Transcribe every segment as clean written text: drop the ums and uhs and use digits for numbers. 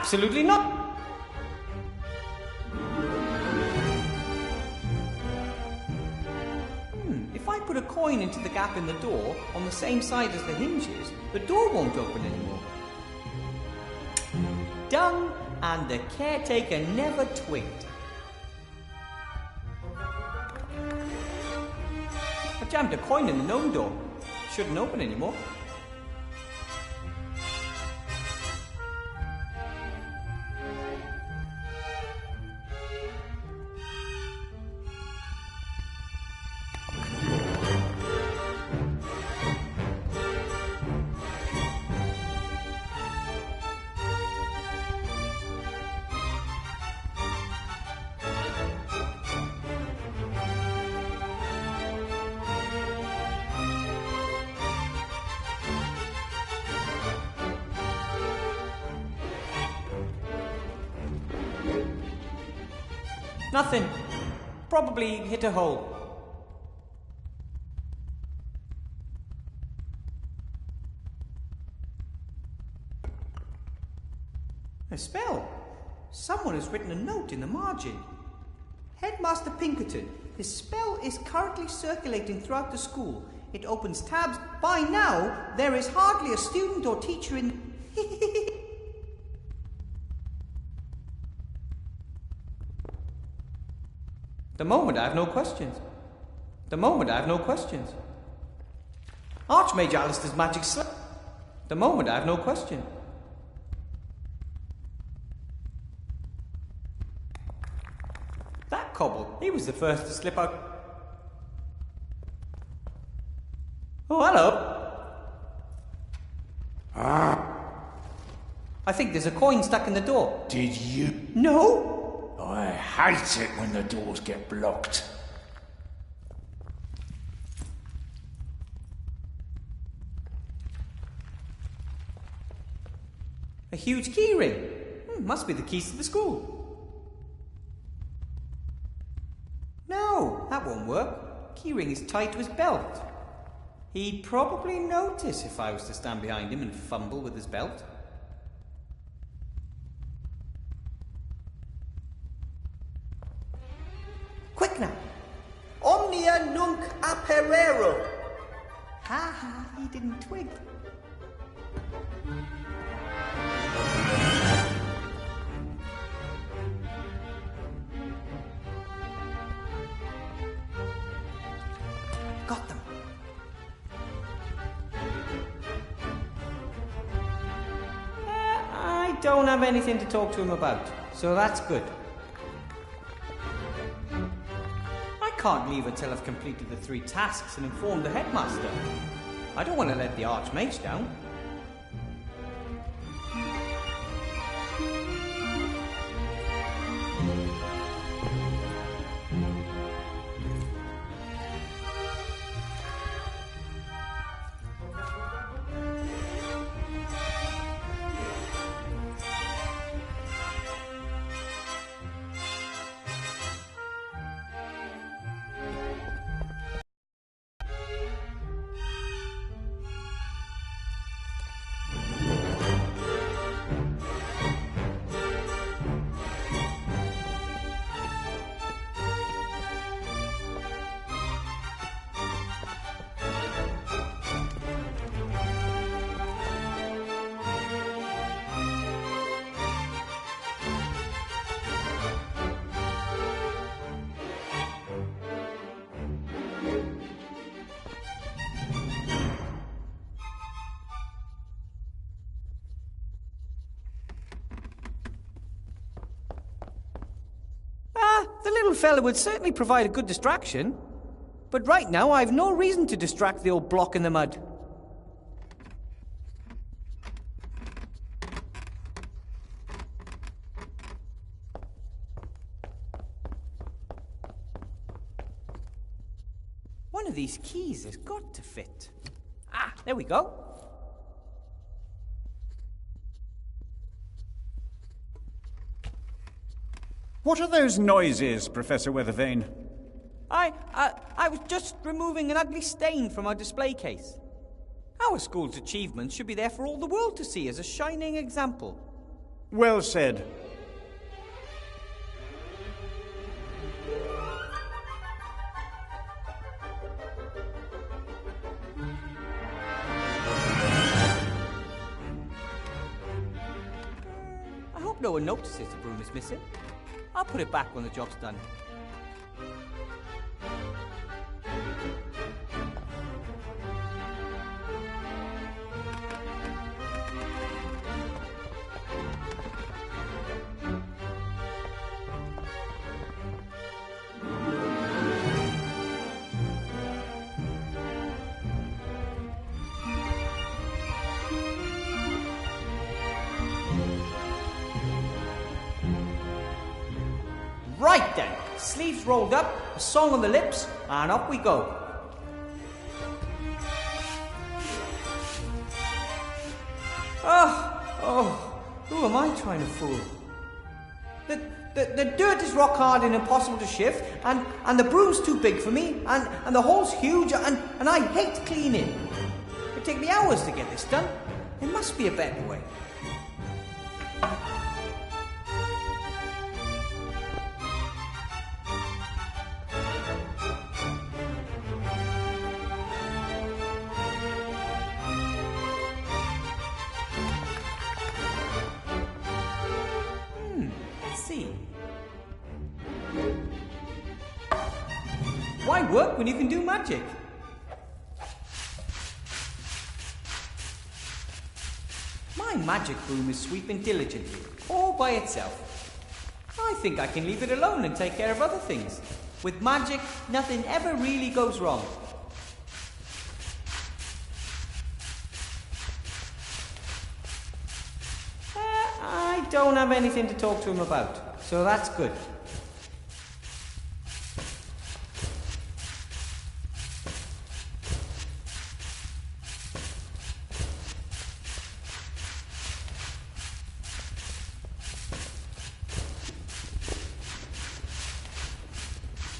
Absolutely not. If I put a coin into the gap in the door on the same side as the hinges, the door won't open anymore. Done, and the caretaker never twigged. I jammed a coin in the gnome door. Shouldn't open anymore. Nothing. Probably hit a hole. A spell. Someone has written a note in the margin. Headmaster Pinkerton, his spell is currently circulating throughout the school. It opens tabs. By now, there is hardly a student or teacher in... The moment I have no questions. The moment I have no questions. Archmage Alistair's magic slip. The moment I have no question. That cobble, he was the first to slip out. Oh, hello. I think there's a coin stuck in the door. Did you? No. I hate it when the doors get blocked. A huge key ring. Must be the keys to the school. No, that won't work. Key ring is tied to his belt. He'd probably notice if I was to stand behind him and fumble with his belt. Quick now! Omnia nunc aperero! Ha ha, he didn't twig. Got them. I don't have anything to talk to him about, so that's good. I can't leave until I've completed the 3 tasks and informed the headmaster. I don't want to let the Archmage down. The little fella would certainly provide a good distraction. But right now, I've no reason to distract the old block in the mud. One of these keys has got to fit. Ah, there we go. What are those noises, Professor Weathervane? I was just removing an ugly stain from our display case. Our school's achievements should be there for all the world to see as a shining example. Well said. I hope no one notices the broom is missing. I'll put it back when the job's done. Right then, sleeves rolled up, a song on the lips, and up we go. Who am I trying to fool? The dirt is rock hard and impossible to shift, and the broom's too big for me, and the hole's huge, and I hate cleaning. It'd take me hours to get this done. There must be a better way. Why work when you can do magic? My magic broom is sweeping diligently, all by itself. I think I can leave it alone and take care of other things. With magic, nothing ever really goes wrong. I don't have anything to talk to him about, so that's good.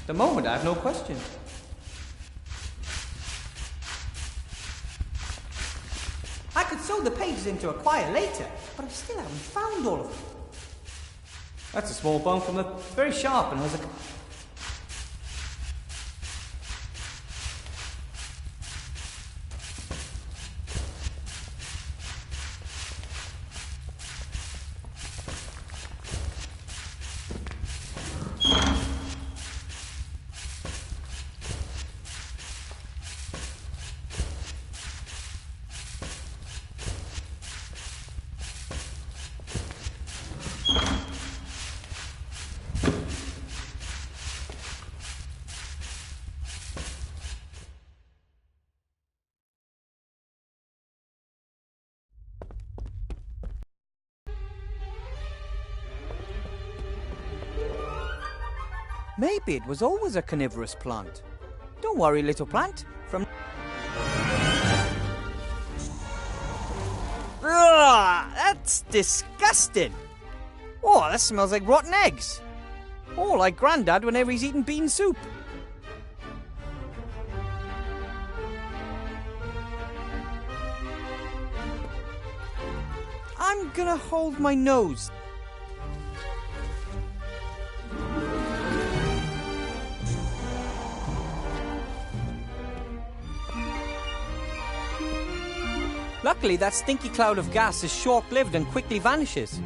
The moment I have no questions. I could sew the pages into a quire later, but I still haven't found all of them. That's a small bone from the very sharp and has a... Maybe it was always a carnivorous plant. Don't worry, little plant. Ugh, that's disgusting. Oh, that smells like rotten eggs. Oh, like Grandad whenever he's eating bean soup. I'm gonna hold my nose. Luckily, that stinky cloud of gas is short-lived and quickly vanishes.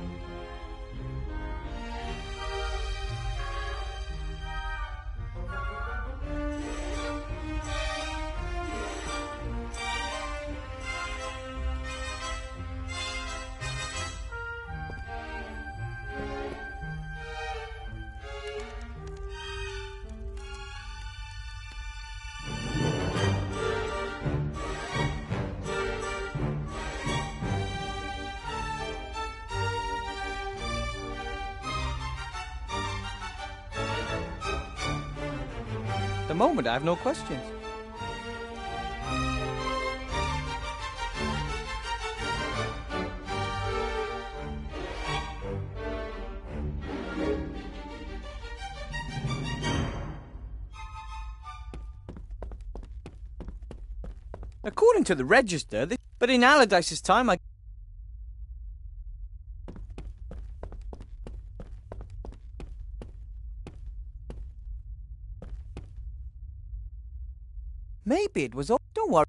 The moment I have no questions. According to the register, but in Allardyce's time Maybe it was all. Don't worry.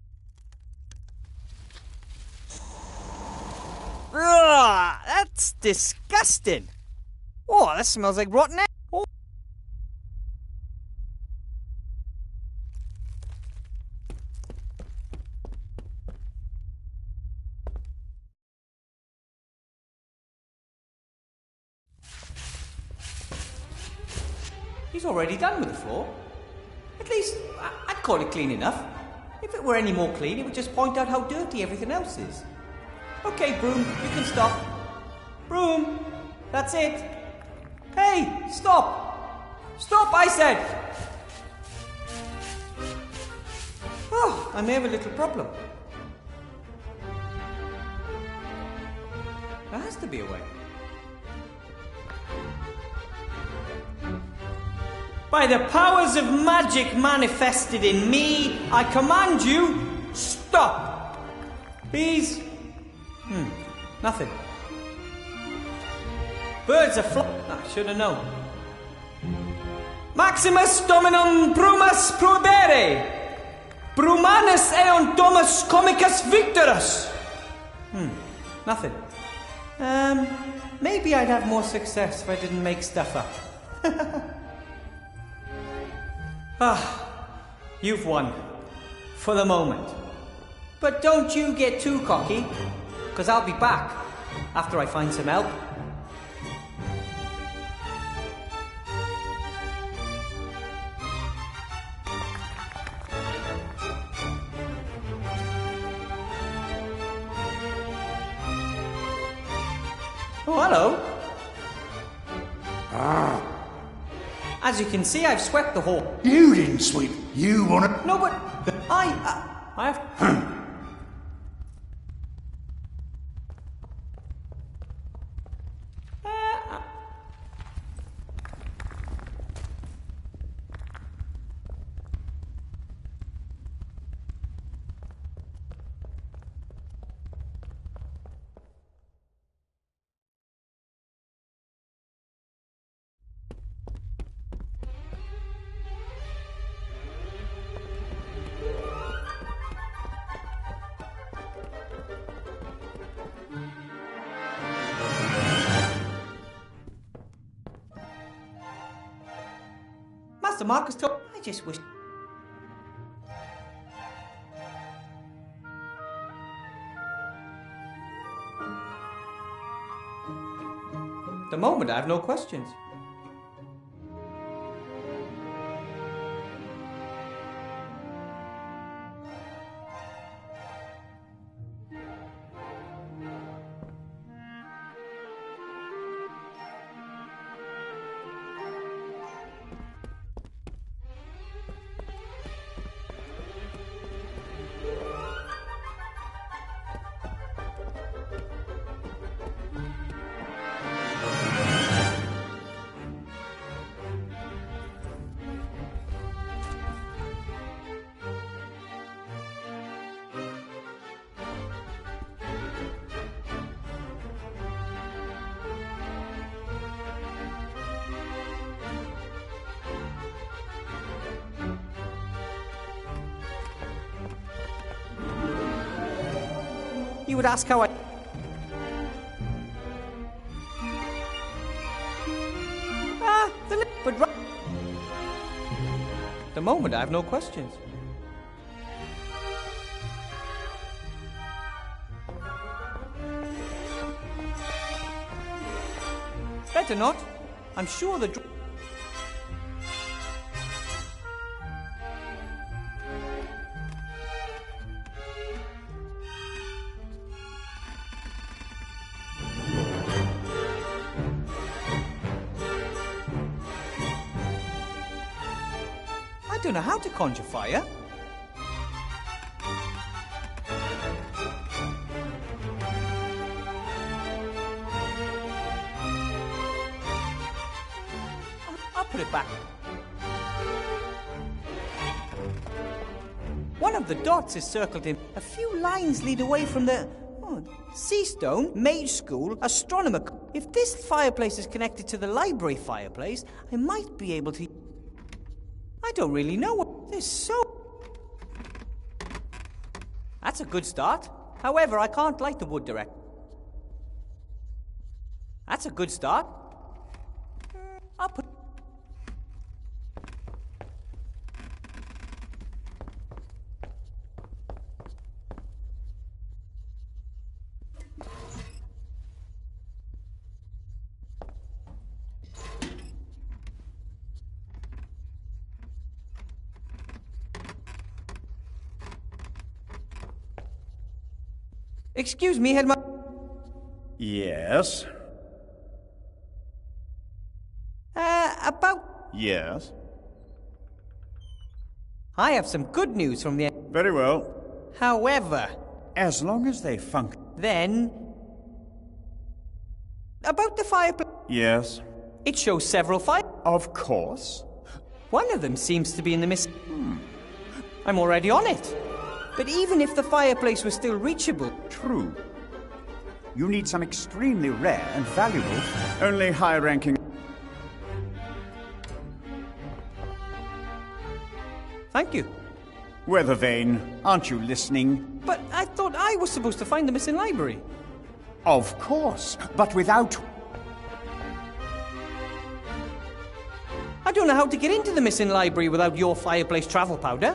Ugh, that's disgusting. Oh, that smells like rotten egg. Oh. He's already done with the floor. At least, I'd call it clean enough. If it were any more clean, it would just point out how dirty everything else is. Okay, Broom, you can stop. Broom, that's it. Hey, stop! Stop, I said! Oh, I may have a little problem. There has to be a way. By the powers of magic manifested in me, I command you, stop! Please? Nothing. Birds are I should have known. Maximus Dominum Brumus Prudere! Brumanus eon Domus Comicus Victorus! Nothing. Maybe I'd have more success if I didn't make stuff up. You've won. For the moment. But don't you get too cocky, because I'll be back after I find some help. Oh, hello. As you can see, I've swept the hall. You didn't sweep. You wanna... No, but I have... Master Marcus told... I just wish... At the moment, I have no questions. You would ask how I... But right... At the moment, I have no questions. Better not. I'm sure the... I don't know how to conjure fire. I'll put it back. One of the dots is circled in. A few lines lead away from the... Sea Stone, Mage School, Astronomer... If this fireplace is connected to the library fireplace, I might be able to... I don't really know what... There's so... That's a good start. However, I can't light the wood direct. That's a good start. I'll put... Excuse me, Headmaster. Yes? About... Yes? I have some good news from the... Very well. However... As long as they function. Then... About the fireplace... Yes? It shows several fire... Of course. One of them seems to be in the miss... I'm already on it. But even if the fireplace was still reachable... True. You need some extremely rare and valuable, only high-ranking... Thank you. Weathervane, aren't you listening? But I thought I was supposed to find the missing library. Of course, but without... I don't know how to get into the missing library without your fireplace travel powder.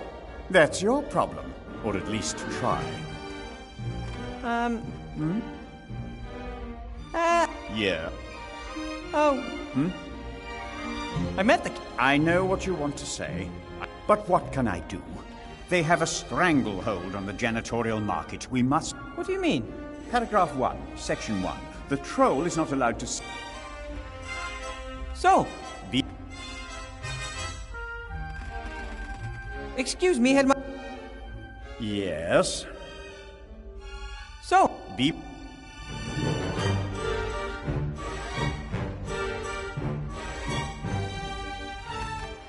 That's your problem. Or at least try. Yeah. Oh. I met the... I know what you want to say, but what can I do? They have a stranglehold on the janitorial market. We must... What do you mean? Paragraph 1, Section 1. The troll is not allowed to... So... Be... Excuse me, Headmaster. Yes? So... Be...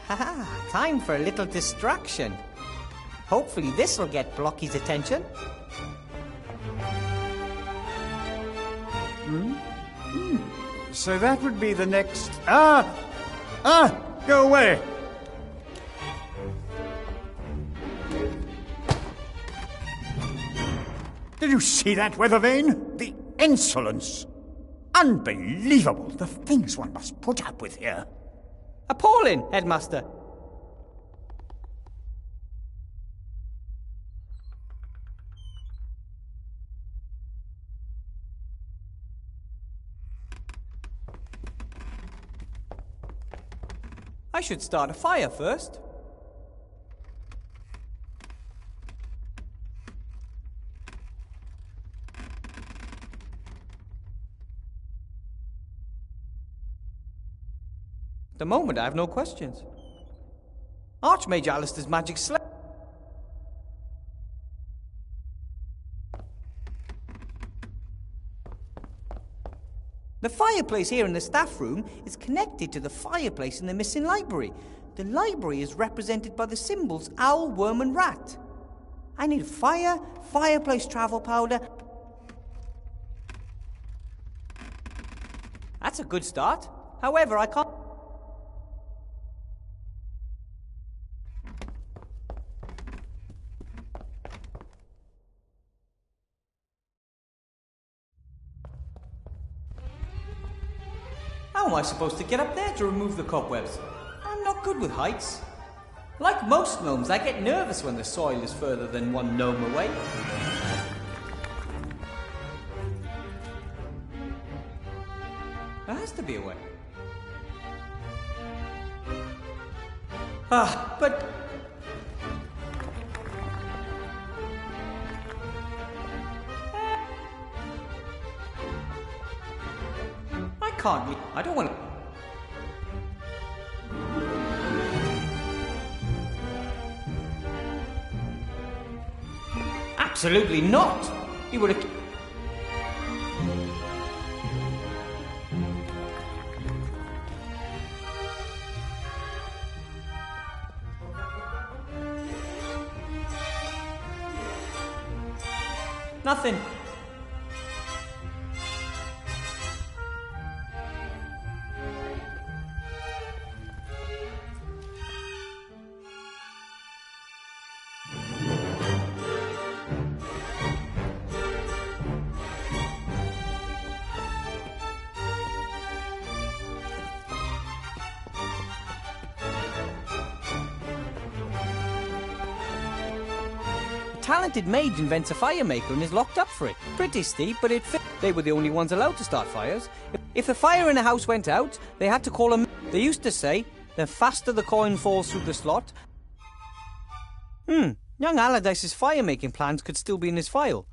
Haha, time for a little distraction. Hopefully this'll get Blocky's attention. So that would be the next... Go away! Did you see that, Weathervane? The insolence! Unbelievable! The things one must put up with here. Appalling, Headmaster. I should start a fire first. At the moment, I have no questions. Archmage Alistair's magic slate. The fireplace here in the staff room is connected to the fireplace in the missing library. The library is represented by the symbols owl, worm, and rat. I need fire, fireplace travel powder. That's a good start. However, I can't... How am I supposed to get up there to remove the cobwebs? I'm not good with heights. Like most gnomes, I get nervous when the soil is further than one gnome away. There has to be a way. But... I can't... I don't want to... Absolutely not! He would have... Nothing. talented mage invents a fire maker and is locked up for it. Pretty steep, but it fit. They were the only ones allowed to start fires. If the fire in a house went out, they had to call a... They used to say, the faster the coin falls through the slot... Young Allardyce's fire-making plans could still be in his file.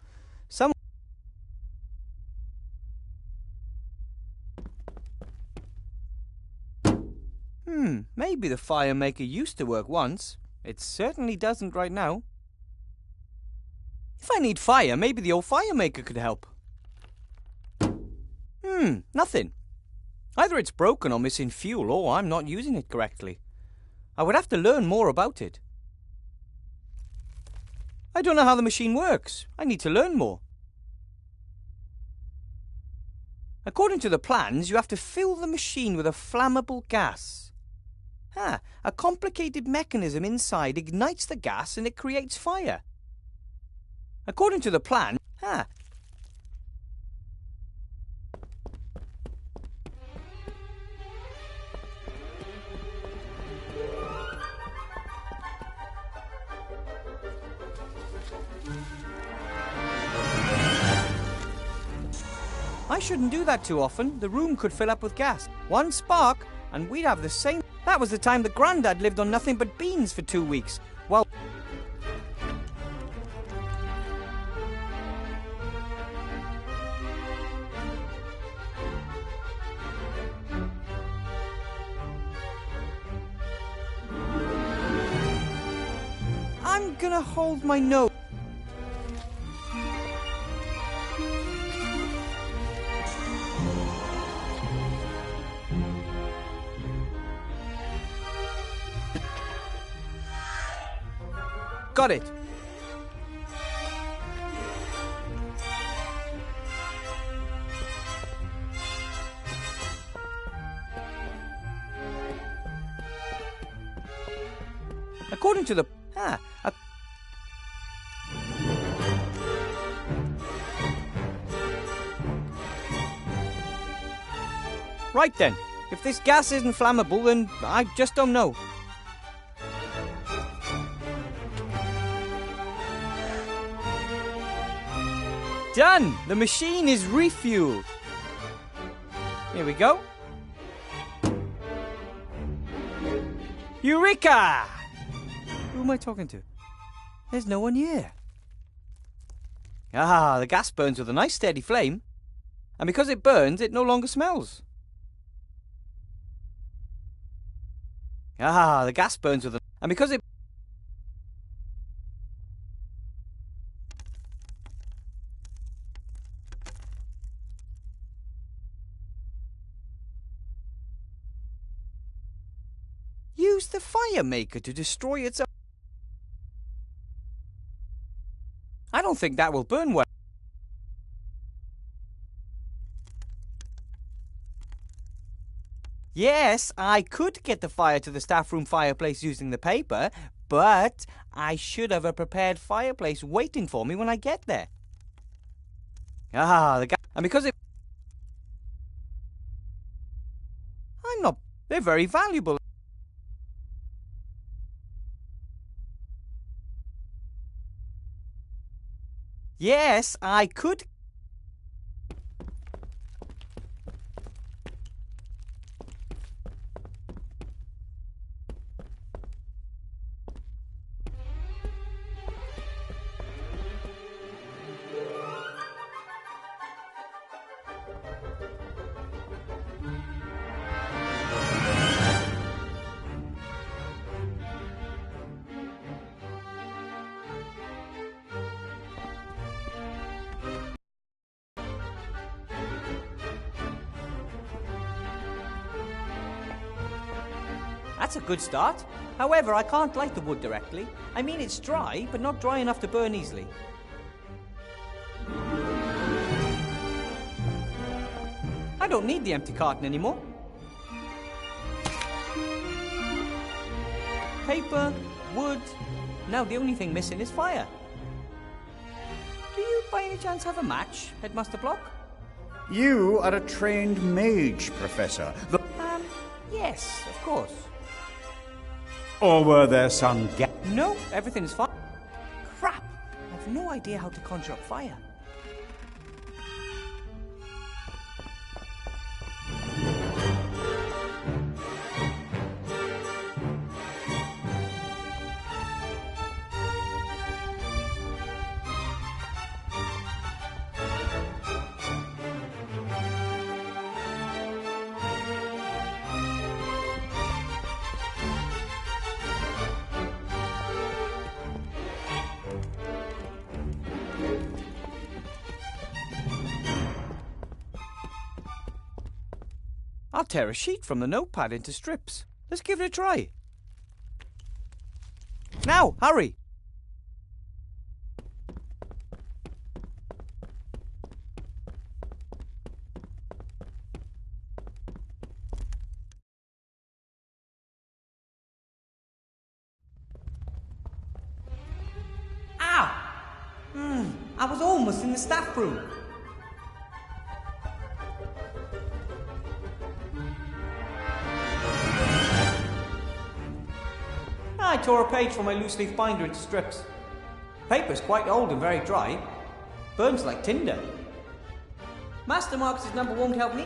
Maybe the fire maker used to work once. It certainly doesn't right now. If I need fire, maybe the old fire maker could help. Nothing. Either it's broken or missing fuel, or I'm not using it correctly. I would have to learn more about it. I don't know how the machine works. I need to learn more. According to the plans, you have to fill the machine with a flammable gas. A complicated mechanism inside ignites the gas and it creates fire. According to the plan, I shouldn't do that too often. The room could fill up with gas. One spark, and we'd have the same... That was the time that Grandad lived on nothing but beans for 2 weeks. Well... I'm gonna hold my nose. Got it. According to the... Right then. If this gas isn't flammable, then I just don't know. Done! The machine is refueled. Here we go. Eureka! Who am I talking to? There's no one here. The gas burns with a nice steady flame. And because it burns, it no longer smells. The gas burns with a... And because it... Use the fire maker to destroy its own... I don't think that will burn well. Yes, I could get the fire to the staff room fireplace using the paper, but I should have a prepared fireplace waiting for me when I get there. The gas... And because it... I'm not... They're very valuable. Yes, I could... That's a good start. However, I can't light the wood directly. I mean, it's dry, but not dry enough to burn easily. I don't need the empty carton anymore. Paper, wood. Now the only thing missing is fire. Do you by any chance have a match, Headmaster Block? You are a trained mage, Professor. Yes, of course. Or were there some No, everything's fine. Crap! I've no idea how to conjure up fire. I'll tear a sheet from the notepad into strips. Let's give it a try. Now, hurry! Ow! I was almost in the staff room. I tore a page from my loose leaf binder into strips. Paper's quite old and very dry. Burns like tinder. Master Marcus's number won't help me.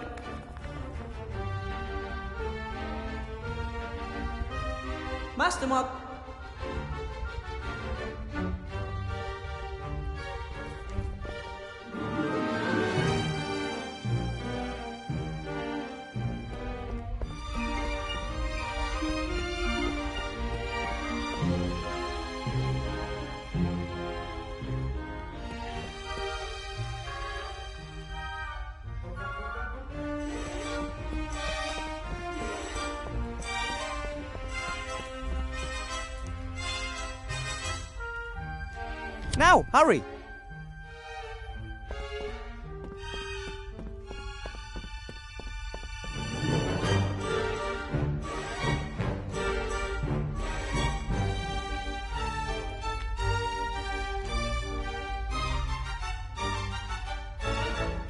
Master Mark... Now, hurry!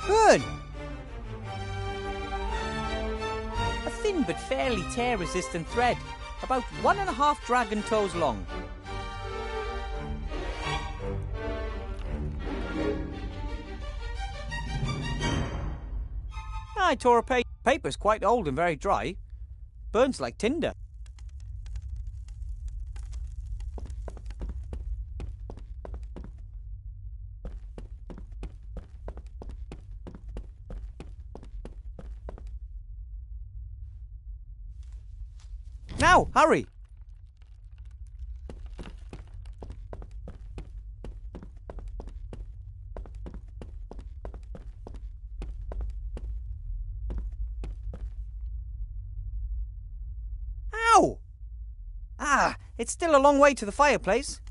Burn! A thin but fairly tear-resistant thread, about 1.5 dragon toes long. I tore a page. Paper's quite old and very dry. Burns like tinder. Now, hurry! Ow! Ah, it's still a long way to the fireplace.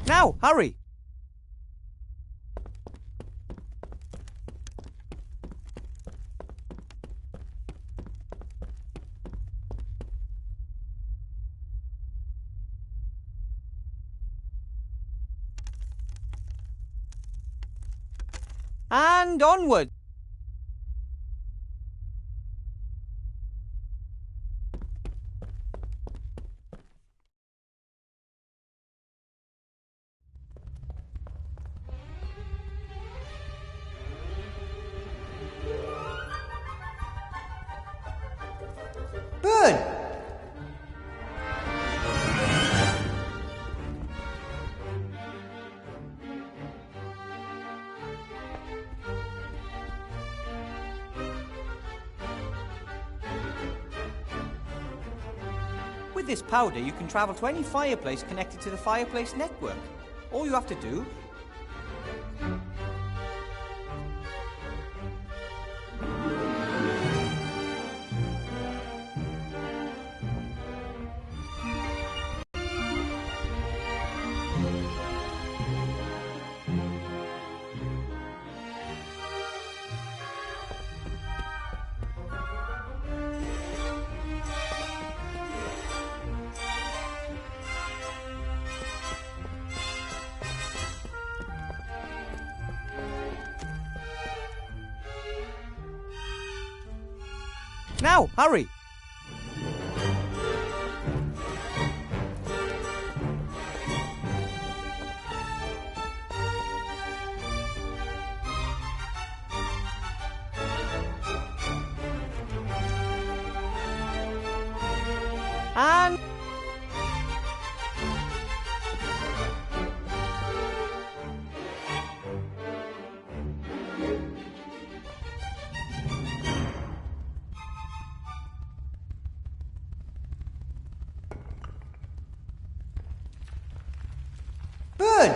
Now, hurry! And onward! Burn! With this powder, you can travel to any fireplace connected to the fireplace network. All you have to do... Now, hurry! And... Burn!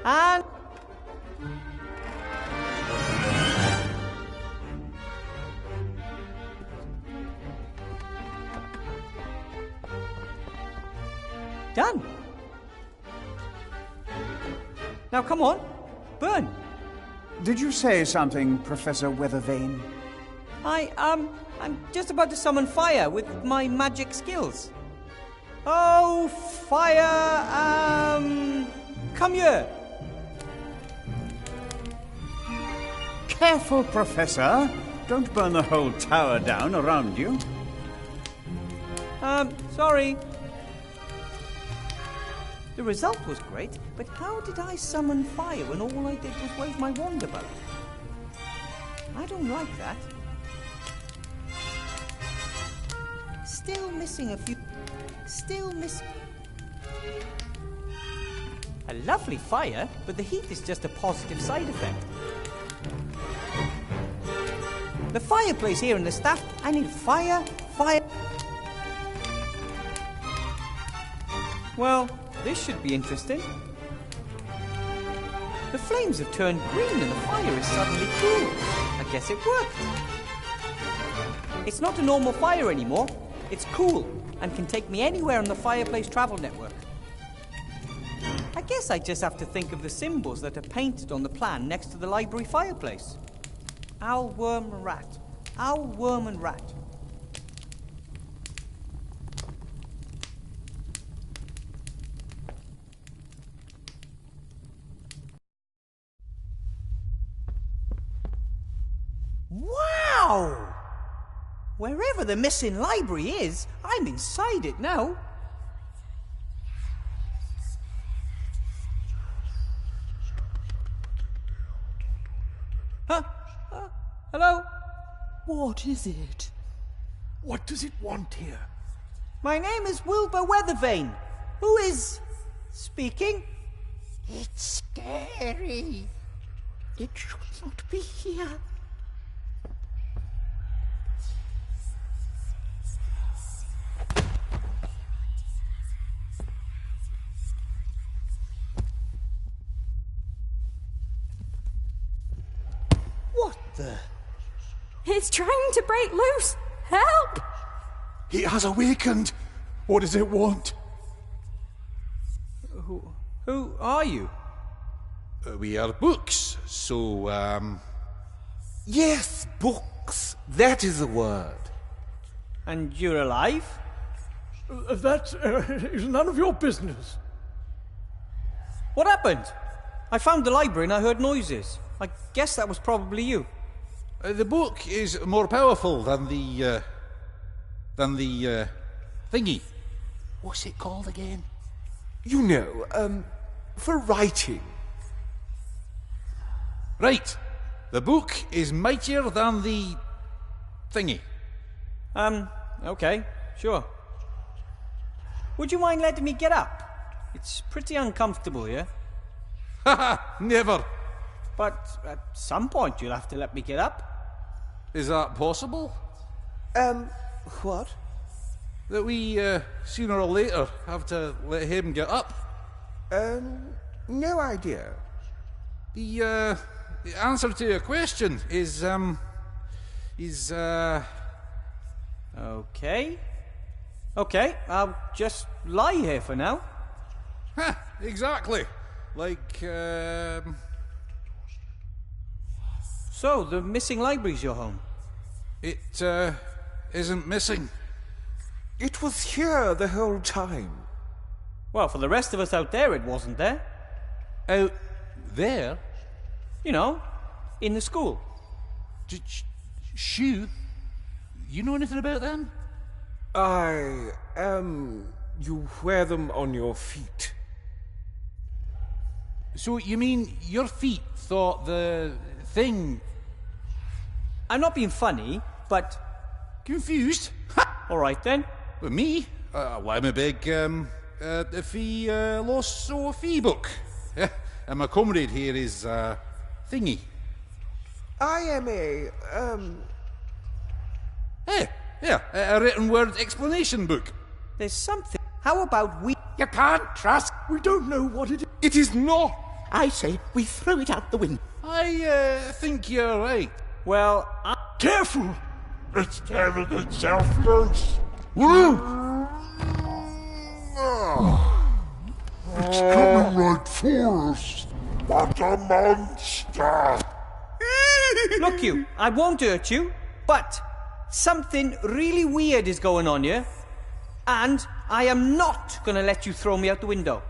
And... done. Now come on, burn. Did you say something, Professor Weathervane? I'm just about to summon fire with my magic skills. Oh, fire, come here. Careful, Professor. Don't burn the whole tower down around you. Sorry. The result was great, but how did I summon fire when all I did was wave my wand about? I don't like that. Still missing a few... Still miss... A lovely fire, but the heat is just a positive side effect. The fireplace here in the staff... I need fire, fire... Well... this should be interesting. The flames have turned green and the fire is suddenly cool. I guess it worked. It's not a normal fire anymore. It's cool and can take me anywhere on the fireplace travel network. I guess I just have to think of the symbols that are painted on the plan next to the library fireplace. Owl, worm, rat. Owl, worm and rat. Wow! Wherever the missing library is, I'm inside it now. Huh? Hello? What is it? What does it want here? My name is Wilbur Weathervane. Who is... speaking? It's scary. It should not be here. What the... It's trying to break loose! Help! It has awakened. What does it want? Who are you? We are books, so, Yes, books. That is the word. And you're alive? That is none of your business. What happened? I found the library and I heard noises. I guess that was probably you. the book is more powerful than the thingy. What's it called again? You know, for writing. Right. The book is mightier than the thingy. Okay, sure. Would you mind letting me get up? It's pretty uncomfortable here. Haha, never. But at some point you'll have to let me get up. Is that possible? What? That we, sooner or later, have to let him get up? No idea. The answer to your question is, Okay. Okay, I'll just lie here for now. Ha, exactly. Like, So, the missing library's your home? It, isn't missing. It was here the whole time. Well, for the rest of us out there, it wasn't there. Out there? You know, in the school. Shoe? You know anything about them? You wear them on your feet. So you mean your feet thought the thing... I'm not being funny, but... Confused? All right, then. Well, me? Well, I'm a big, fee, lost so fee book. And my comrade here is, Thingy. I am a, Hey, yeah, a written word explanation book. There's something... How about we... You can't trust. We don't know what it is. It is not. I say we throw it out the window. I, think you're right. Well, Careful! It's tearing itself loose. It's coming right for us. What a monster! look you, I won't hurt you, but something really weird is going on here, and I am not going to let you throw me out the window.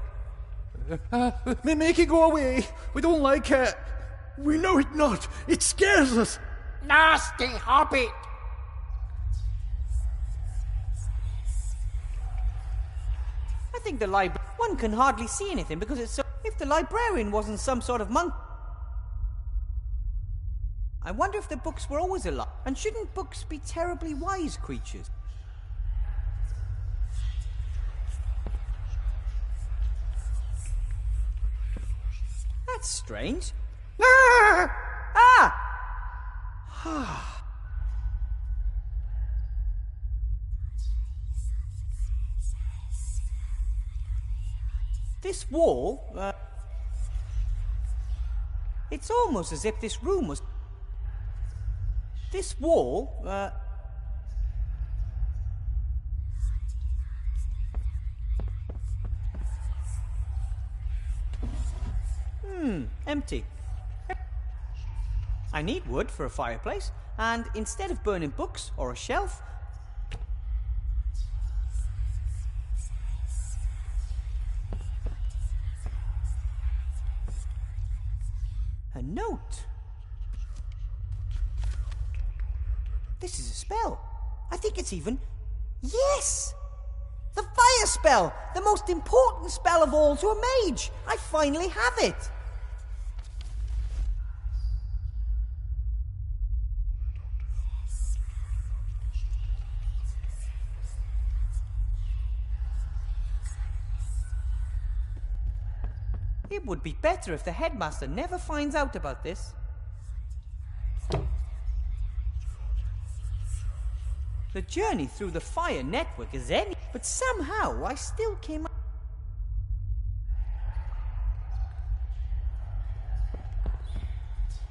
Make it go away. We don't like it. We know it not. It scares us. Nasty hobbit. I think the library... One can hardly see anything because it's so... If the librarian wasn't some sort of monk... I wonder if the books were always alive. And shouldn't books be terribly wise creatures? That's strange. Ah! This wall, it's almost as if this room was... This wall, empty. I need wood for a fireplace, and instead of burning books or a shelf... A note. This is a spell. I think it's even... Yes! The fire spell! The most important spell of all to a mage! I finally have it! It would be better if the headmaster never finds out about this. The journey through the fire network is ending, but somehow I still came up.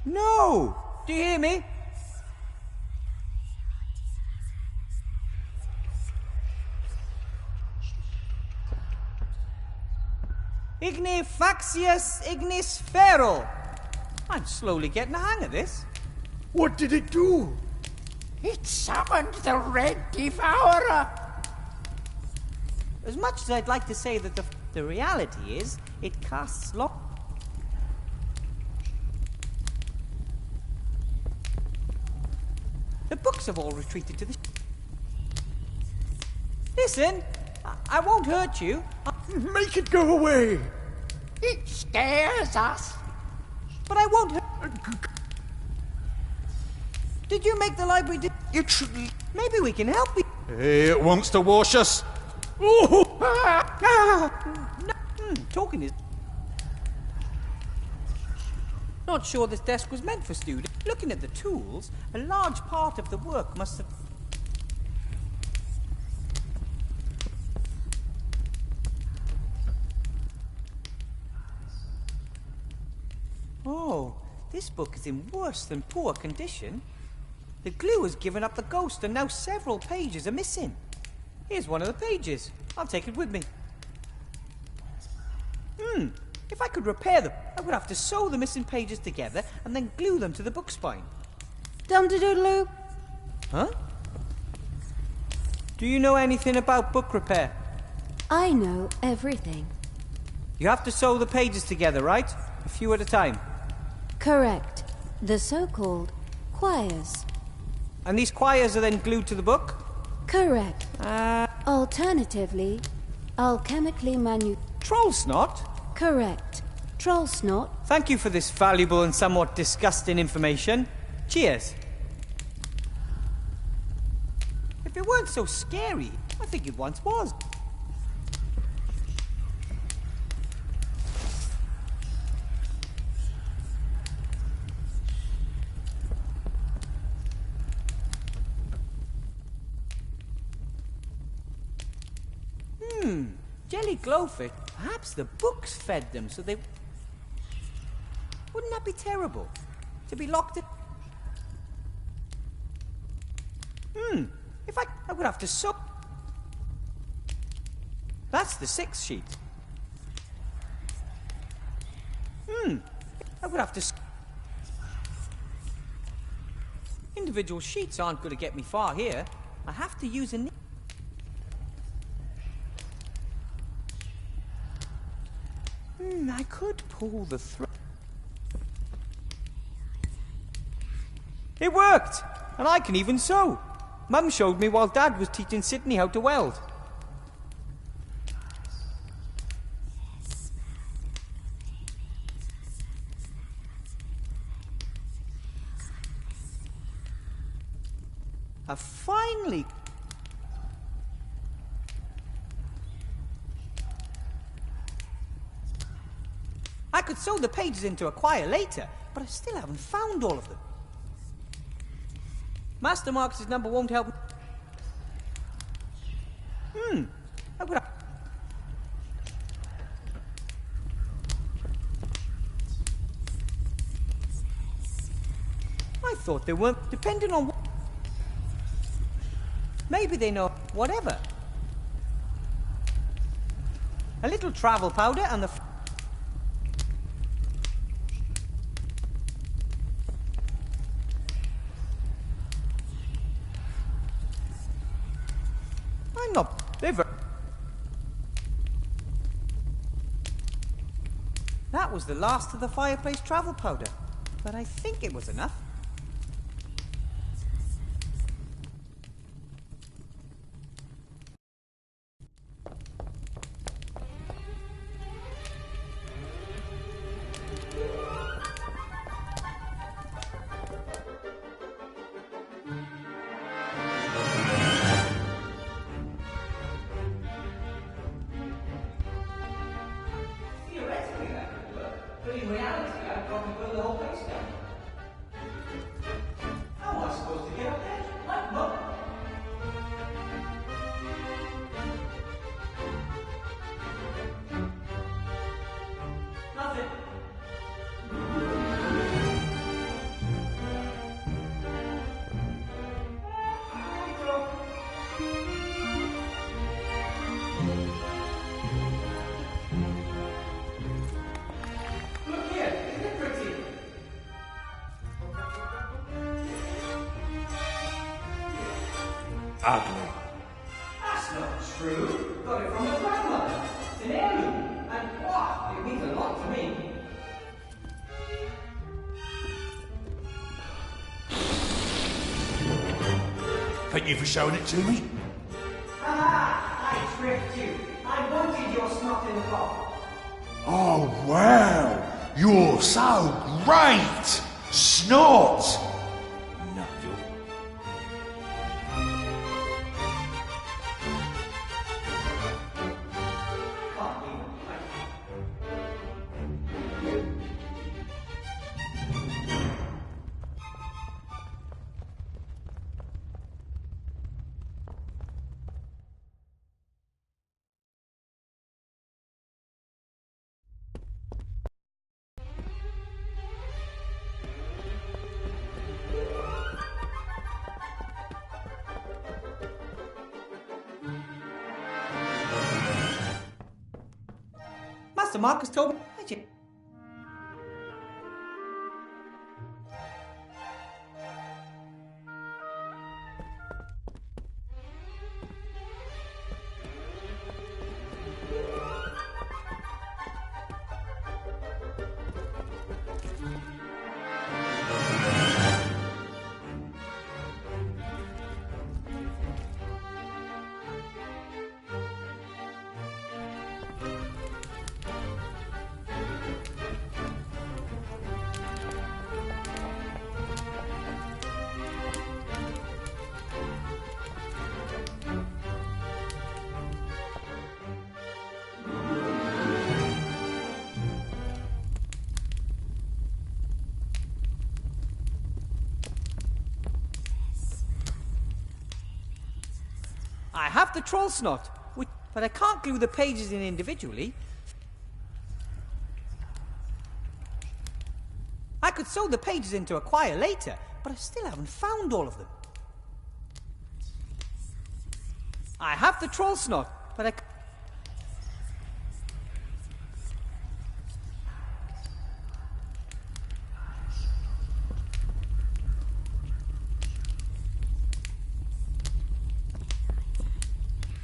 No! Do you hear me? Ignifaxius ignis ferro. I'm slowly getting the hang of this. What did it do? It summoned the Red Devourer. As much as I'd like to say that the reality is, it casts The books have all retreated to the... Listen, I won't hurt you. Make it go away. It scares us. But I won't hurt... Did you make the library... It should... Maybe we can help you. It wants to wash us. No. Talking is... Not sure this desk was meant for students. Looking at the tools, a large part of the work must have... Oh, this book is in worse than poor condition. The glue has given up the ghost and now several pages are missing. Here's one of the pages. I'll take it with me. If I could repair them, I would have to sew the missing pages together and then glue them to the book spine. Dum-de-doodle-oo. Huh? Do you know anything about book repair? I know everything. You have to sew the pages together, right? A few at a time. Correct. The so-called quires. And these quires are then glued to the book? Correct. Alternatively, alchemically Troll snot? Correct. Troll snot. Thank you for this valuable and somewhat disgusting information. Cheers. If it weren't so scary, I think it once was. Jelly glowfish. Perhaps the books fed them, so they... Wouldn't that be terrible? To be locked in... If I would have to sew... That's the 6th sheet. I would have to... Individual sheets aren't going to get me far here. I have to use a... I could pull the thread. It worked! And I can even sew. Mum showed me while Dad was teaching Sydney how to weld. I finally... I could sew the pages into a quire later, but I still haven't found all of them. Master Marcus's number won't help. I would have... I thought they weren't dependent on... Maybe they know whatever. A little travel powder and the... I'm not... They're very... That was the last of the fireplace travel powder, but I think it was enough. Ugly. That's not true. Got it from my grandmother. It's an heirloom. And wow, it means a lot to me. Thank you for showing it to me. I tricked you. I wanted your snot in the pot. Oh, wow. You're so great. Snot. Nigel. Master Marcus told me. have the troll snot, but I can't glue the pages in individually. I could sew the pages into a quire later, but I still haven't found all of them. I have the troll snot, but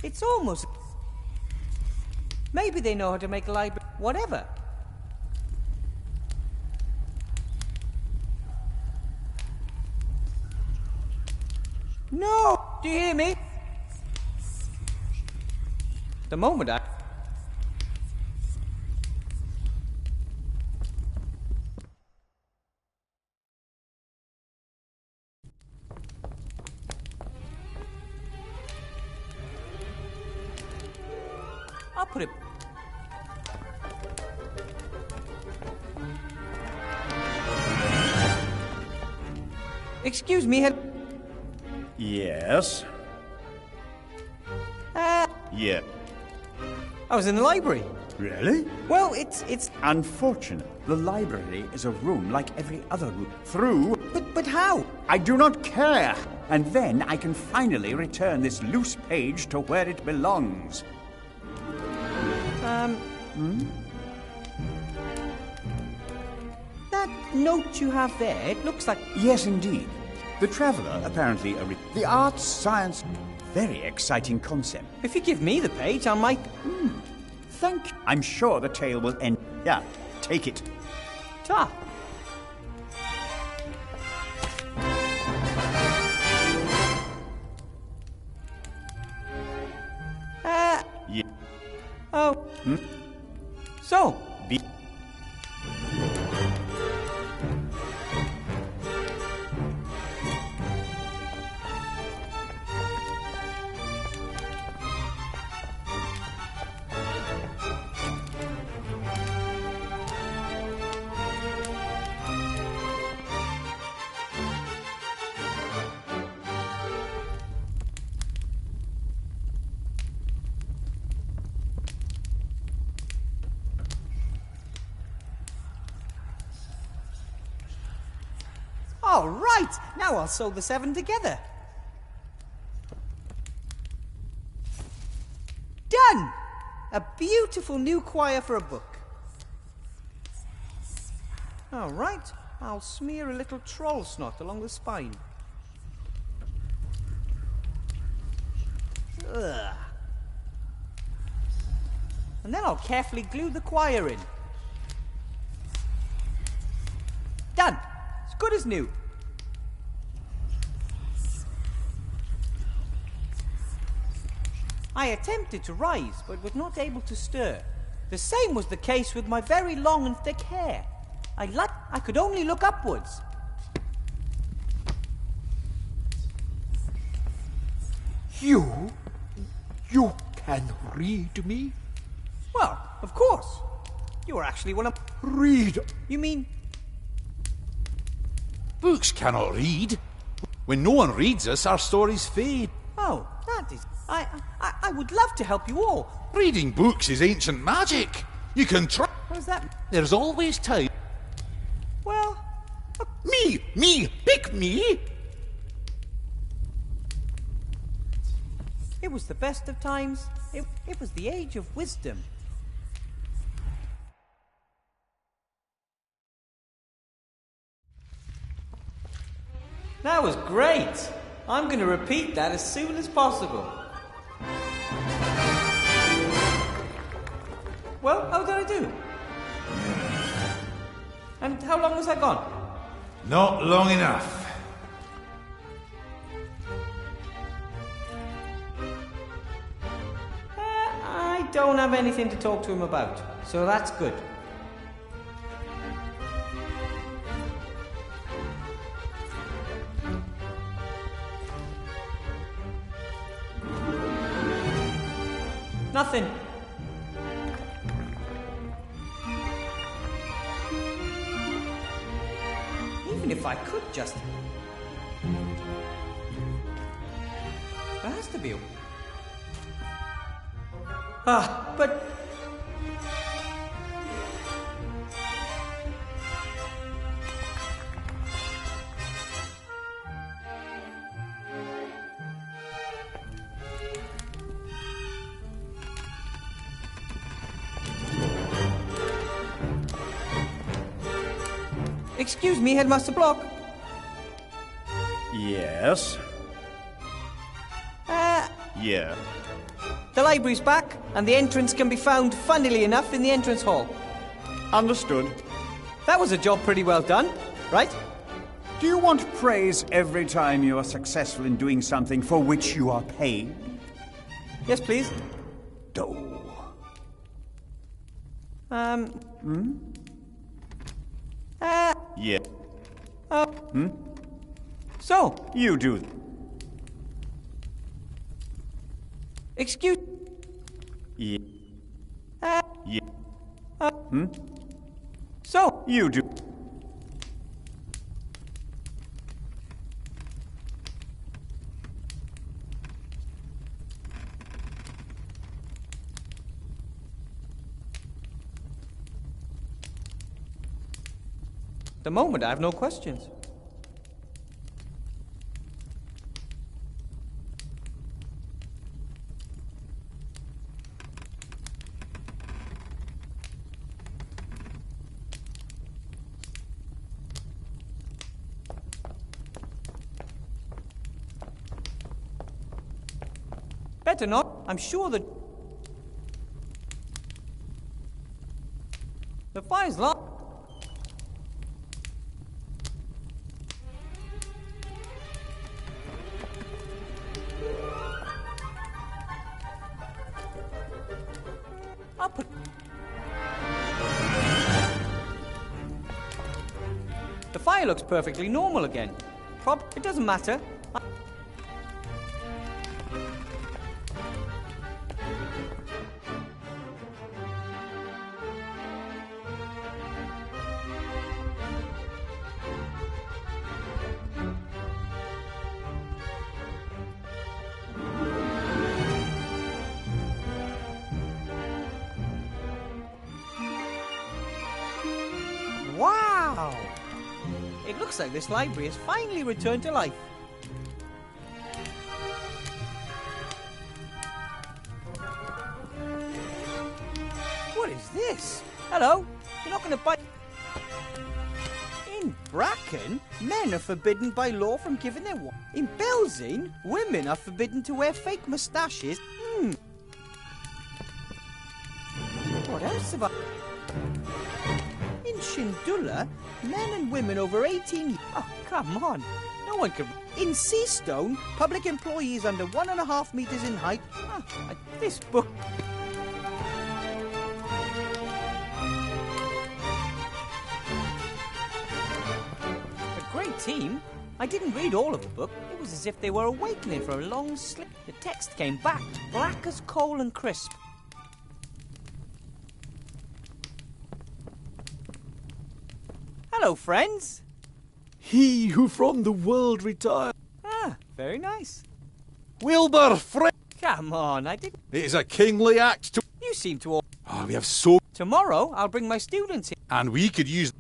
it's almost... Maybe they know how to make a library... Whatever. No! Do you hear me? The moment I'll put it... Excuse me, Yes? Yeah. I was in the library. Really? Well, it's... Unfortunate. The library is a room like every other room. Through... But how? I do not care. And then I can finally return this loose page to where it belongs. That note you have there, it looks like... Yes, indeed. The Traveller, apparently the arts, science... Very exciting concept. If you give me the page, I might... Thank you. I'm sure the tale will end... Yeah, take it. Ta. Yeah. Oh. So... All right, now I'll sew the 7 together. Done! A beautiful new quire for a book. All right, I'll smear a little troll snot along the spine. Ugh. And then I'll carefully glue the quire in. Done! As good as new. I attempted to rise, but was not able to stir. The same was the case with my very long and thick hair. I could only look upwards. You can read me? Well, of course. You are actually one of... Read? You mean... Books cannot read. When no one reads us, our stories fade. Oh, that is... I would love to help you all. Reading books is ancient magic. You can try... What is that? There's always time. Well... Me! Pick me! It was the best of times. It was the age of wisdom. That was great. I'm going to repeat that as soon as possible. Well, how did I do? And how long was I gone? Not long enough. I don't have anything to talk to him about, so that's good. Nothing. Even if I could just... There has to be a... But... Excuse me, Headmaster Block. Yes? Yeah. The library's back, and the entrance can be found, funnily enough, in the entrance hall. Understood. That was a job pretty well done, right? Do you want praise every time you are successful in doing something for which you are paid? Yes, please. Do. Yeah. So, You do. excuse... Yeah. Yeah. So, You do. the moment I have no questions. Better not. I'm sure that... the fire's locked. I'll put... The fire looks perfectly normal again. It doesn't matter. Wow! It looks like this library has finally returned to life. What is this? Hello? You're not going to buy... In Bracken, men are forbidden by law from giving their... In Belzane, women are forbidden to wear fake moustaches. What else have I... In Shindula, men and women over 18... Oh, come on. No one can... In Seastone, public employees under 1.5 meters in height... Oh, this book... A great team. I didn't read all of the book. It was as if they were awakening for a long sleep. The text came back, black as coal and crisp. Hello, friends. He who from the world retired. Ah, very nice. Wilbur, friend! Come on, I didn't... It is a kingly act to... You seem to all... Oh, we have so... Tomorrow, I'll bring my students in. And we could use...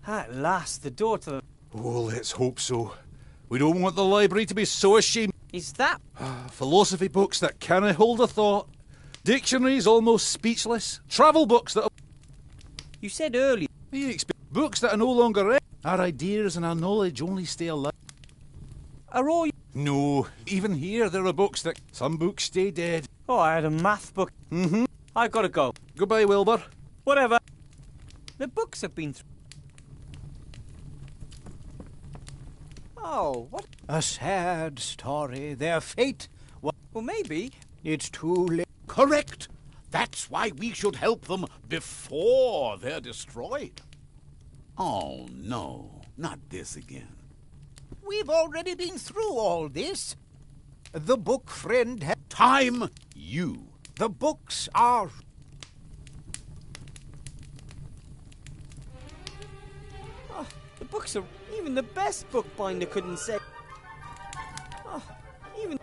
At last, the door to the... Oh, let's hope so. We don't want the library to be so ashamed. Is that... Philosophy books that can't hold a thought. Dictionaries almost speechless. Travel books that... You said earlier... You expect books that are no longer read. Our ideas and our knowledge only stay alive. Are all... No, even here there are books that... Some books stay dead. Oh, I had a math book. Mm-hmm. I've got to go. Goodbye, Wilbur. Whatever. The books have been... Oh, what? A sad story. Their fate... Well, maybe... It's too late. Correct. That's why we should help them before they're destroyed. Oh, no. Not this again. We've already been through all this. The book friend had... Time. You. The books are... Oh, the books are... Even the best bookbinder couldn't say... Oh, even...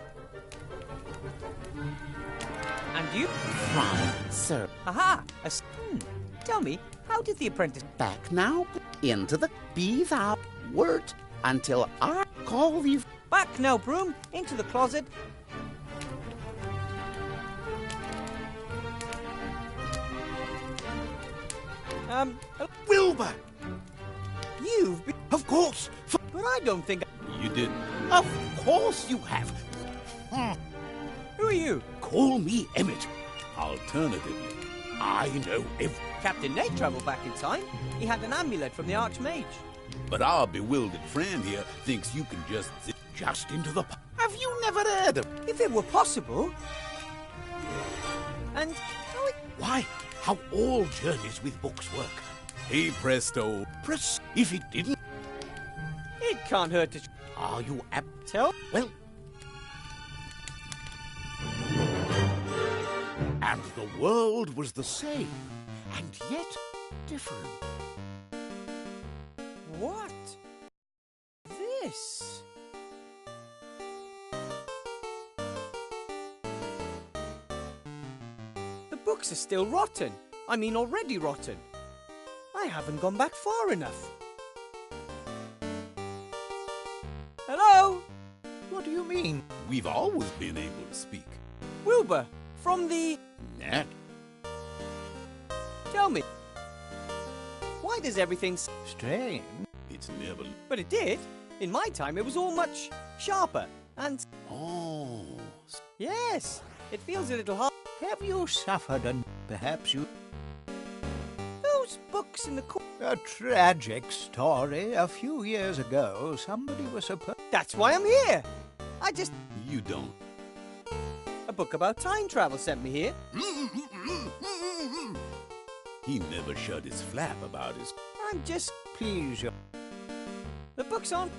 And you... sir. Aha! Tell me, how did the apprentice... Back now, into the be thou word until I call thee. Back now, Broom, into the closet. Wilbur! You've been... Of course! But I don't think... You did. Of course you have. Who are you? Call me Emmett. Alternatively, I know Captain Nate travelled back in time. He had an amulet from the Archmage. But our bewildered friend here thinks you can just zip just into the... Have you never heard of... If it were possible... And... Why, how all journeys with books work. Hey, presto. Press... If it didn't... It can't hurt to... Are you apt? Tell? Well... And the world was the same, and yet different. What? This? The books are still rotten. I mean, already rotten. I haven't gone back far enough. Hello? What do you mean? We've always been able to speak. Wilbur, from the... Nat. Tell me, why does everything... Strange. It's never... But it did. In my time, it was all much sharper and... Oh. Yes, it feels a little hard. Have you suffered and perhaps you... Those books in the corner... A tragic story. A few years ago, somebody was supposed... That's why I'm here. I just... You don't. A book about time travel sent me here. He never shut his flap about his... I'm just... Please, The book's on.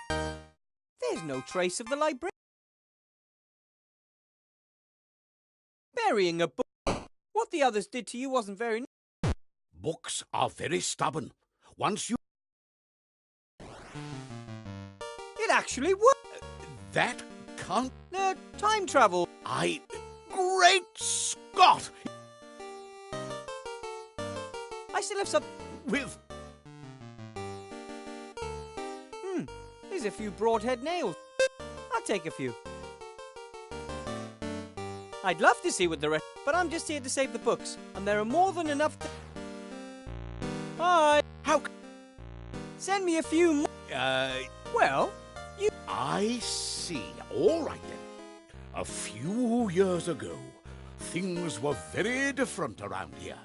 There's no trace of the library. Burying a book. What the others did to you wasn't very... Books are very stubborn. Once you... It actually worked. That can't... The time travel. Great Scott! I still have some... With... There's a few broadhead nails. I'll take a few. I'd love to see what the rest... But I'm just here to save the books. And there are more than enough to... Hi. How... Send me a few more... Well, you... I see. All right, then. A few years ago, things were very different around here.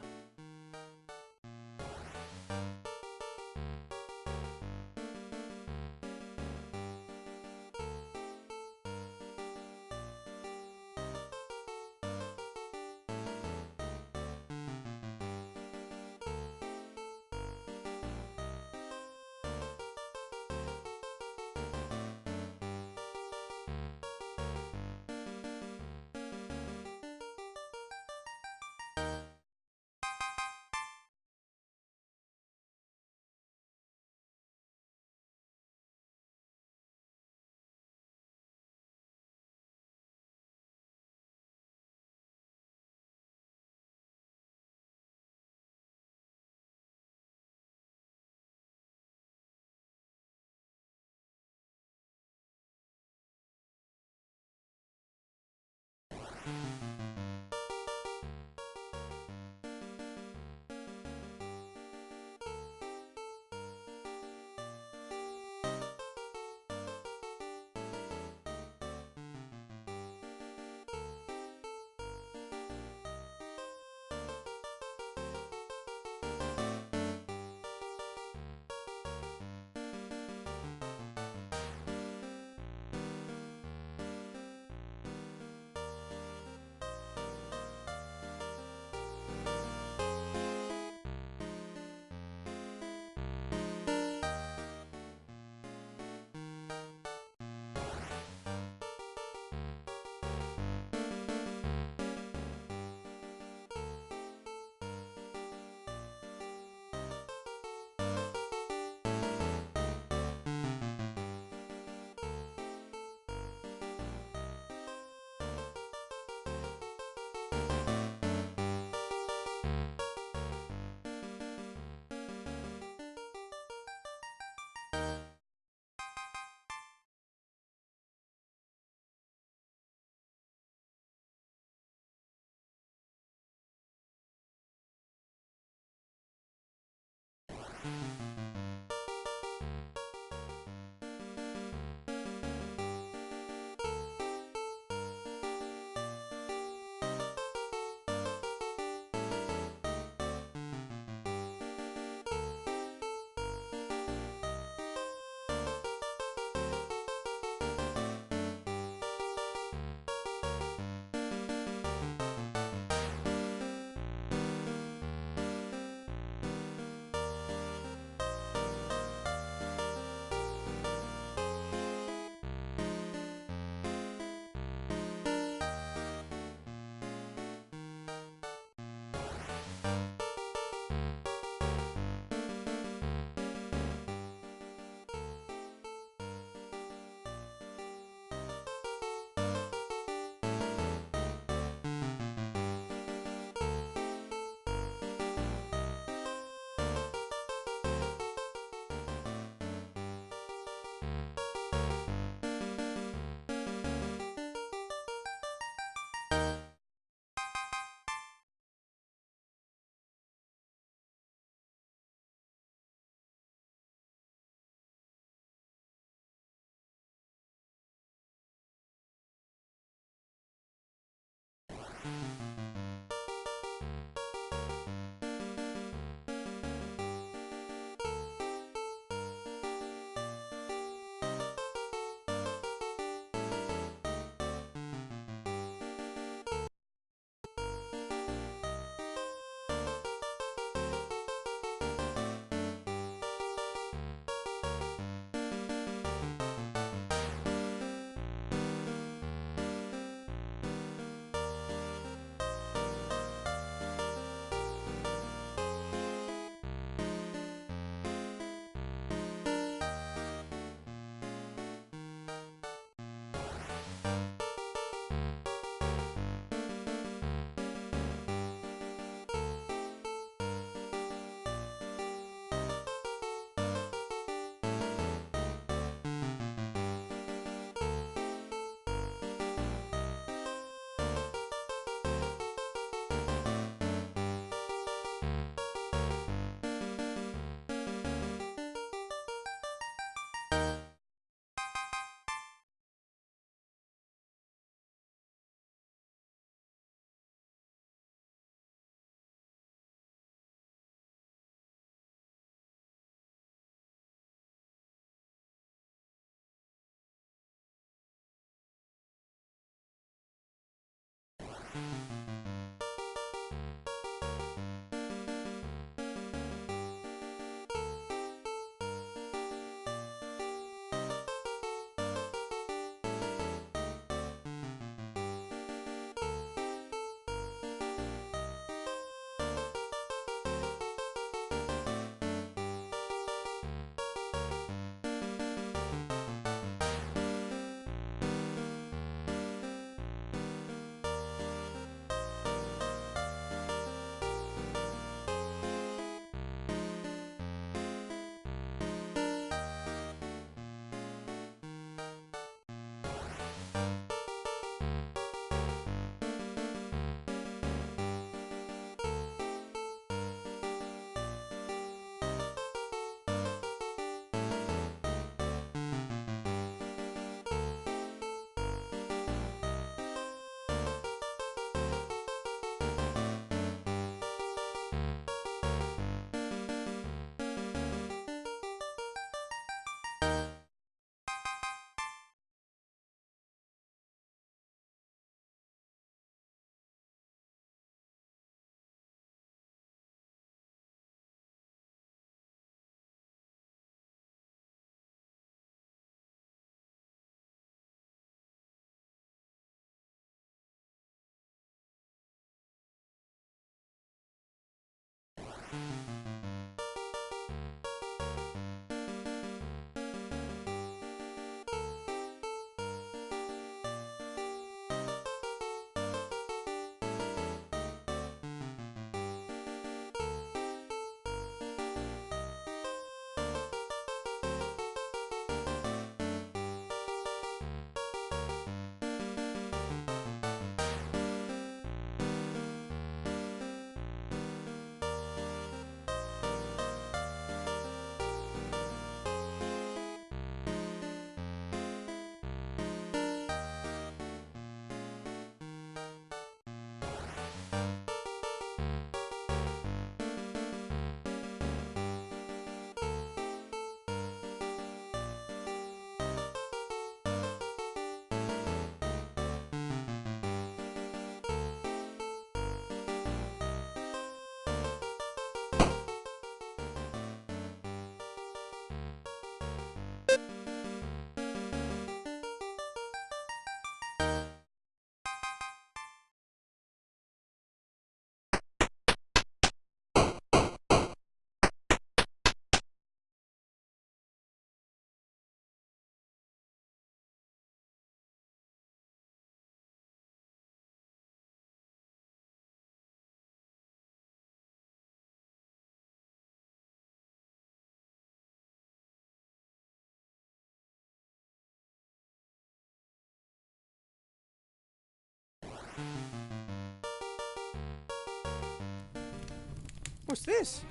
What's this?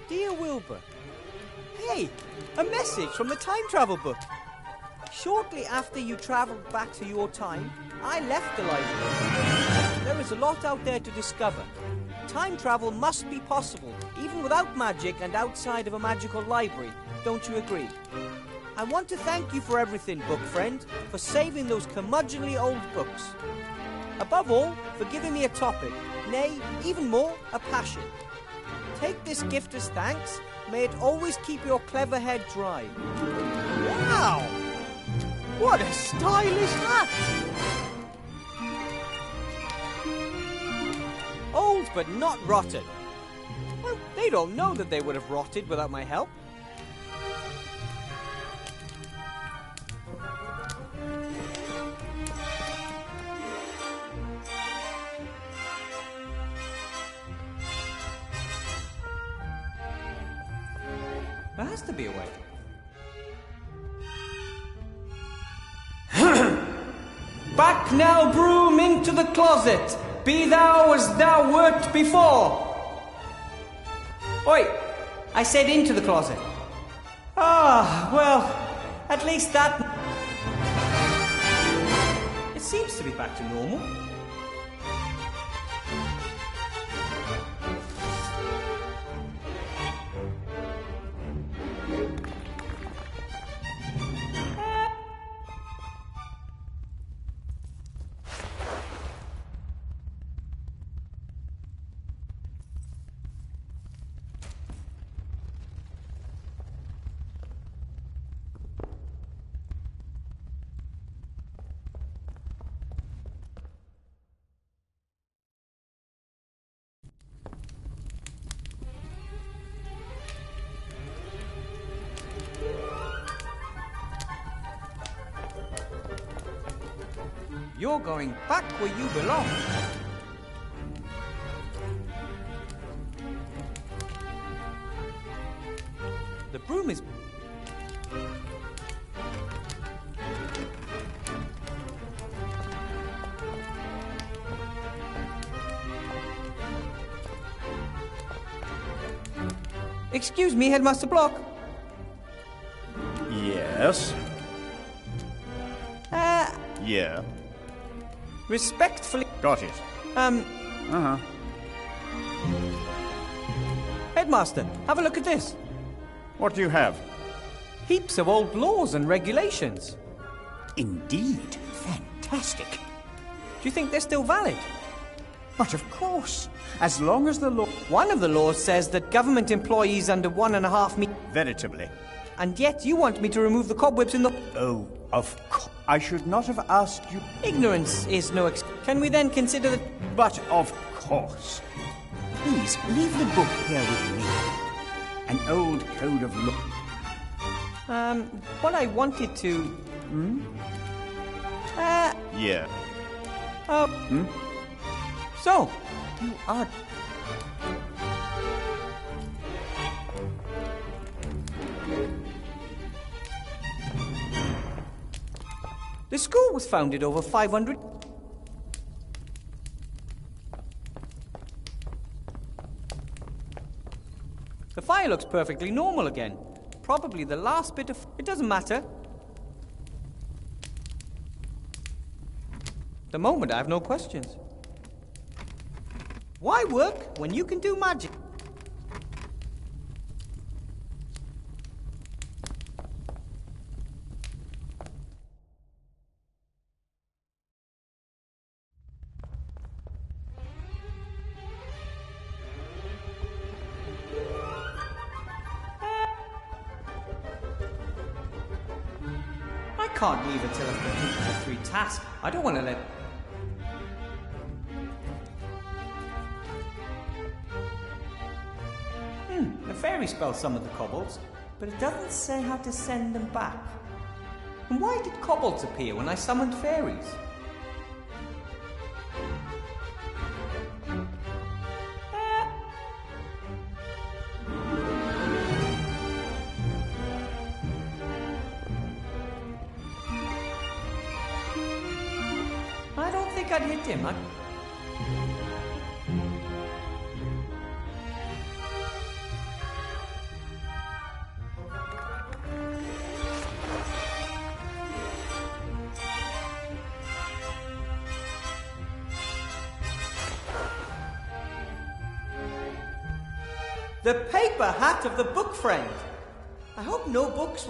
Dear Wilbur. Hey, a message from the time travel book. Shortly after you travelled back to your time, I left the library. There is a lot out there to discover. Time travel must be possible, even without magic and outside of a magical library. Don't you agree? I want to thank you for everything, book friend, for saving those curmudgeonly old books. Above all, for giving me a topic, nay, even more, a passion. Take this gift as thanks. May it always keep your clever head dry. Wow! What a stylish hat! Old but not rotten. Well, they don't know that they would have rotted without my help. There has to be a way. Back now, broom, into the closet. Be thou as thou wert before. Oi, I said into the closet. Ah, well, at least that... It seems to be back to normal. You're going back where you belong. The broom is... Excuse me, Headmaster Block. Yes? Yeah. Respectfully... Got it. Uh-huh. Headmaster, have a look at this. What do you have? Heaps of old laws and regulations. Indeed. Fantastic. Do you think they're still valid? But of course. As long as the law... One of the laws says that government employees under 1.5 meters... Veritably. And yet you want me to remove the cobwebs in the... Oh, of course. I should not have asked you... Ignorance is no excuse. Can we then consider that... But of course. Please, leave the book here with me. An old code of law. What I wanted to... Yeah. So, you are... The school was founded over 500... The fire looks perfectly normal again. Probably the last bit of... It doesn't matter. At the moment, I have no questions. Why work when you can do magic? can't leave until I've completed the 3 tasks. I don't want to let... The fairy spells some of the kobolds, but it doesn't say how to send them back. And why did kobolds appear when I summoned fairies? I don't think I'd hit him. The paper hat of the book friend. I hope no books...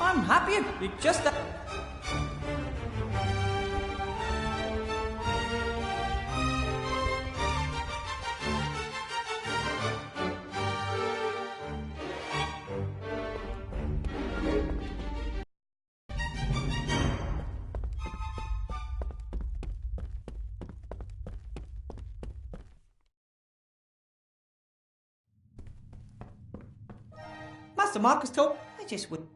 I'm happy it just... Master Marcus told... I just would...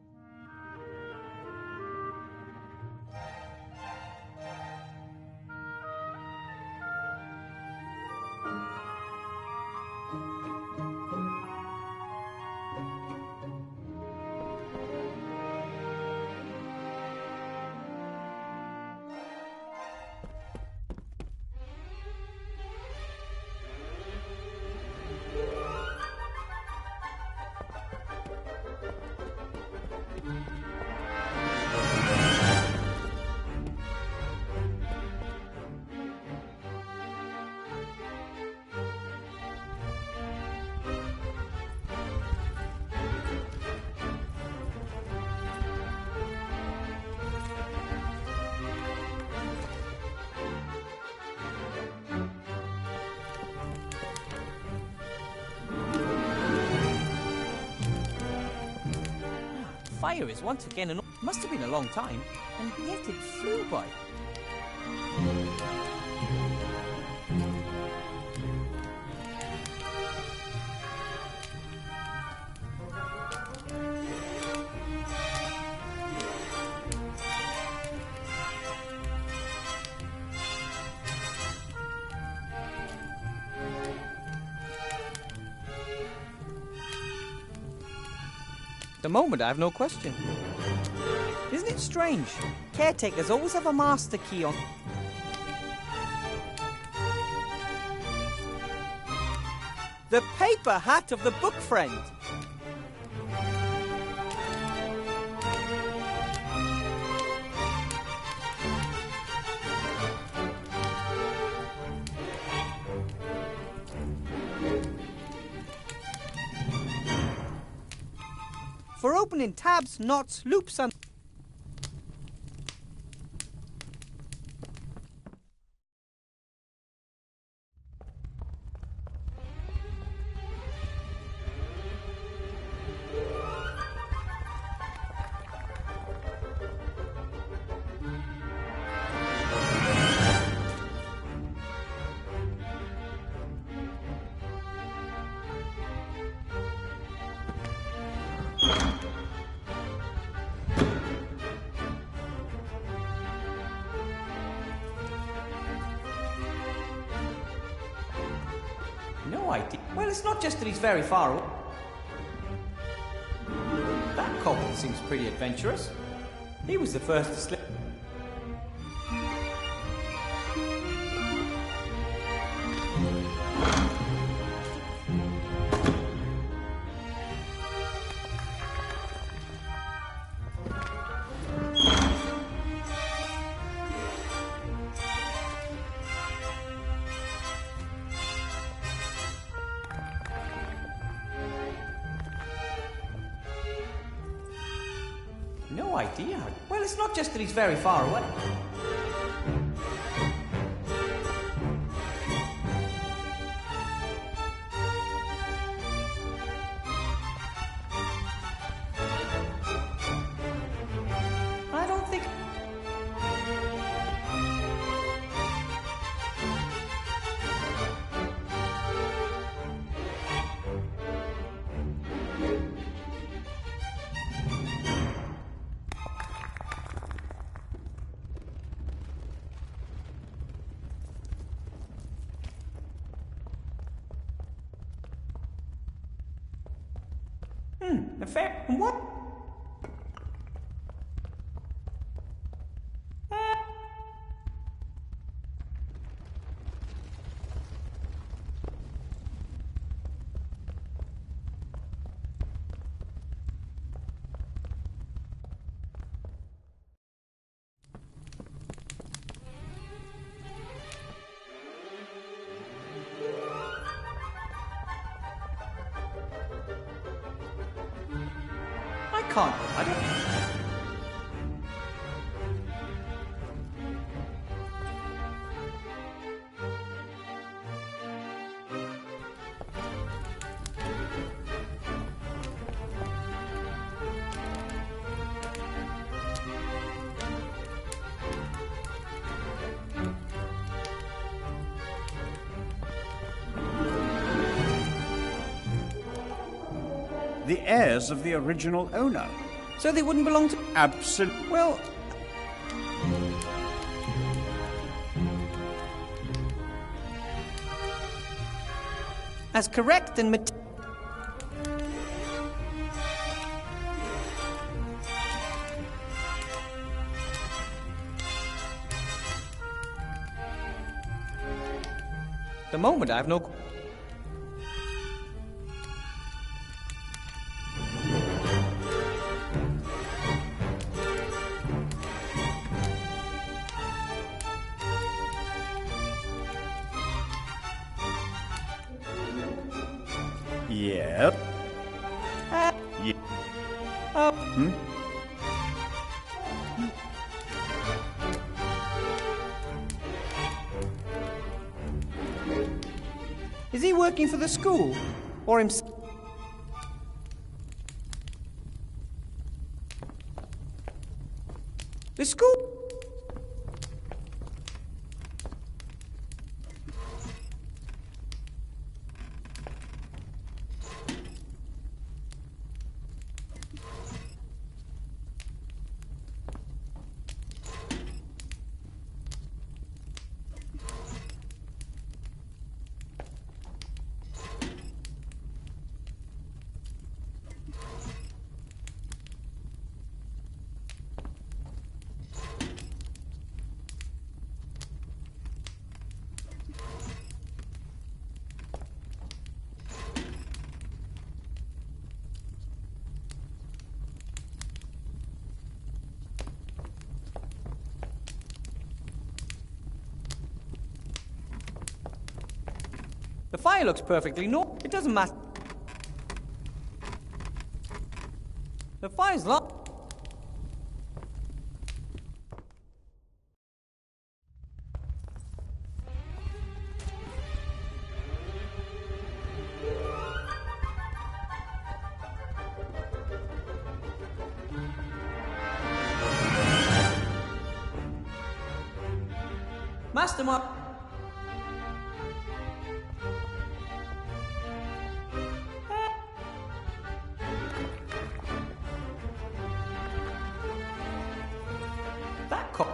Fire is once again an... Must have been a long time, and yet it flew by. At the moment, I have no question. Isn't it strange? Caretakers always have a master key on... The paper hat of the book friend! For opening tabs, knots, loops and... No idea. Well, it's not just that he's very far away. That kobold seems pretty adventurous. He was the first to slip. No idea. Well, it's not just that he's very far away. Fair. What? I don't. The heirs of the original owner. So they wouldn't belong to... Absolutely. Well... As correct and... The moment I have no... Yep. Yeah. Hmm? Is he working for the school? Or himself? The school? The fire looks perfectly normal. It doesn't matter. The fire's locked. Master Mark.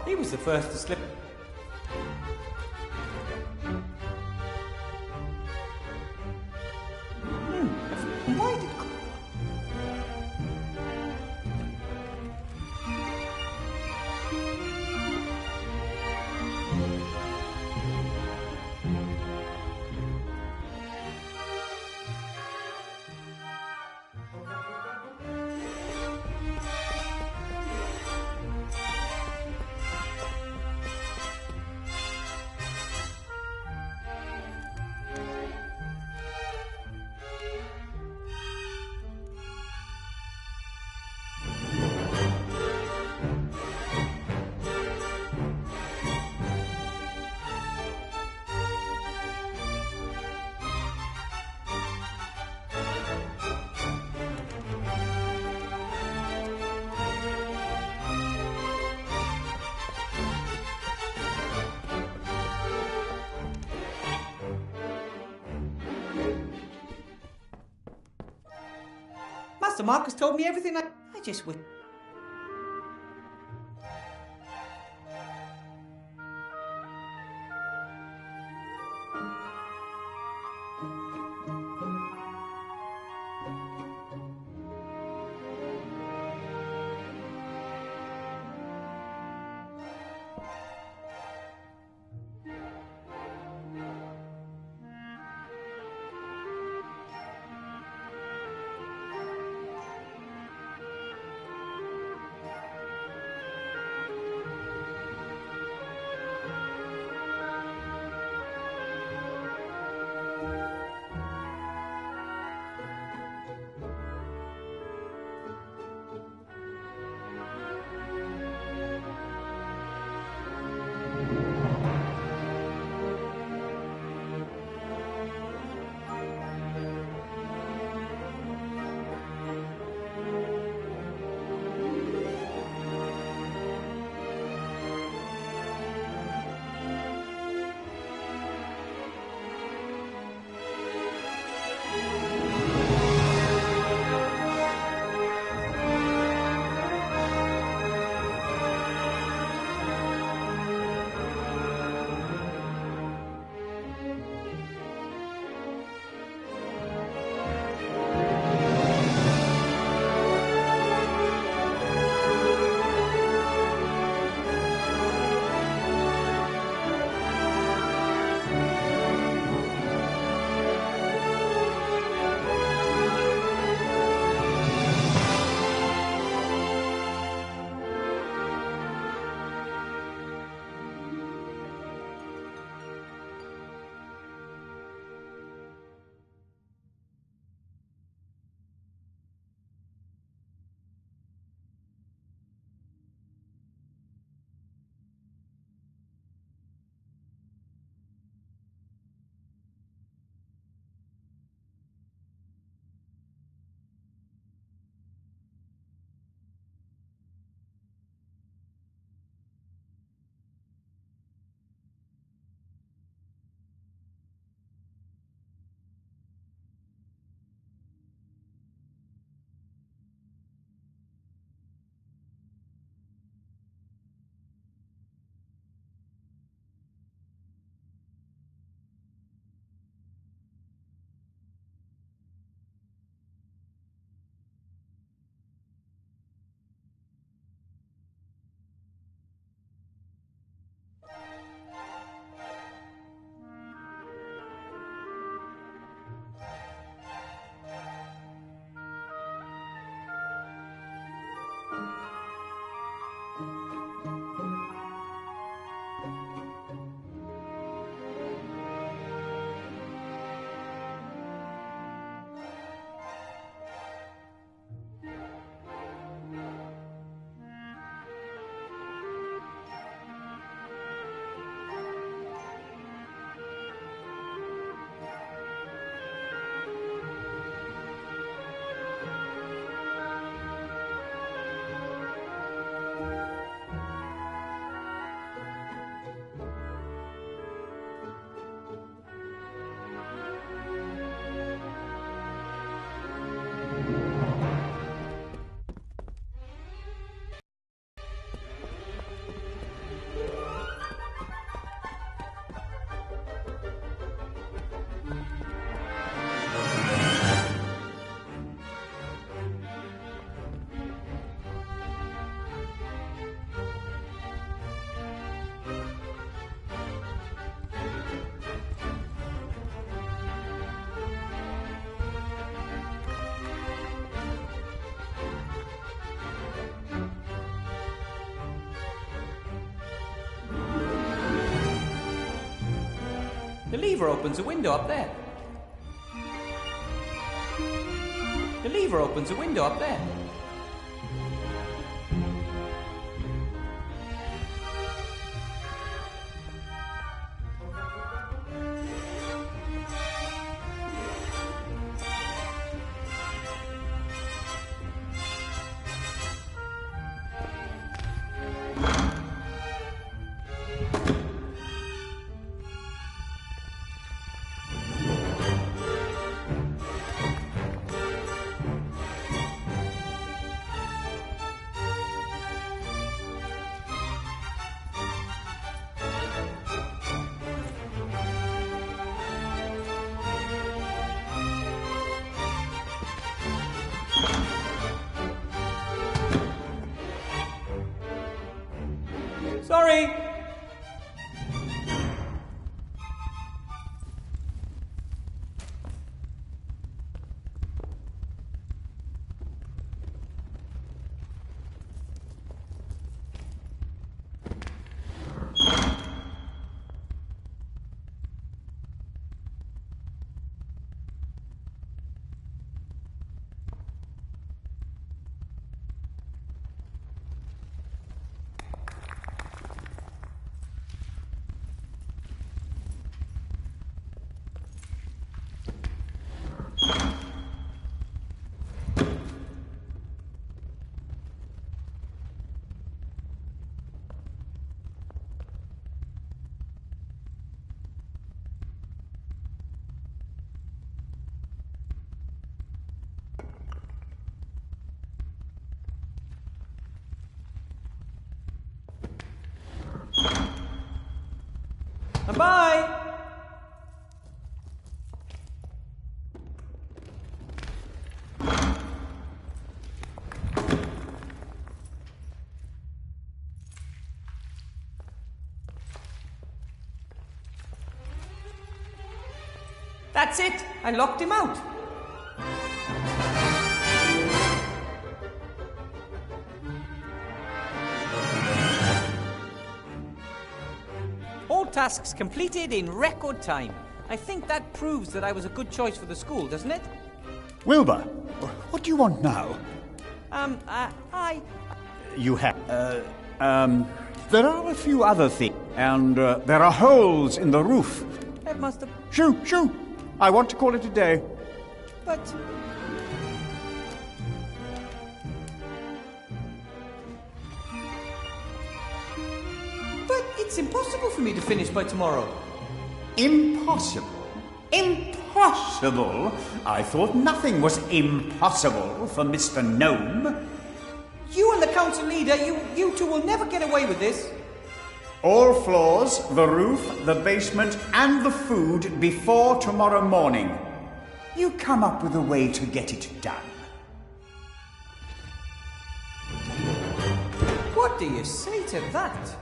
He was the first to slip. Why did... Master Marcus told me everything I just would. The lever opens a window up there. The lever opens a window up there. Sorry! Bye! That's it! I locked him out! All tasks completed in record time. I think that proves that I was a good choice for the school, doesn't it? Wilbur, what do you want now? You have... there are a few other things, and there are holes in the roof. Headmaster... Shoo! I want to call it a day. But... it's impossible for me to finish by tomorrow. Impossible? Impossible? I thought nothing was impossible for Mr. Gnome. You and the council leader, you two will never get away with this. All floors, the roof, the basement, and the food before tomorrow morning. You come up with a way to get it done. What do you say to that?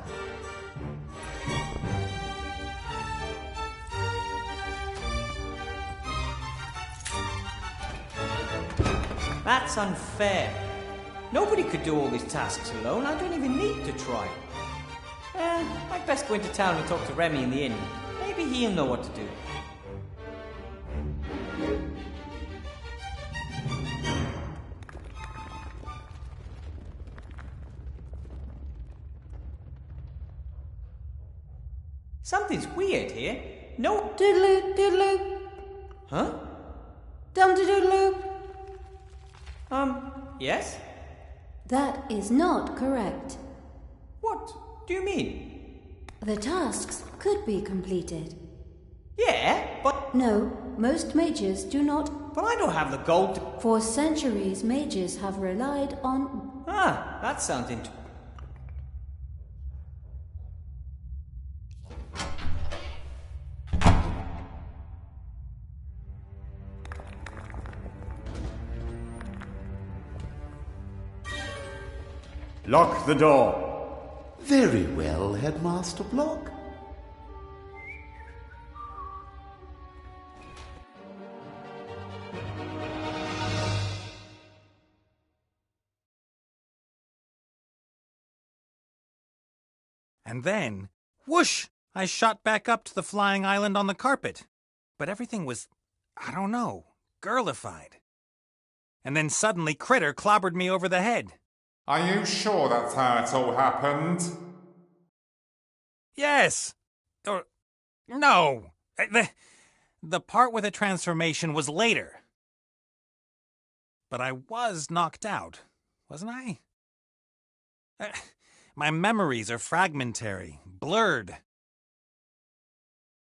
That's unfair. Nobody could do all these tasks alone. I don't even need to try. I'd best go into town and talk to Remy in the inn. Maybe he'll know what to do. Something's weird here. No... Doodaloo, doodaloo. Huh? Dum-de-doodaloo. Yes? That is not correct. What do you mean? The tasks could be completed. Yeah, but... No, most mages do not. But I don't have the gold to... For centuries, mages have relied on... Ah, that sounds interesting. Lock the door. Very well, Headmaster Block. And then, whoosh, I shot back up to the flying island on the carpet. But everything was, I don't know, girlified. And then suddenly Critter clobbered me over the head. Are you sure that's how it all happened? Yes! Or, no! The part with the transformation was later. But I was knocked out, wasn't I? My memories are fragmentary, blurred.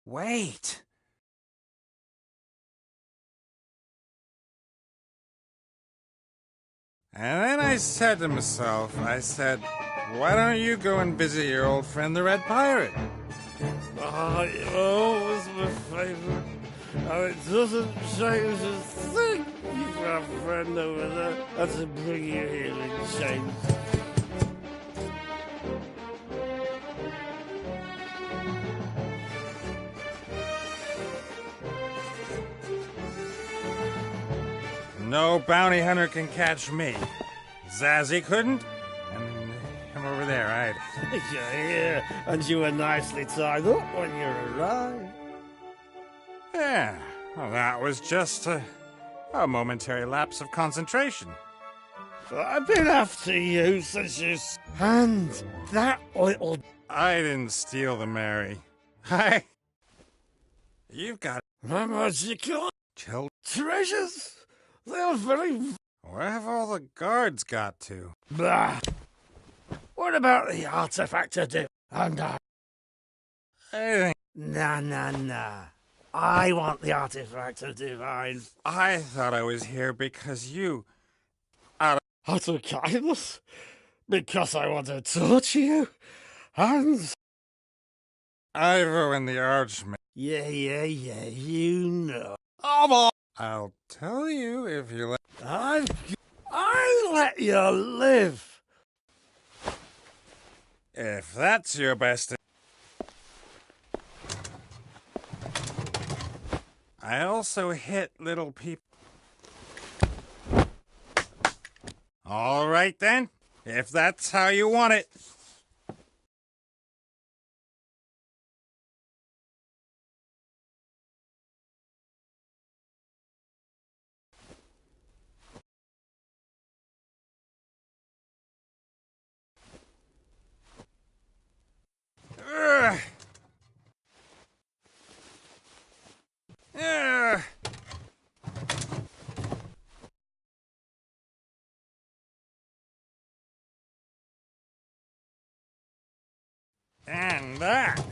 Wait. And then I said to myself, why don't you go and visit your old friend the Red Pirate? Oh, it was my favorite. And it doesn't change a thing. You've got a friend over there. That's to bring you here in chains. No bounty hunter can catch me. Zazzy couldn't? And come over there, right? Yeah, and you were nicely tied up when you arrived. Yeah, well, that was just a momentary lapse of concentration. I've been after you since you... And that little... I didn't steal the Mary. You've got... My magical... treasures? They're very... Where have all the guards got to? Bah! What about the artifact of divine? Nah. I want the artifact of divine. I thought I was here because you... Out of kindness? Because I want to torture you? And... Ivo and the Archmage. Yeah, you know. I'll tell you if you let... I let you live. If that's your best... I also hit little people. All right then, if that's how you want it. And that.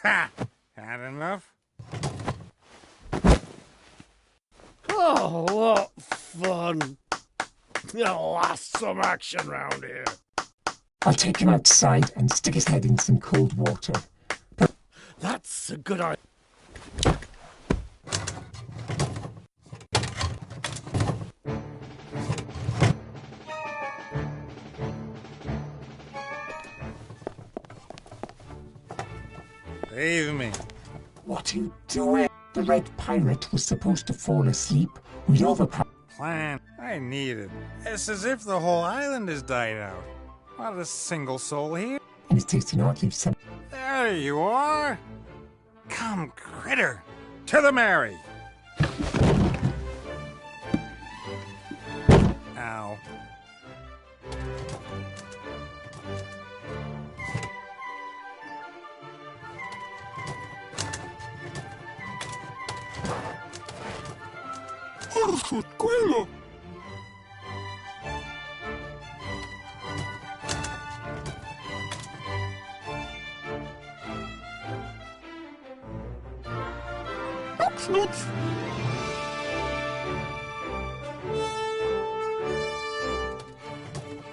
Ha! Had enough? Oh, what fun. You'll last some action round here. I'll take him outside and stick his head in some cold water. That's a good idea. Leave me. What are you doing? The Red Pirate was supposed to fall asleep. We'd overpowered. Plan. I need it. It's as if the whole island has died out. Not a single soul here. And it's tasting oddly some. There you are. Come, Critter. To the Mary. Ow. Porfa, quella! Nuts!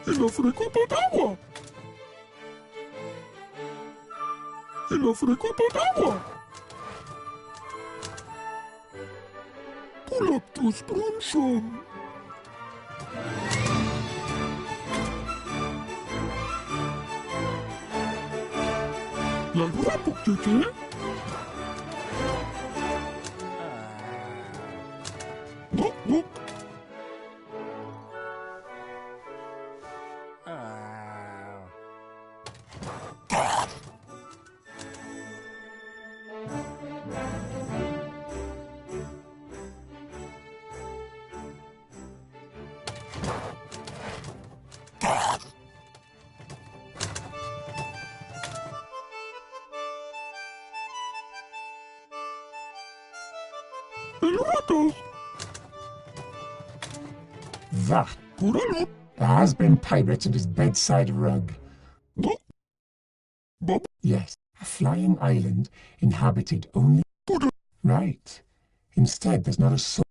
E la frequentava! E la frequentava! Pull up those Bronson! La allora potete? No. elevators. That. There has been pirates and his bedside rug. Yes, a flying island inhabited only... Right. Instead, there's not a soul.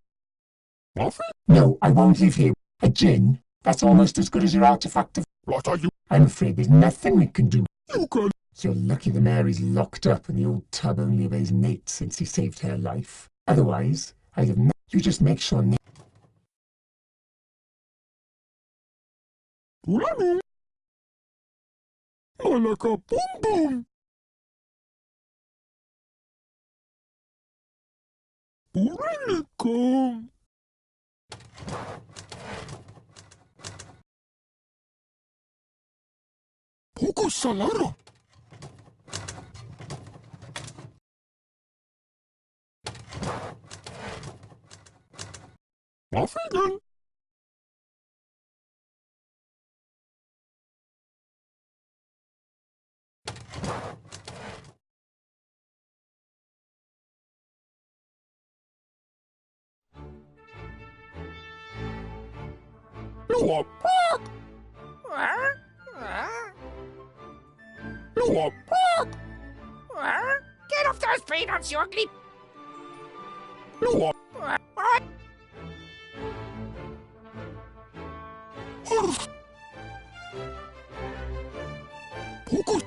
No, I won't leave here. A gin? That's almost as good as your artifact of... What are you? I'm afraid there's nothing we can do. You can. So you're lucky the Mary's locked up and the old tub only obeys Nate since he saved her life. Otherwise, I'd have you just make sure Nate... Jooyoni. Malaka boom boom. Urinikong. Poco salado. Muffin. You are back! You are back! Get off those peanuts, you ugly... You are... Focus!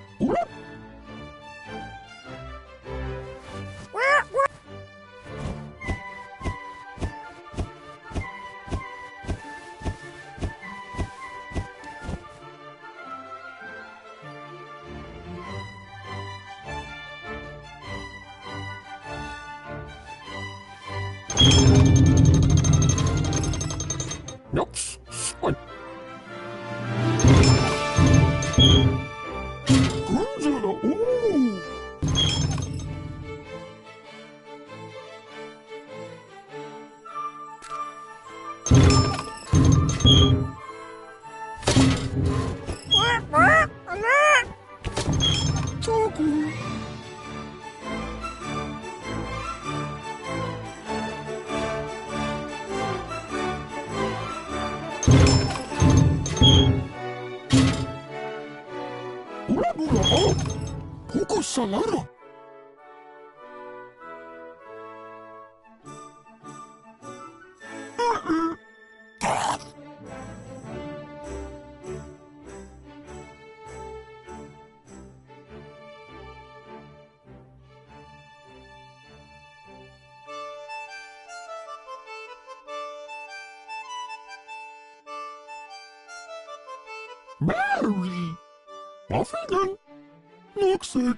Nops, squid. Gonzalo, ooh. Toku. Poco salado. Mary! Muffin! Looks sick.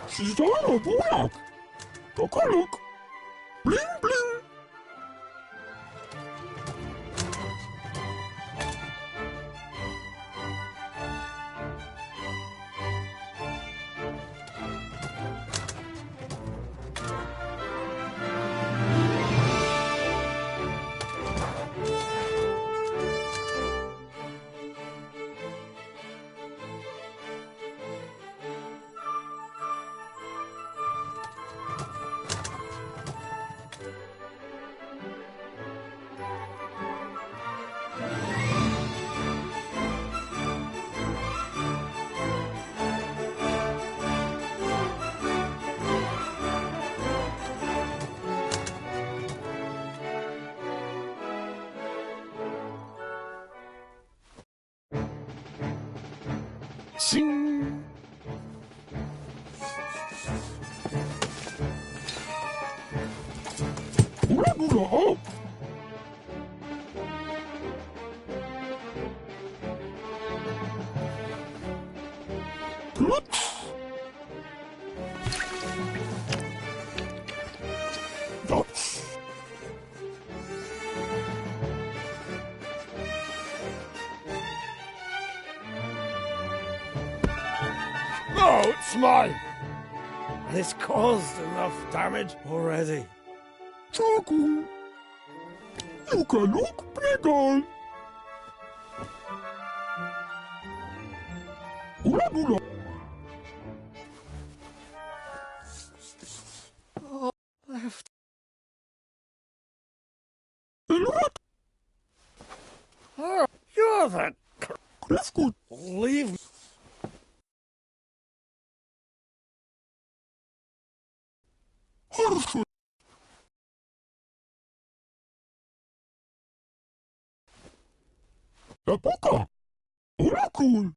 She's on a block. Take a look. Bling bling. Sing. Bula bula. No, it's mine! It's caused enough damage already. Choco. You can look pregal. Bula bula. Oh, left. What? Oh, you're that... Cliffgood. Leave me. Horse. La boca. Oracle.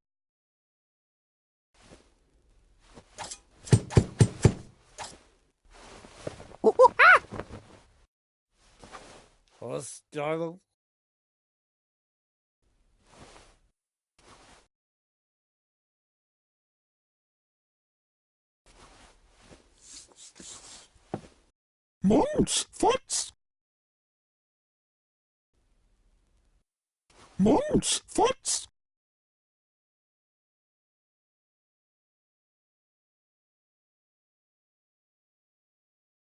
Hostile. Mons, Fots. Mons, Fots.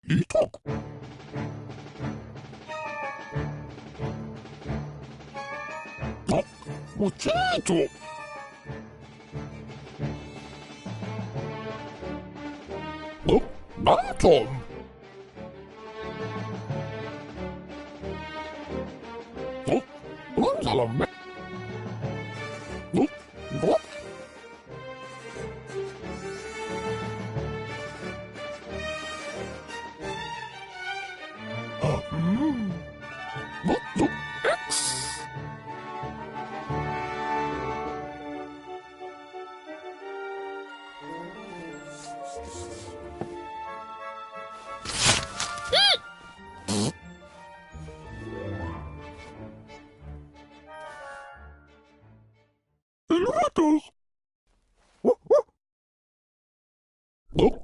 Itok. Oh, muchacho. Oh, bottom. Oh, Gonzalo. Oh, what? What the X? Elevators. Oh.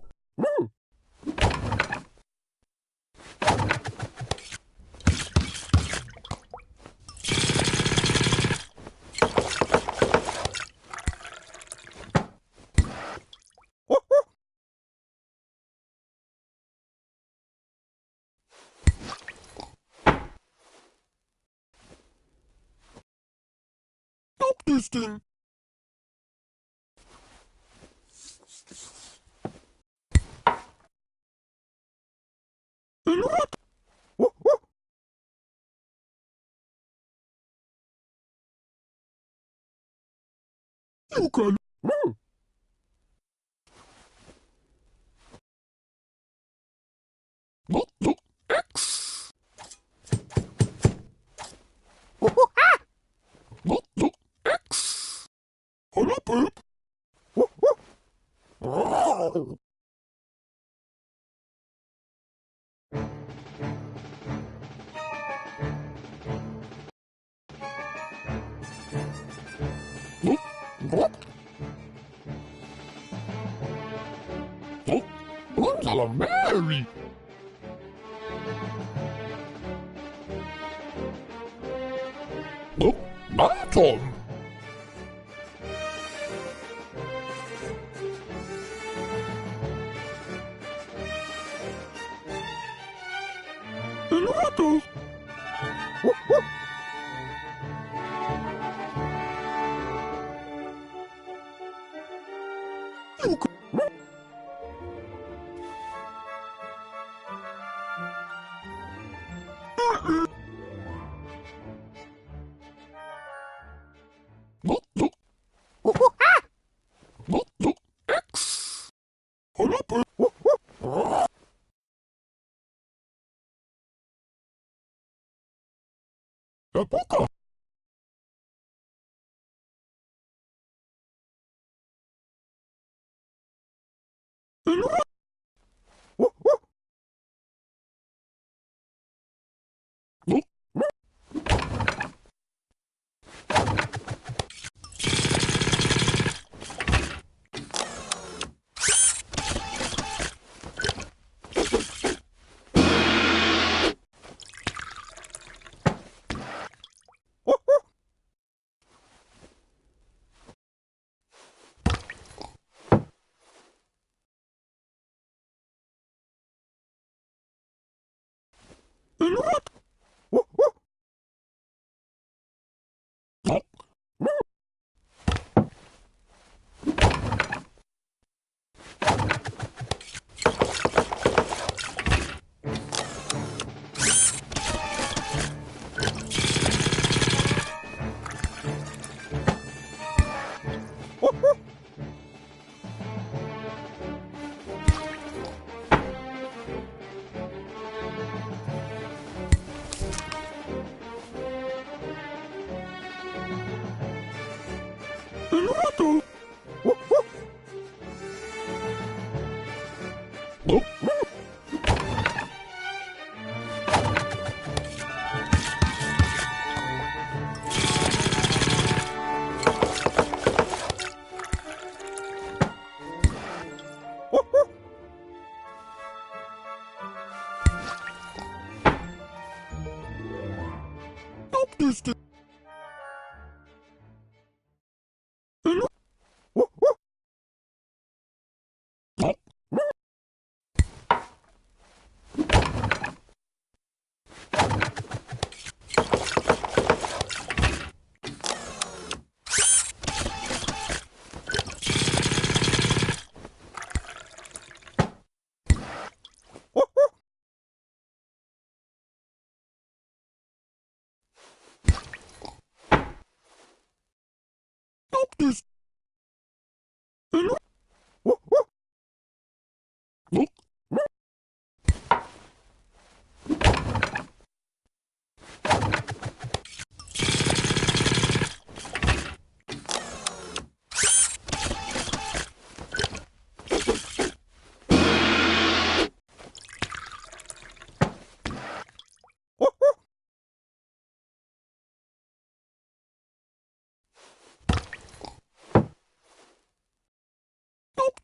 Stop this thing. What? You can. What the X? What the X? Hold up, Herb. What? Oh, Gonzalo Mary. Oh, bottom. Elevator. You can. What the? What the X? Hold up, Herb. La boca.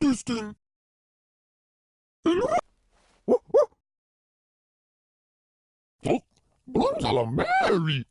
This thing. Oh, balloons are Mary.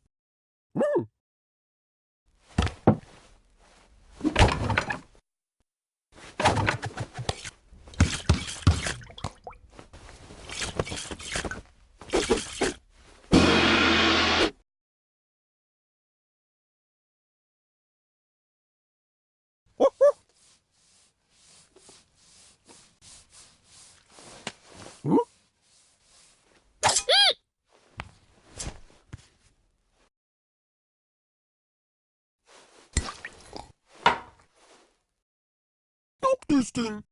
Stop this thing.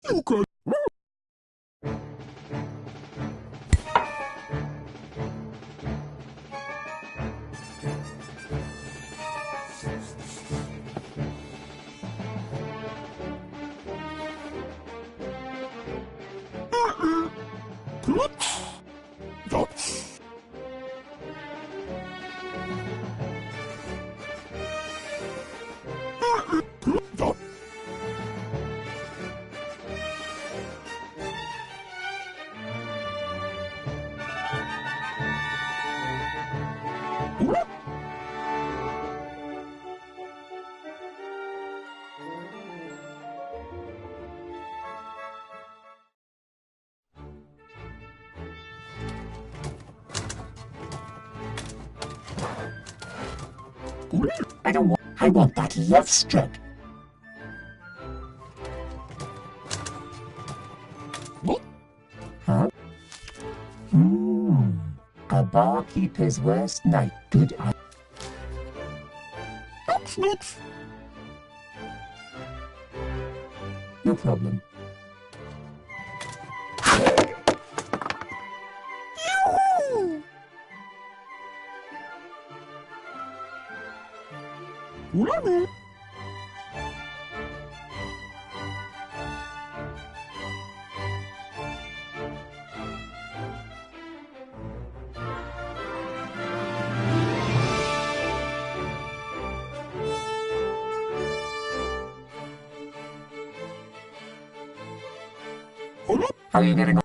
You can. I don't want. I want that love struck. What? Huh? A barkeeper's worst night. Good eye. Snoops. No problem. Ooh. How are you getting on?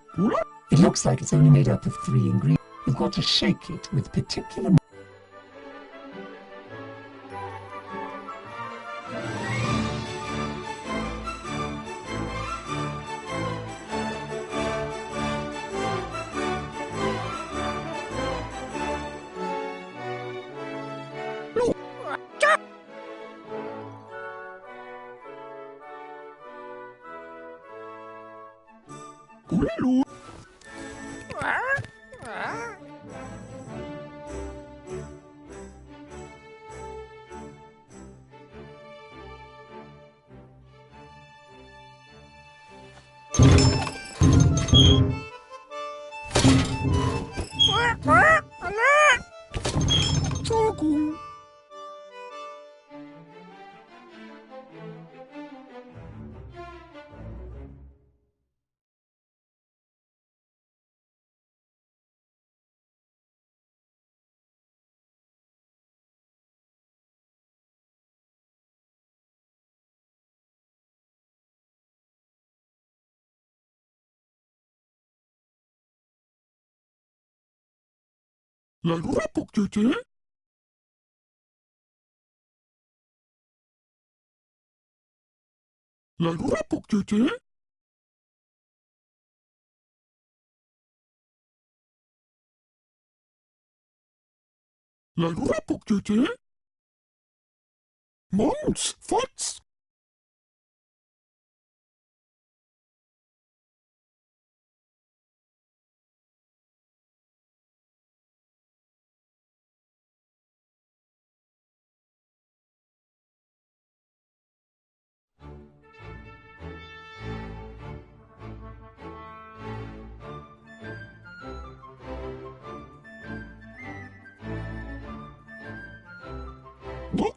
It looks like it's only made up of 3 ingredients. You've got to shake it with particular... Hello. 조금. Lalu apa Cece? Lalu apa Cece? Lalu apa Cece? Mons, Fots.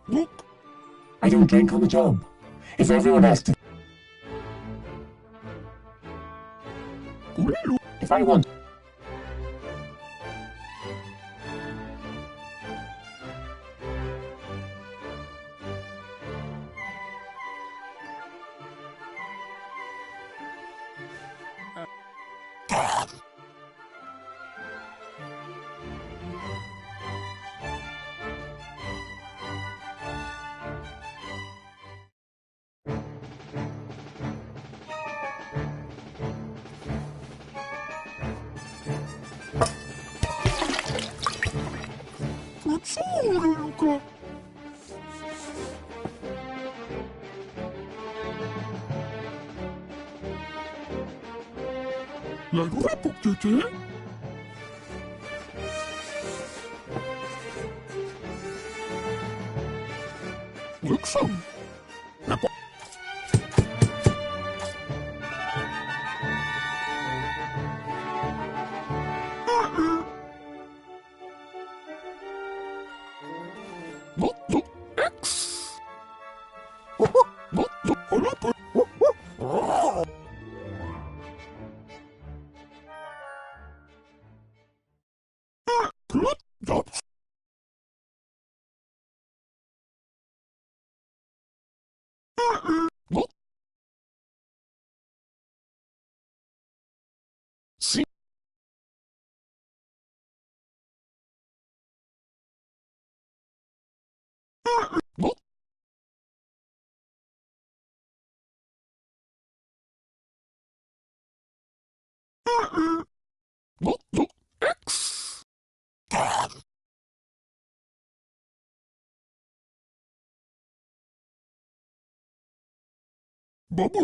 Look. I don't drink on the job. If everyone has to... If I want... Luca. Lalu apa Cece? Nixon. Apa? Not the X. Not the Olympic. See? Not the X. Bubble.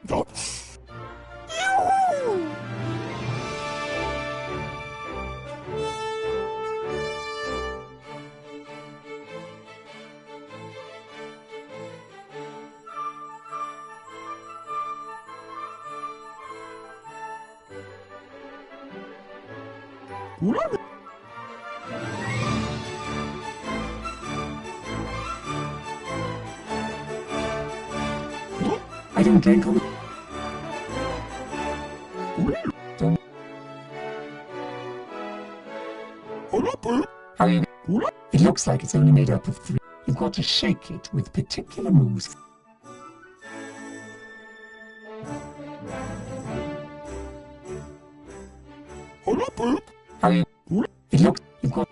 That's you. I don't drink on... Don't... How you... It looks like it's only made up of 3. You've got to shake it with particular moves. How you... It looks... You've got...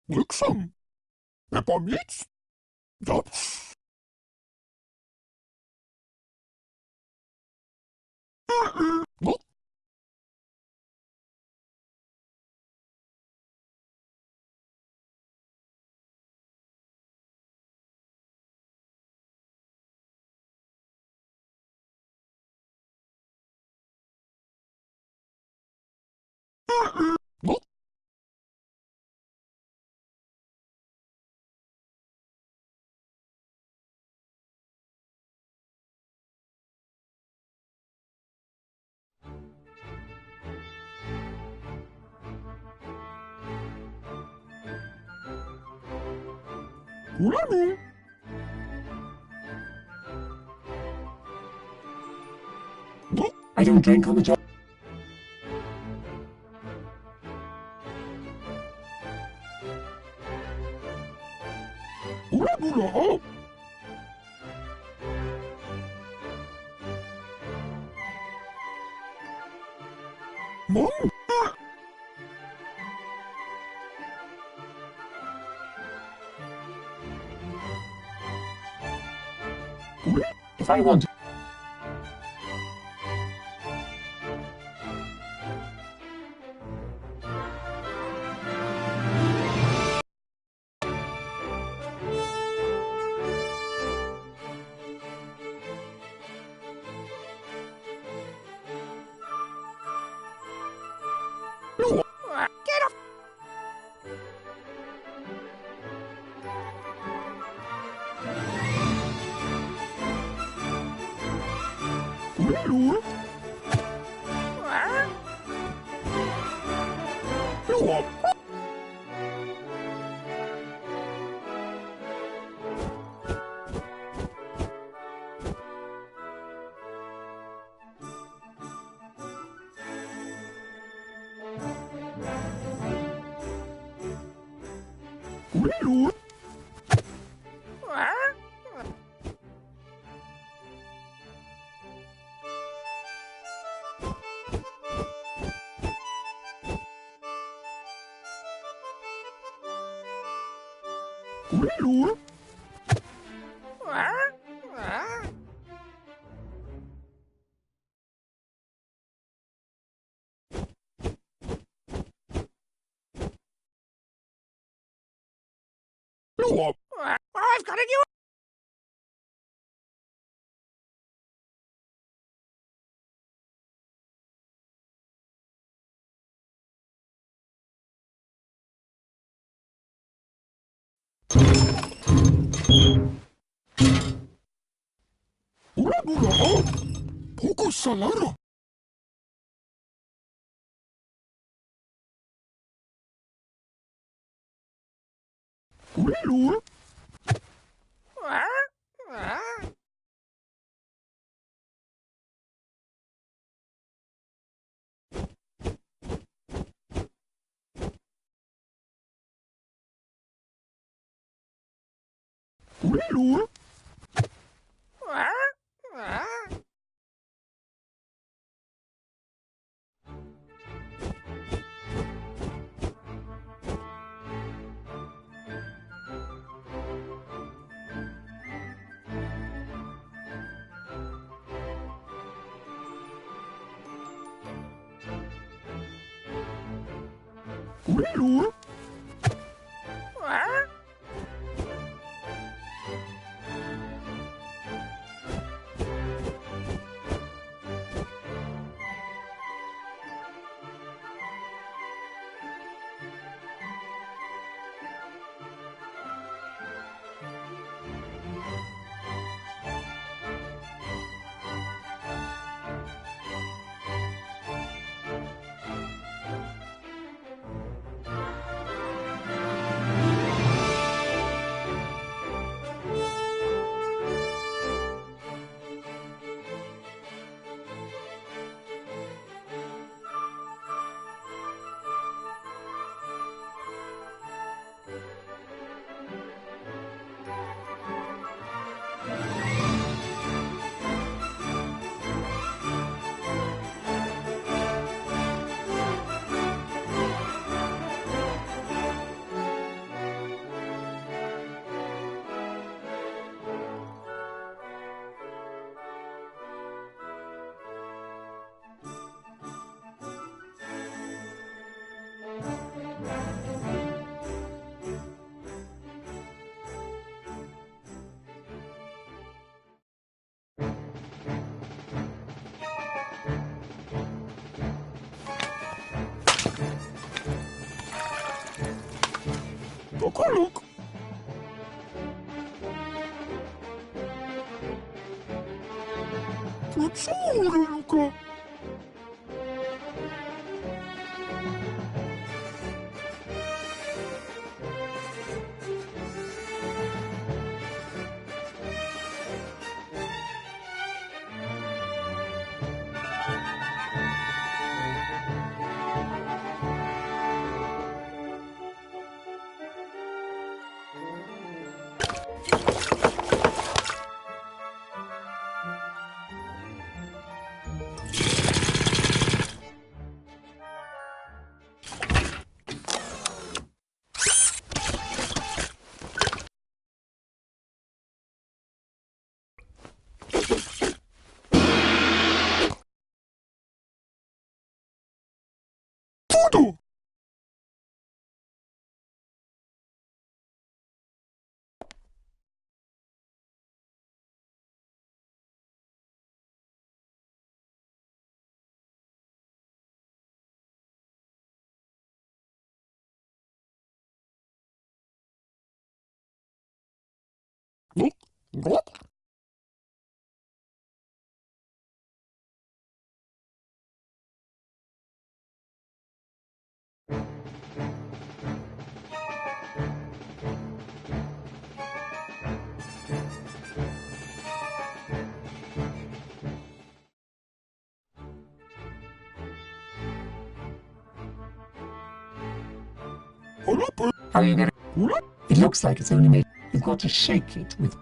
Bliksem. Peppermint. Dat. Wat? Wat? Oelanu. What? I don't drink on the job. Oelanu. Man. If I want to... Get off! I've got a new... Salada. Hello. Hello. Hello. Look. Luca. Tudo! What? How are you gonna... It looks like it's only made... You've got to shake it with...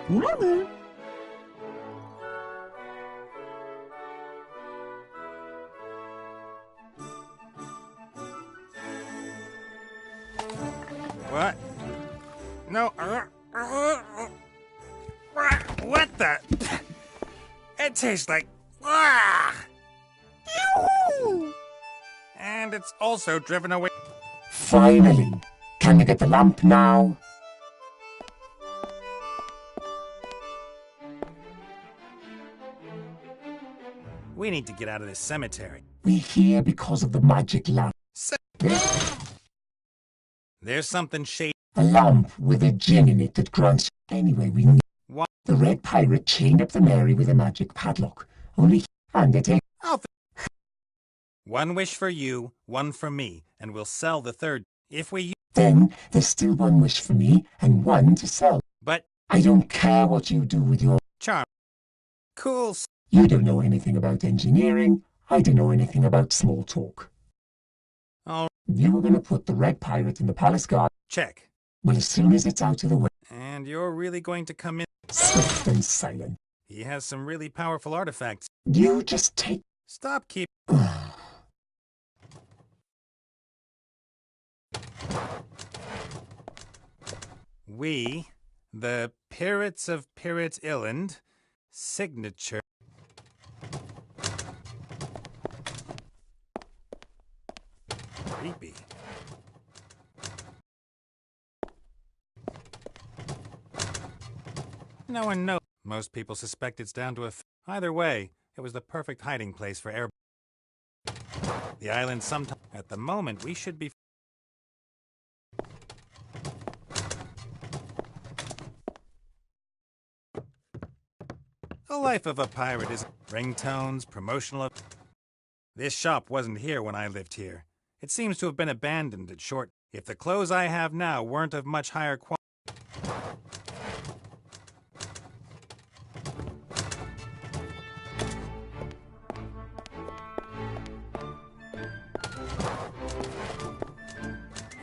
뭐라고? What? No. What the? It tastes like. And it's also driven away. Finally! Can you get the lamp now? We need to get out of this cemetery. We're here because of the magic lamp. There's something shady. A lamp with a gin in it that grants. Anyway, we need. What? The red pirate chained up the Mary with a magic padlock. Only and it ain't. One wish for you, one for me, and we'll sell the third. If we. Then there's still one wish for me and one to sell. But I don't care what you do with your charm. Cool. You don't know anything about engineering. I don't know anything about small talk. Oh. You were going to put the red pirate in the palace guard. Check. Well, as soon as it's out of the way. And you're really going to come in? Swift and silent. He has some really powerful artifacts. You just take. Stop keep. We, the Pirates of Pirate Island, signature. Creepy. No one knows. Most people suspect it's down to a. Either way, it was the perfect hiding place for air. The island sometime. At the moment, we should be. The life of a pirate is ringtones, promotional. This shop wasn't here when I lived here. It seems to have been abandoned at short. If the clothes I have now weren't of much higher quality.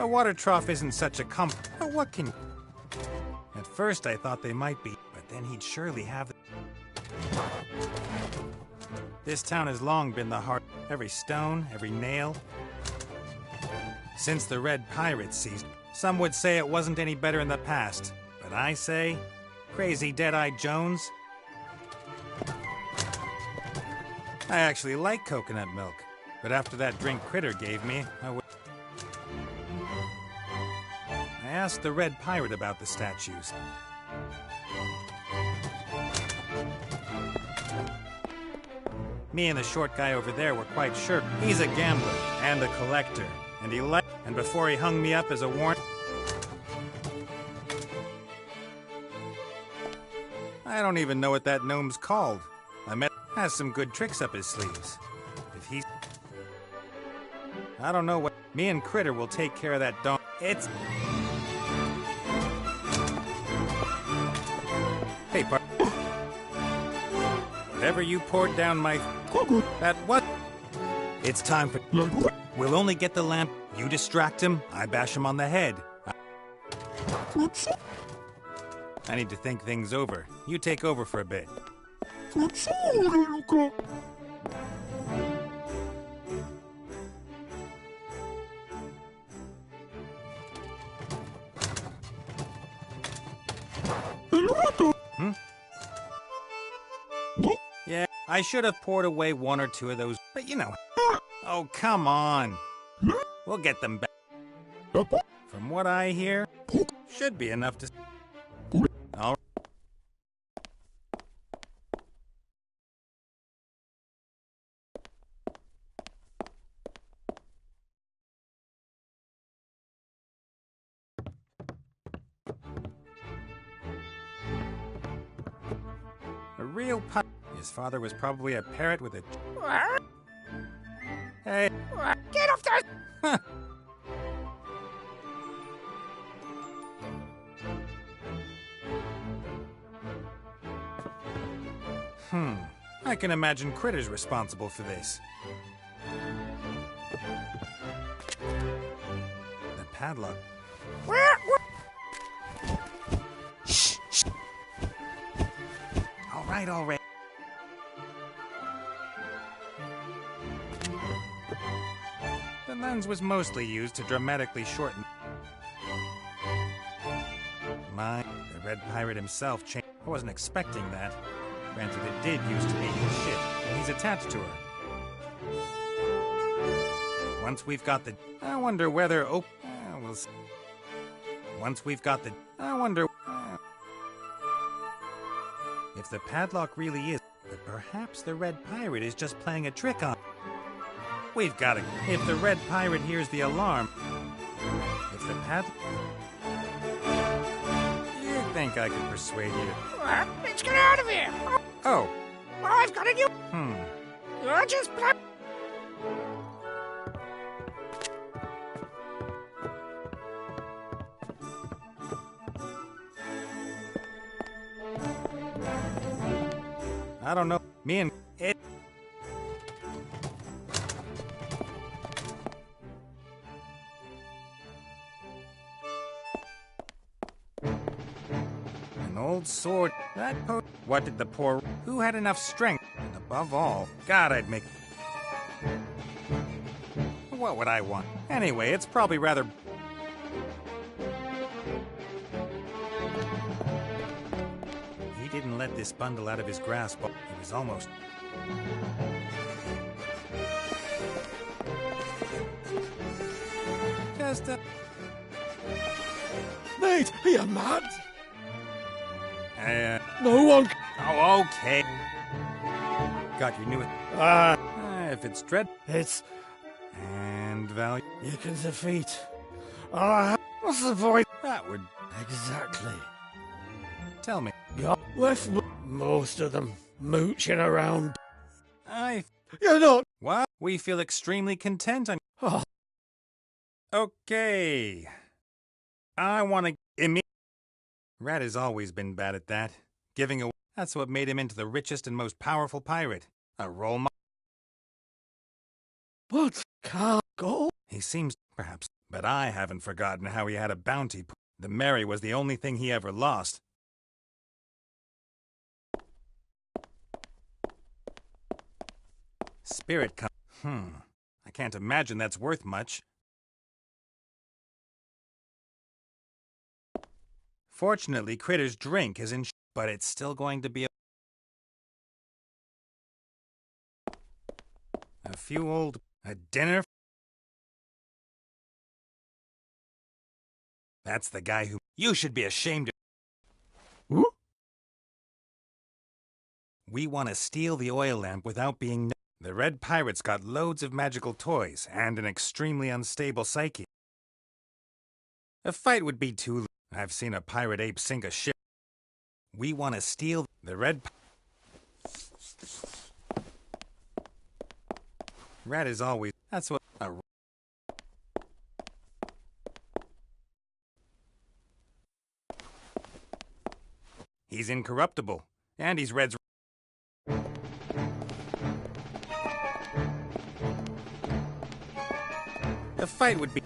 A water trough isn't such a comfort. But what can... At first I thought they might be, but then he'd surely have... This town has long been the heart. Every stone, every nail. Since the Red Pirates ceased, some would say it wasn't any better in the past. But I say, crazy Dead-Eyed Jones. I actually like coconut milk, but after that drink Critter gave me, I asked the Red Pirate about the statues. Me and the short guy over there were quite sure. He's a gambler and a collector, and he liked. And before he hung me up as a warrant, I don't even know what that gnome's called. I met has some good tricks up his sleeves. If he's, I don't know what. Me and Critter will take care of that dog. It's. Hey, whatever you poured down my... That what? It's time for... We'll only get the lamp. You distract him, I bash him on the head. I need to think things over. You take over for a bit. Hmm? Yeah, I should have poured away one or two of those, but you know. Oh, come on. We'll get them back. From what I hear, should be enough to... All right. A real pirate. His father was probably a parrot with a... Hey. Get off there! Huh. I can imagine Critter's responsible for this. The padlock. Shh, shh. right already. The lens was mostly used to dramatically shorten. The Red Pirate himself changed. I wasn't expecting that. Granted, it did used to be his ship, and he's attached to her. Once we've got the... I wonder whether... Oh, we'll see. Once we've got the... I wonder... if the padlock really is... But perhaps the Red Pirate is just playing a trick on... We've got it. If the Red Pirate hears the alarm... If the padlock... You think I could persuade you to... Let's get out of here! Oh. I've got a new... You're just... I don't know. Me and it. An old sword. That what did the poor... Who had enough strength? And above all, God, I'd make... What would I want? Anyway, it's probably rather... He didn't let this bundle out of his grasp. He was almost... Just a... Mate, are you mad? No one... Oh, okay. Got your new... if it's dread... It's... And value... You can defeat... what's the point? That would... Exactly. Tell me. You're left most of them mooching around. You're not... What? We feel extremely content on... Oh. Okay. I want to... Rat has always been bad at that. Giving away... That's what made him into the richest and most powerful pirate. A role model. What? Can't go? He seems... Perhaps. But I haven't forgotten how he had a bounty. The Mary was the only thing he ever lost. Spirit I can't imagine that's worth much. Fortunately, Critter's drink is in... But it's still going to be a few old... A dinner? That's the guy who... You should be ashamed of... Who? We want to steal the oil lamp without being... The Red Pirate's got loads of magical toys and an extremely unstable psyche. A fight would be too... I've seen a pirate ape sink a ship. We want to steal the Red... Rat is always... That's what... He's incorruptible. And he's Red's... The fight would be...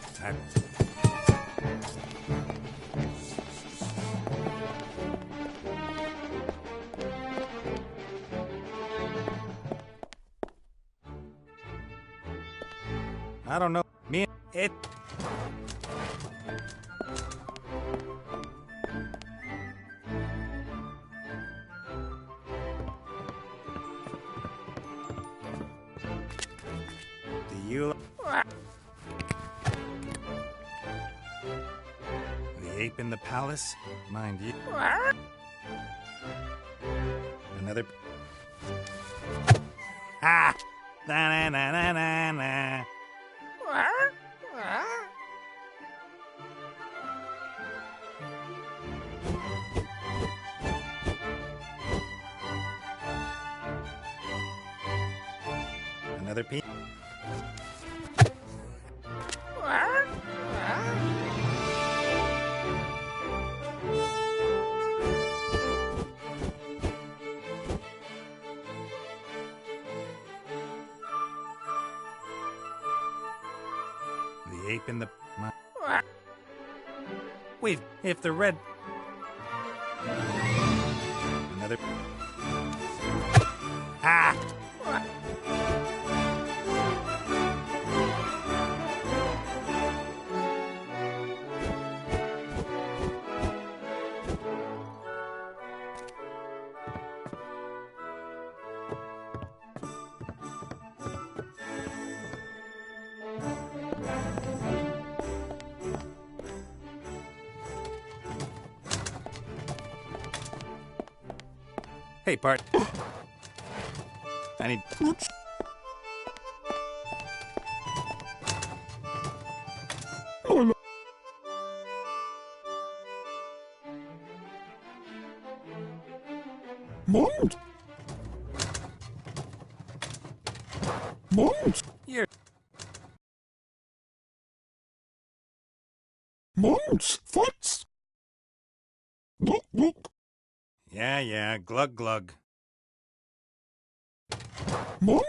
I don't know. Me and it... Do you... The ape in the palace? Mind you. Another... Ah! Na-na-na-na-na-na. Another piece. The ape in the... Wait, if the red... Another... Ha! Hey, Bart. I need... Mount! Mount! Here. Mounts! Fights! Look, look! Yeah, glug glug. Mount!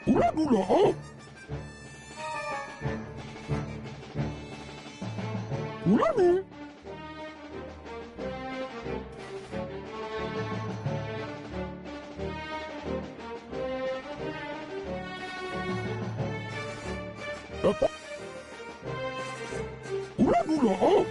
Ula bula! Ula bula! Ula bula!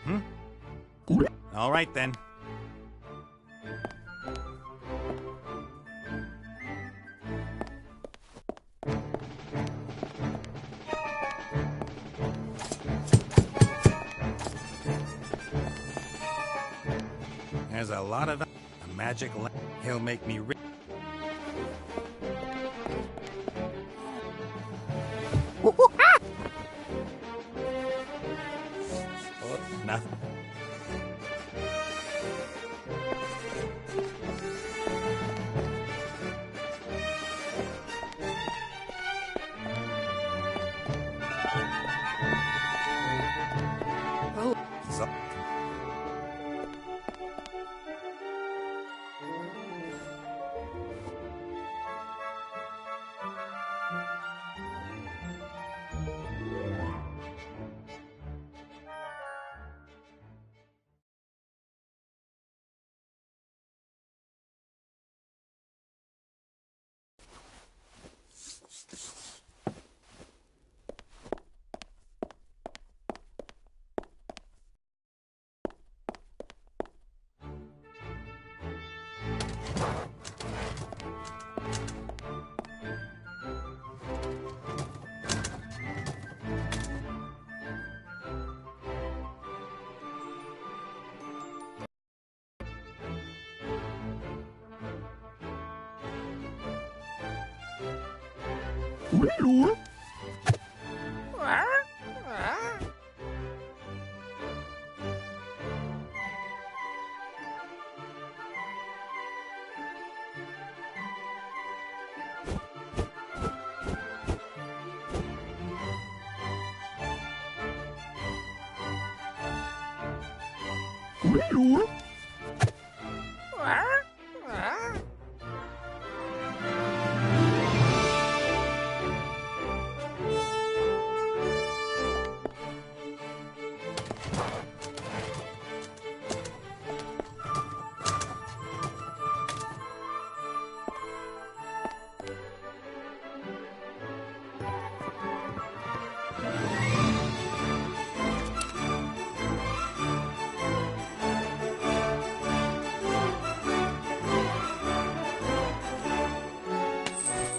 Hmm? All right, then. There's a lot of... A magic lamp. He'll make me rich. Nothing. Oh, Ula! Ula!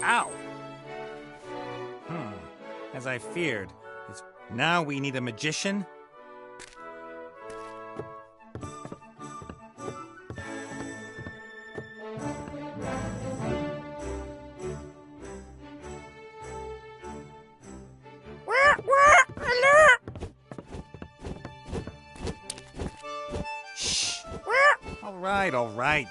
Ow! As I feared. Now we need a magician? Shh! All right.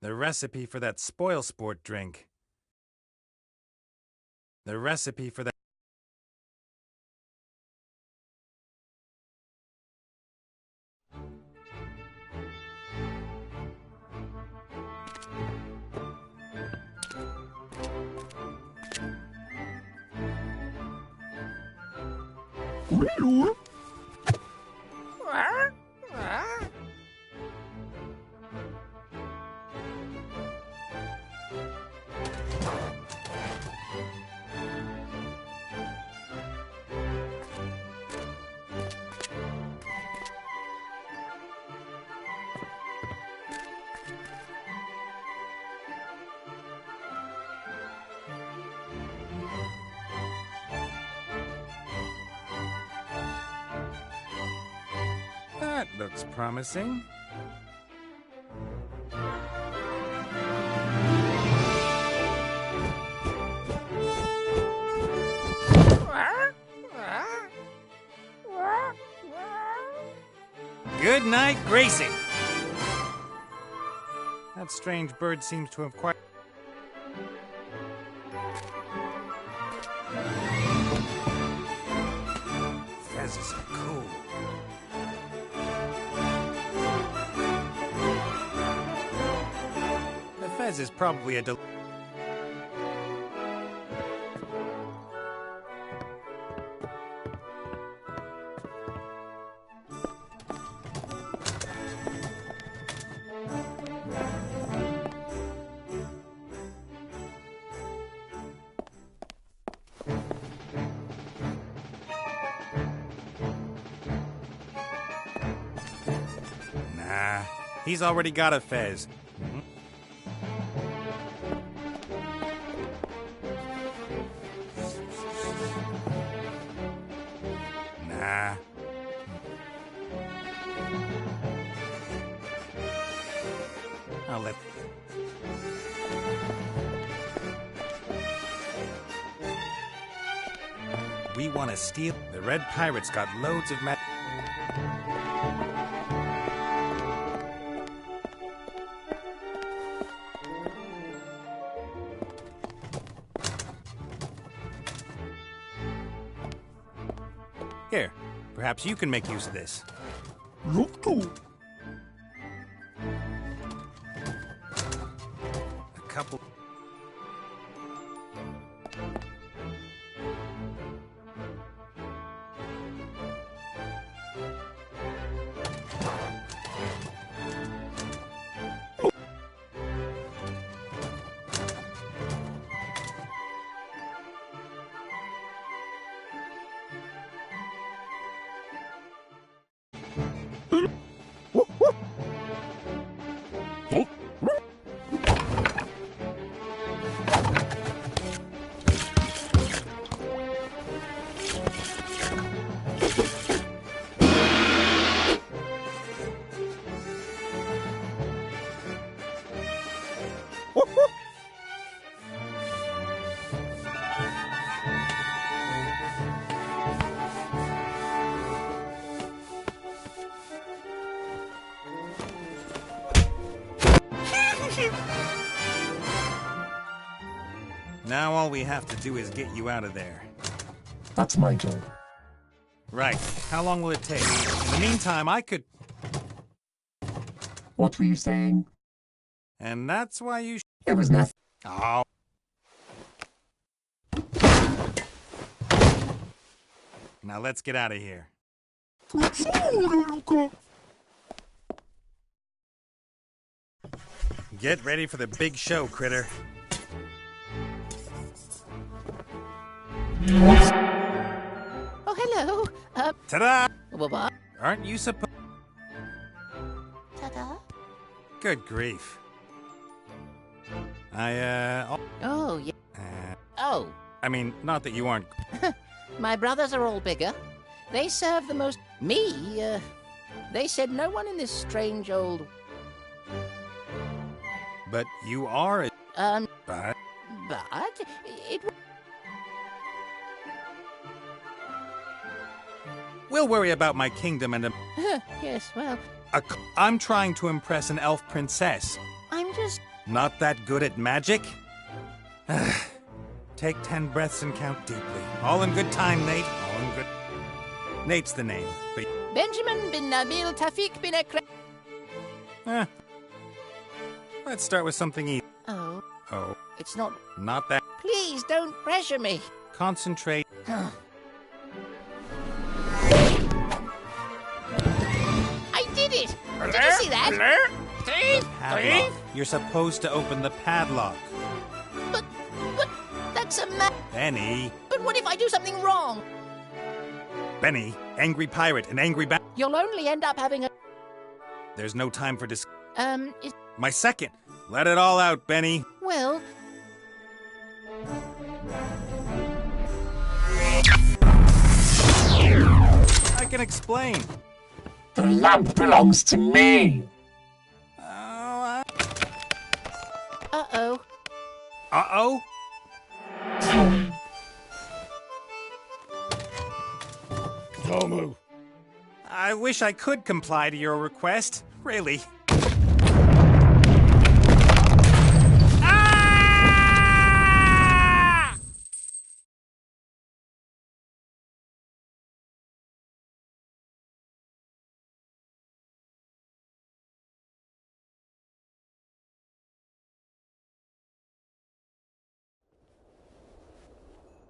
The recipe for that spoil sport drink. The recipe for that... That looks promising. Good night, Gracie. That strange bird seems to have quite... Fezzes are cool. The fez is probably a Nah, he's already got a fez. Nah. I'll let... We want to steal... The Red Pirate's got loads of Here, perhaps you can make use of this. Look to. A couple... Now all we have to do is get you out of there. That's my job. Right. How long will it take? In the meantime, I could... What were you saying? And that's why you... It was nothing. Oh. Now let's get out of here. Get ready for the big show, critter. Oh, hello. Ta-da! What? Aren't you supposed... Ta-da. Good grief. Oh, yeah. Oh. I mean, not that you aren't... My brothers are all bigger. They serve the most... Me, they said no one in this strange old... But you are a... But it... We'll worry about my kingdom and... Yes, well... I'm trying to impress an elf princess. I'm just... Not that good at magic? Take 10 breaths and count deeply. All in good time, Nate. All in good... Nate's the name, but... Benjamin bin Nabil Tafik bin Akram. Let's start with something easy. Oh. Oh. It's not... Not that... Please don't pressure me. Concentrate. I did it! Did you see that? Padlock. You're supposed to open the padlock. But that's a Benny. But what if I do something wrong? Benny, angry pirate and angry You'll only end up having a... There's no time for My second. Let it all out, Benny. Well... I can explain. The lamp belongs to me. Uh-oh. Uh-oh? Tomu. I wish I could comply to your request. Really.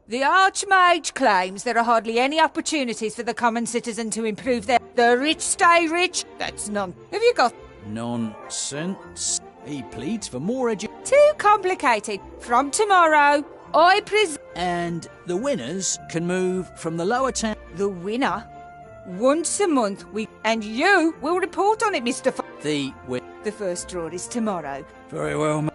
The Archmage claims there are hardly any opportunities for the common citizen to improve their... The rich stay rich? That's none. Have you got... Nonsense. He pleads for more Too complicated. From tomorrow, I And the winners can move from the lower town... The winner? Once a month, And you will report on it, Mr. The first draw is tomorrow. Very well, ma'am.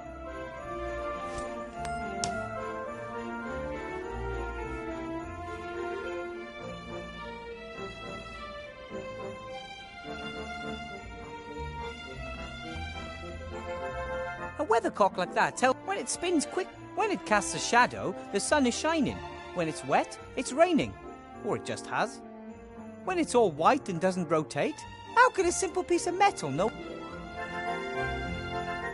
A weathercock like that tells when it spins quick. When it casts a shadow, the sun is shining. When it's wet, it's raining. Or it just has. When it's all white and doesn't rotate, how could a simple piece of metal know?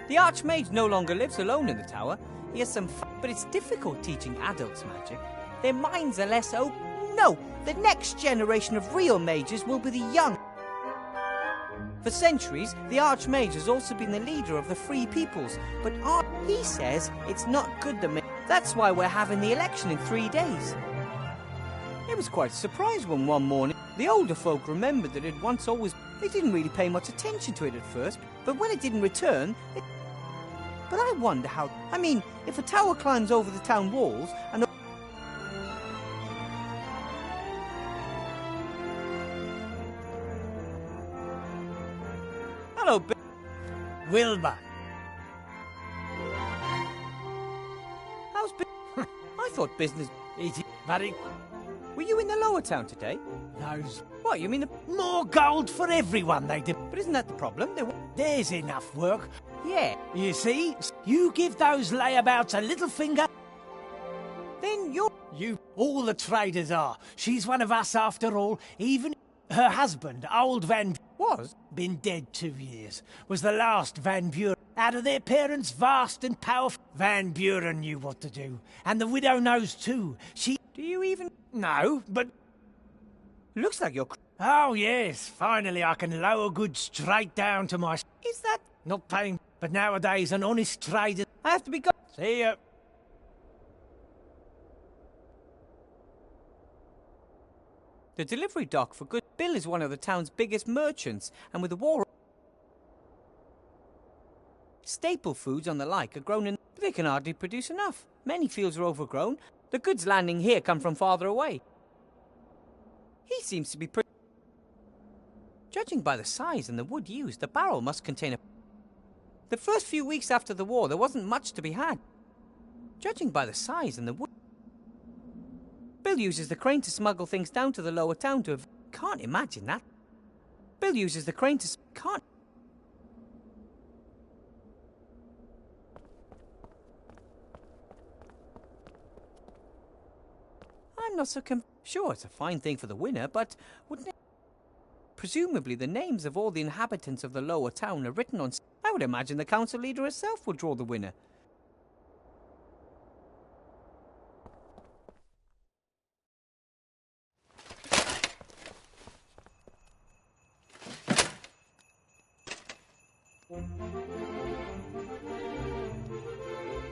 The Archmage no longer lives alone in the tower. He has some but it's difficult teaching adults magic. Their minds are less open. No, the next generation of real mages will be the young. For centuries, the Archmage has also been the leader of the Free Peoples, but he says it's not good to me. That's why we're having the election in 3 days. I was quite surprised when one morning the older folk remembered that it once always... They didn't really pay much attention to it at first, but when it didn't return... But I wonder how... I mean, if a tower climbs over the town walls and... Hello, Wilbur. How's I thought business... Very... Were you in the lower town today? Those... What, you mean the... More gold for everyone, they do. But isn't that the problem? There's enough work. Yeah. You see, you give those layabouts a little finger... Then you're... You... All the traders are. She's one of us after all, even... Her husband, old Van... Was? Been dead 2 years. Was the last Van Buren. Out of their parents, vast and powerful. Van Buren knew what to do. And the widow knows too. She... Do you even... No, but... Looks like you're... Oh, yes. Finally, I can lower goods straight down to my... Is that... Not paying... But nowadays, an honest trader... I have to be... See ya. The delivery dock for good... Bill is one of the town's biggest merchants, and with the war... Staple foods and the like are grown in... They can hardly produce enough. Many fields are overgrown. The goods landing here come from farther away. He seems to be pretty... Judging by the size and the wood used, the barrel must contain a... The first few weeks after the war, there wasn't much to be had. Judging by the size and the wood... Bill uses the crane to smuggle things down to the lower town to have... Can't imagine that. Bill uses the crane to... Can't... I'm not so Sure, it's a fine thing for the winner, but wouldn't it... Presumably the names of all the inhabitants of the lower town are written on... I would would imagine the council leader herself will draw the winner.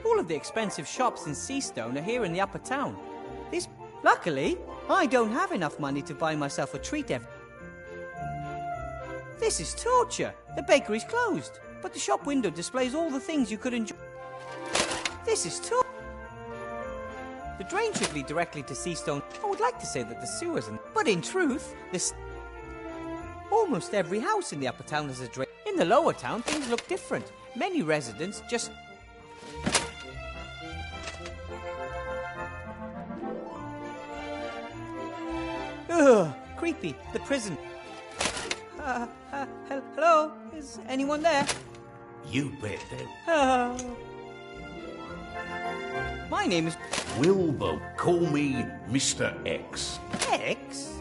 All of the expensive shops in Seastone are here in the upper town. Luckily, I don't have enough money to buy myself a treat every... This is torture. The bakery's closed, but the shop window displays all the things you could enjoy. This is torture. The drain should lead directly to Seastone. I would like to say that the sewers and... But in truth, almost every house in the upper town has a drain. In the lower town, things look different. Many residents just... Ugh, creepy. The prison. Hello? Is anyone there? You bet them. My name is... Wilbur. Call me Mr. X. X?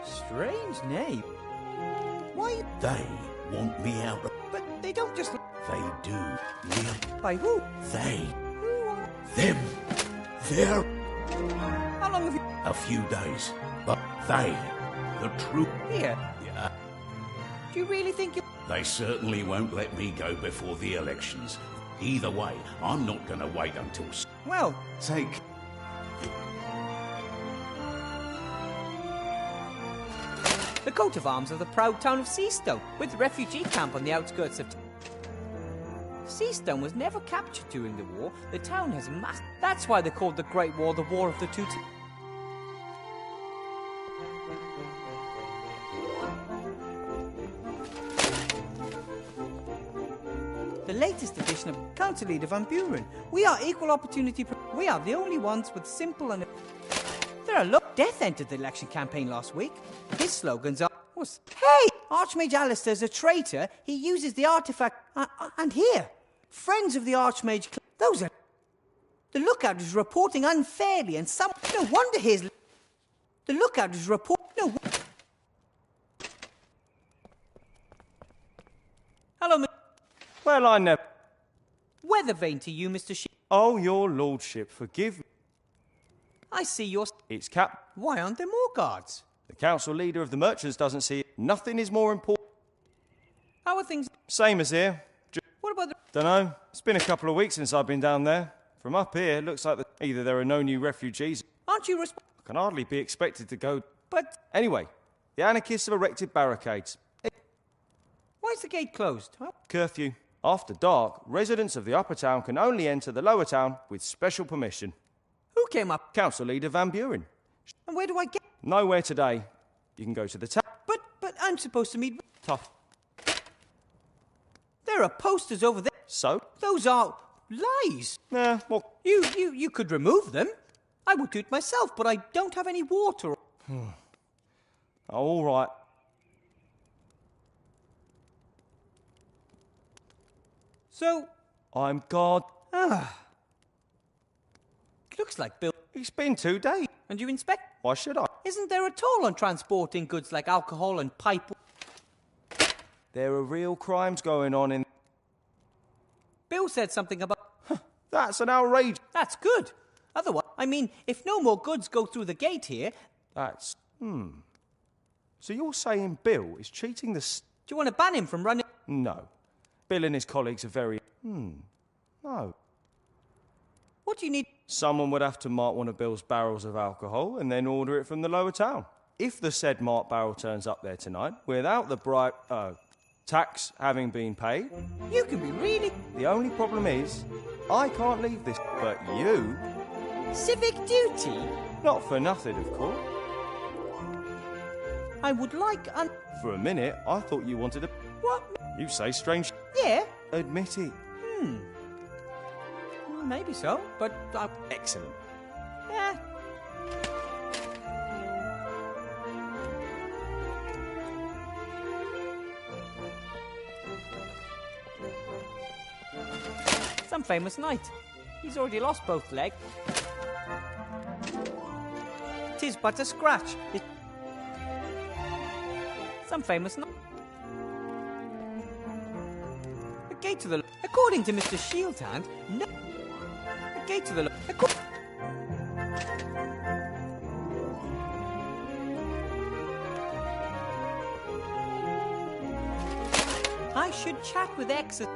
Strange name. Why? They want me out of... But they don't just... They do. By who? They. Them. They're... How long have you... A few days. But they. The truth. Here? Yeah. Do you really think you... They certainly won't let me go before the elections. Either way, I'm not going to wait until... Well... Take... The coat of arms of the proud town of Seastone, with the refugee camp on the outskirts of... Seastone was never captured during the war. The town has mass... That's why they called the Great War the War of the Two... The latest edition of Council Leader Van Buren. We are equal opportunity... We are the only ones with simple and... There are Death entered the election campaign last week. His slogans are... Hey! Archmage Alistair's a traitor. He uses the artifact... and here, friends of the Archmage... Those are... The Lookout is reporting unfairly and some... No wonder his... The Lookout is report... No... Hello, Well, I never... Weather vane to you, Mr. Oh, your lordship, forgive me. I see your... It's Cap... Why aren't there more guards? The council leader of the merchants doesn't see it. Nothing is more important. How are things... Same as here. What about the... Dunno. It's been a couple of weeks since I've been down there. From up here, it looks like either there are no new refugees... Aren't you I can hardly be expected to go... But... Anyway, the anarchists have erected barricades. Why is the gate closed? Curfew. After dark, residents of the upper town can only enter the lower town with special permission. Who came up? Council Leader Van Buren. And where do I get... Nowhere today. You can go to the town. But I'm supposed to meet... Tough. There are posters over there. So? Those are lies. Nah, well... You could remove them. I would do it myself, but I don't have any water. All right. So... I'm God. Looks like Bill... It's been 2 days. And you inspect... Why should I? Isn't there a toll on transporting goods like alcohol and pipe... There are real crimes going on in... Bill said something about... That's an outrage. That's good. Otherwise, I mean, if no more goods go through the gate here... That's... So you're saying Bill is cheating the... Do you want to ban him from running... No. Bill and his colleagues are very... No. What do you need... Someone would have to mark one of Bill's barrels of alcohol and then order it from the lower town. If the said marked barrel turns up there tonight, without the tax having been paid... You can be really... The only problem is, I can't leave this, but you... Civic duty? Not for nothing, of course. I would like For a minute, I thought you wanted to... What? You say strange... Yeah? Admit it. Maybe so, but... Excellent. Yeah. Some famous knight. He's already lost both legs. 'Tis but a scratch. Some famous knight. gate to the... According to Mr. Shieldhand, no... The gate to the... I should chat with Exit.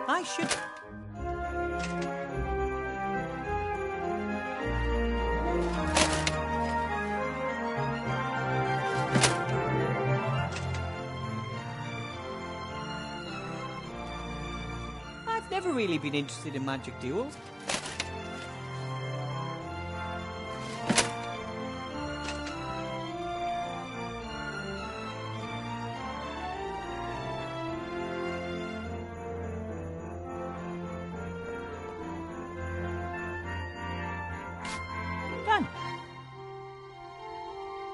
I should... I've never really been interested in magic duels. Done.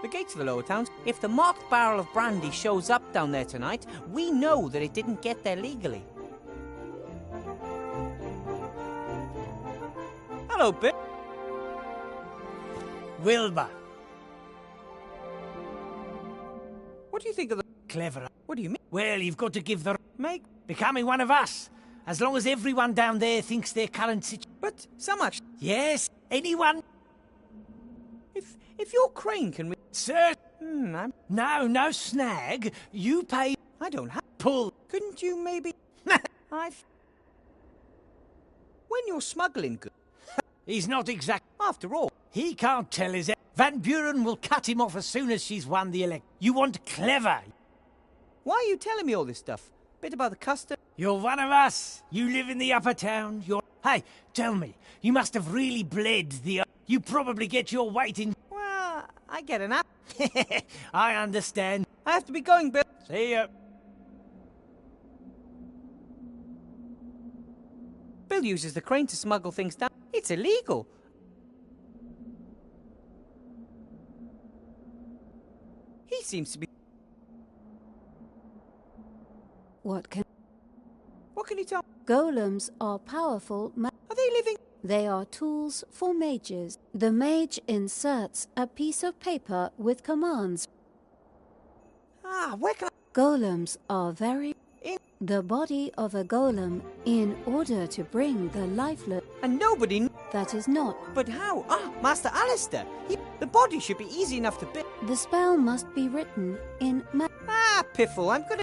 The gate to the lower towns. If the marked barrel of brandy shows up down there tonight, we know that it didn't get there legally. Hello, Bill. Wilbur. What do you think of the... Clever. What do you mean? Well, you've got to give the... Make... Becoming one of us. As long as everyone down there thinks their current situation... But so much... Yes, anyone... If your crane can... Sir... I'm... No snag. You pay... I don't have... Pull. Couldn't you maybe... I've... When you're smuggling goods... He's not exact... After all... He can't tell his... Van Buren will cut him off as soon as she's won the elect. You want clever. Why are you telling me all this stuff? Bit about the custom... You're one of us. You live in the upper town. You're... Hey, tell me. You must have really bled the... You probably get your weight in... Well, I get an app. I understand. I have to be going, Bill. See ya. Bill uses the crane to smuggle things down. It's illegal. He seems to be... What can you tell? Golems are powerful Are they living? They are tools for mages. The mage inserts a piece of paper with commands. Where can Golems are very... The body of a golem in order to bring the lifeless... And nobody... That is not... But how? Master Alistair. The body should be easy enough to build. The spell must be written in... Piffle, I'm gonna...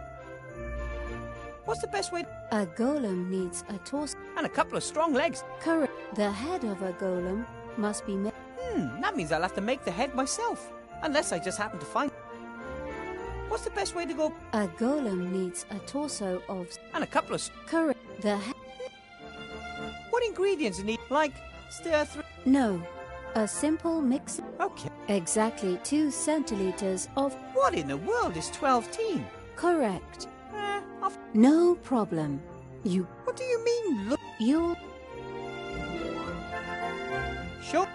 What's the best way... A golem needs a torso... And a couple of strong legs. Correct. The head of a golem must be made... That means I'll have to make the head myself. Unless I just happen to find... What's the best way to go? A golem needs a torso of... And a couple of... Correct. The head... What ingredients need? Like, stir through... No. A simple mix... Okay. Exactly 2 centiliters of... What in the world is 12-teen? Correct. No problem. You... What do you mean, look? You... Sure.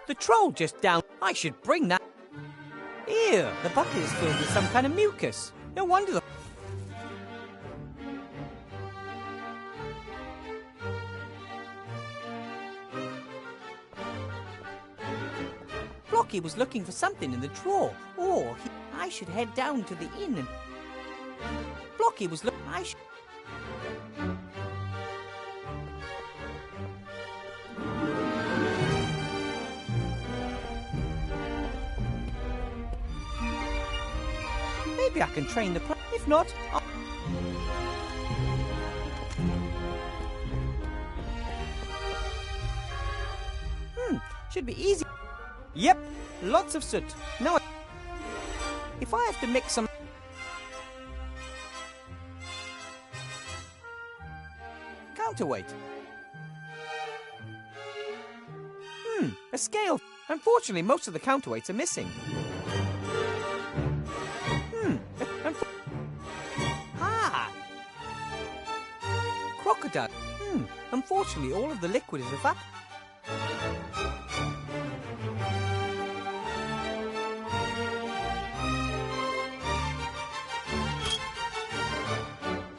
The troll just down. I should bring that. Ew, the bucket is filled with some kind of mucus. No wonder the... Blocky was looking for something in the drawer. Or I should head down to the inn and... Blocky was looking... I should... Maybe I can train the... If not, I'll... Should be easy. Yep, lots of soot. Now, if I have to mix some... Counterweight. A scale. Unfortunately, most of the counterweights are missing. Crocodile. Unfortunately, all of the liquid is evaporated.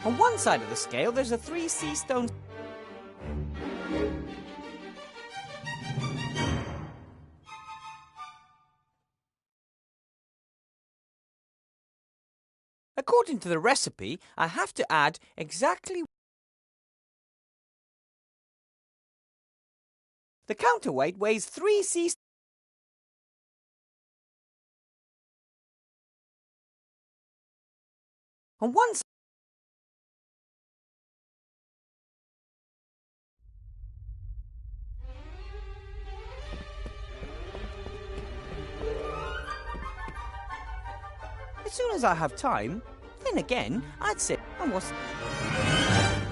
On one side of the scale, there's a 3 sea stones. According to the recipe, I have to add exactly. The counterweight weighs 3 sea. On one side. As soon as I have time, then again, I'd say, and what's...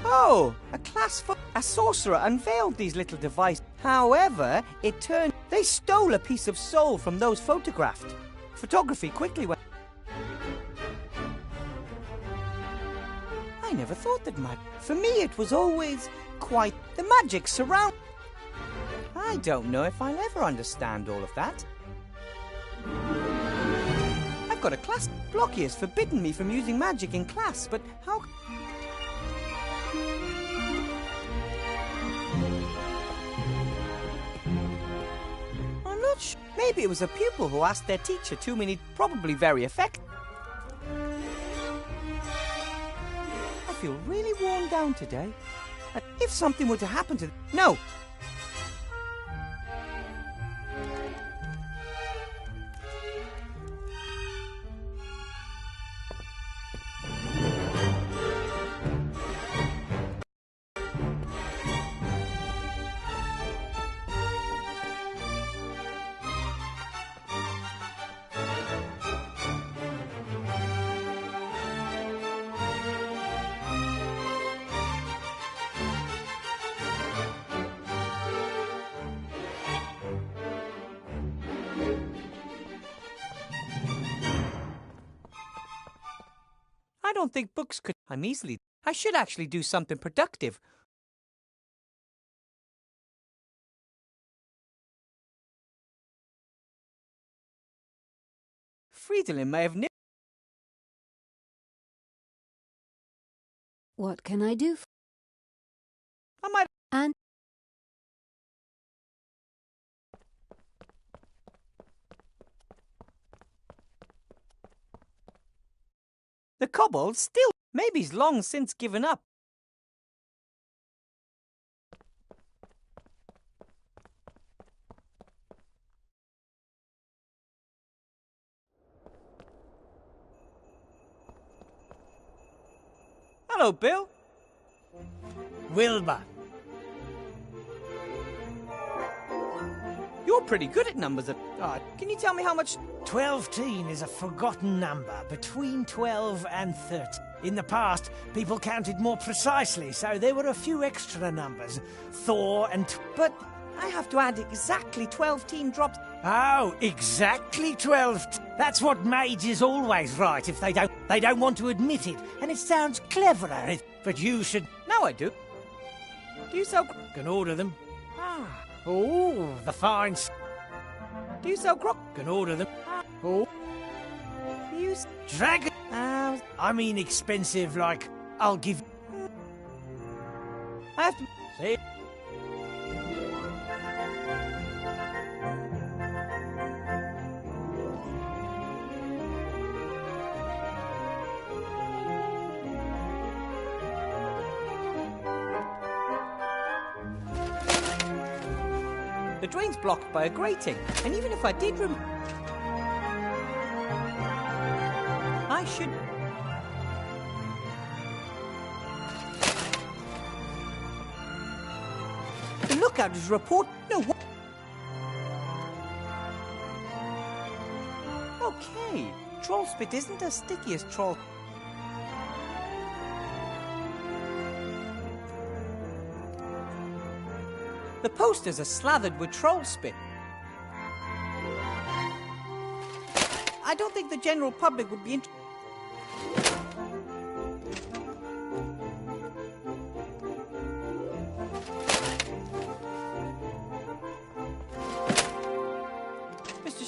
Oh, a sorcerer unveiled these little devices. However, it turned, they stole a piece of soul from those photographed. Photography quickly went... I never thought that for me it was always quite the magic surround. I don't know if I'll ever understand all of that. I've got a class. Blocky has forbidden me from using magic in class, but how... I'm not sure. Maybe it was a pupil who asked their teacher too many, probably very effective. I feel really worn down today. If something were to happen to... No! I don't think books could... I should actually do something productive. Fridolin may have nipped... What can I do? I might... And... The kobold still... Maybe he's long since given up. Hello, Bill. Wilbur. You're pretty good at numbers. Can you tell me how much... 12 is a forgotten number, between 12 and 30. In the past, people counted more precisely, so there were a few extra numbers. Thor and... But I have to add exactly 12 drops. Oh, exactly 12. That's what mages always write if they don't want to admit it, and it sounds cleverer. But you should... Now I do. Do you sell... Can order them. Ah. Oh, the fine... Do you sell croc? Can order them. Oh. Use... Dragon... I mean expensive, like, I'll give... I have to... See? The drain's blocked by a grating, and even if I did I should... The lookout is report... No, what? Okay, troll spit isn't as sticky as troll... The posters are slathered with troll spit. I don't think the general public would be interested.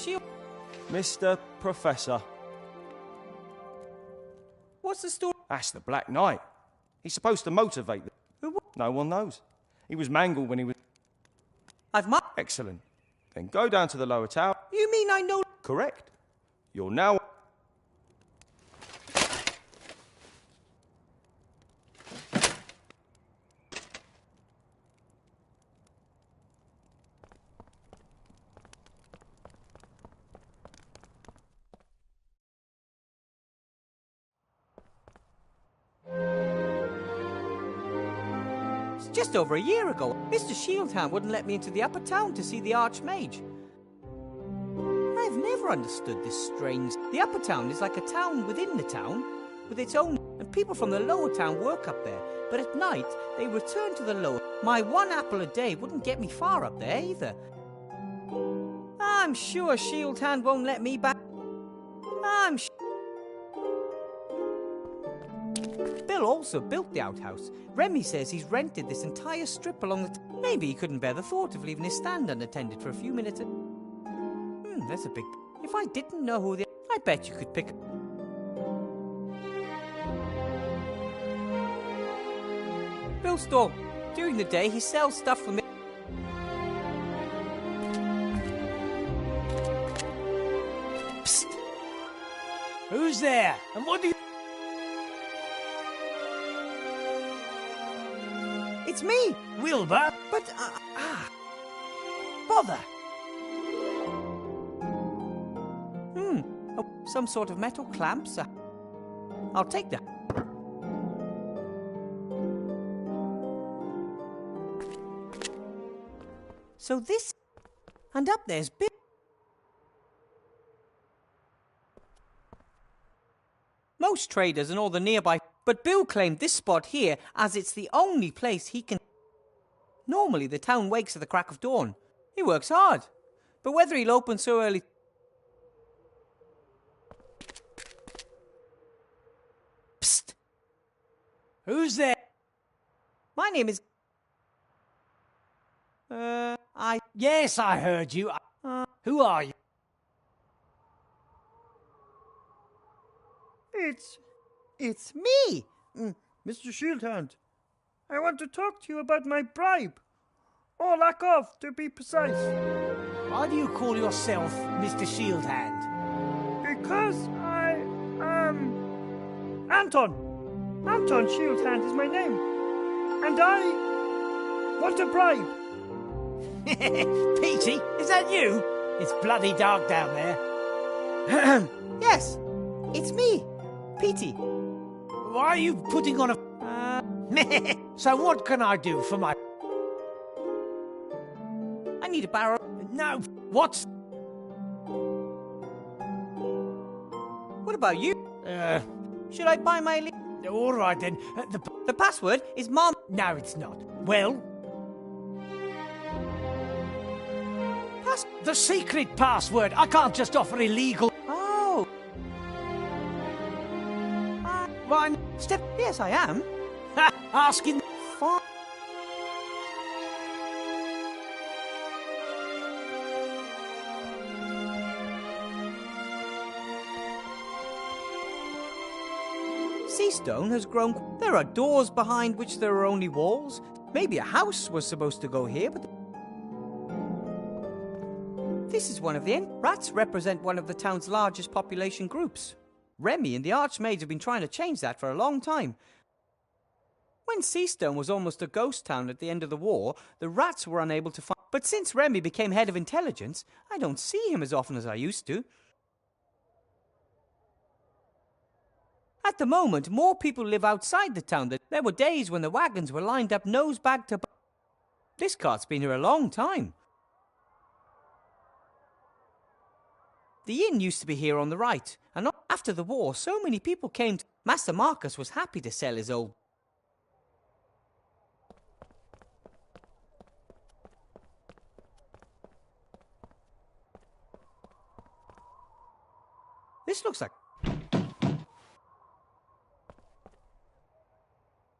Shield. Mr. Professor. What's the story? That's the Black Knight. He's supposed to motivate them. No one knows. He was mangled when he was... Excellent. Then go down to the lower tower. You mean I know... Correct. You're now... Just over a year ago, Mr. Shieldhand wouldn't let me into the upper town to see the Archmage. I've never understood this strange... The upper town is like a town within the town, with its own... And people from the lower town work up there, but at night, they return to the lower... My one apple a day wouldn't get me far up there, either. I'm sure Shieldhand won't let me back. I'm sure... Bill also built the outhouse. Remy says he's rented this entire strip along the... Maybe he couldn't bear the thought of leaving his stand unattended for a few minutes. That's a big... If I didn't know who the... I bet you could pick... Bill Storm. During the day, he sells stuff for me. Psst! Who's there? And what do you... It's me! Wilbur? But, Bother! Oh, some sort of metal clamps. I'll take that. So this... And up there's Bill. Most traders and all the nearby... But Bill claimed this spot here as it's the only place he can... Normally the town wakes at the crack of dawn. He works hard. But whether he'll open so early... Psst! Who's there? My name is... Yes, I heard you. Who are you? It's me, Mr. Shieldhand. I want to talk to you about my bribe. Or lack of, to be precise. Why do you call yourself Mr. Shieldhand? Because I am... Anton. Anton Shieldhand is my name. And I want a bribe. Petey, is that you? It's bloody dark down there. Yes, it's me, Petey. Why are you putting on a... So what can I do for my... I need a barrel. No, what's... What about you? Should I buy my... All right then. The password is Mom... No, it's not. Well... The secret password. I can't just offer illegal... Oh. Why... Step... Yes, I am. Asking... Seastone has grown... There are doors behind which there are only walls. Maybe a house was supposed to go here, but... This is one of the... Rats represent one of the town's largest population groups. Remy and the Archmage have been trying to change that for a long time. When Seastone was almost a ghost town at the end of the war, the rats were unable to find... But since Remy became head of intelligence, I don't see him as often as I used to. At the moment, more people live outside the town. There were days when the wagons were lined up nose bag to... This cart's been here a long time. The inn used to be here on the right, and after the war, so many people came to... Master Marcus was happy to sell his old... This looks like...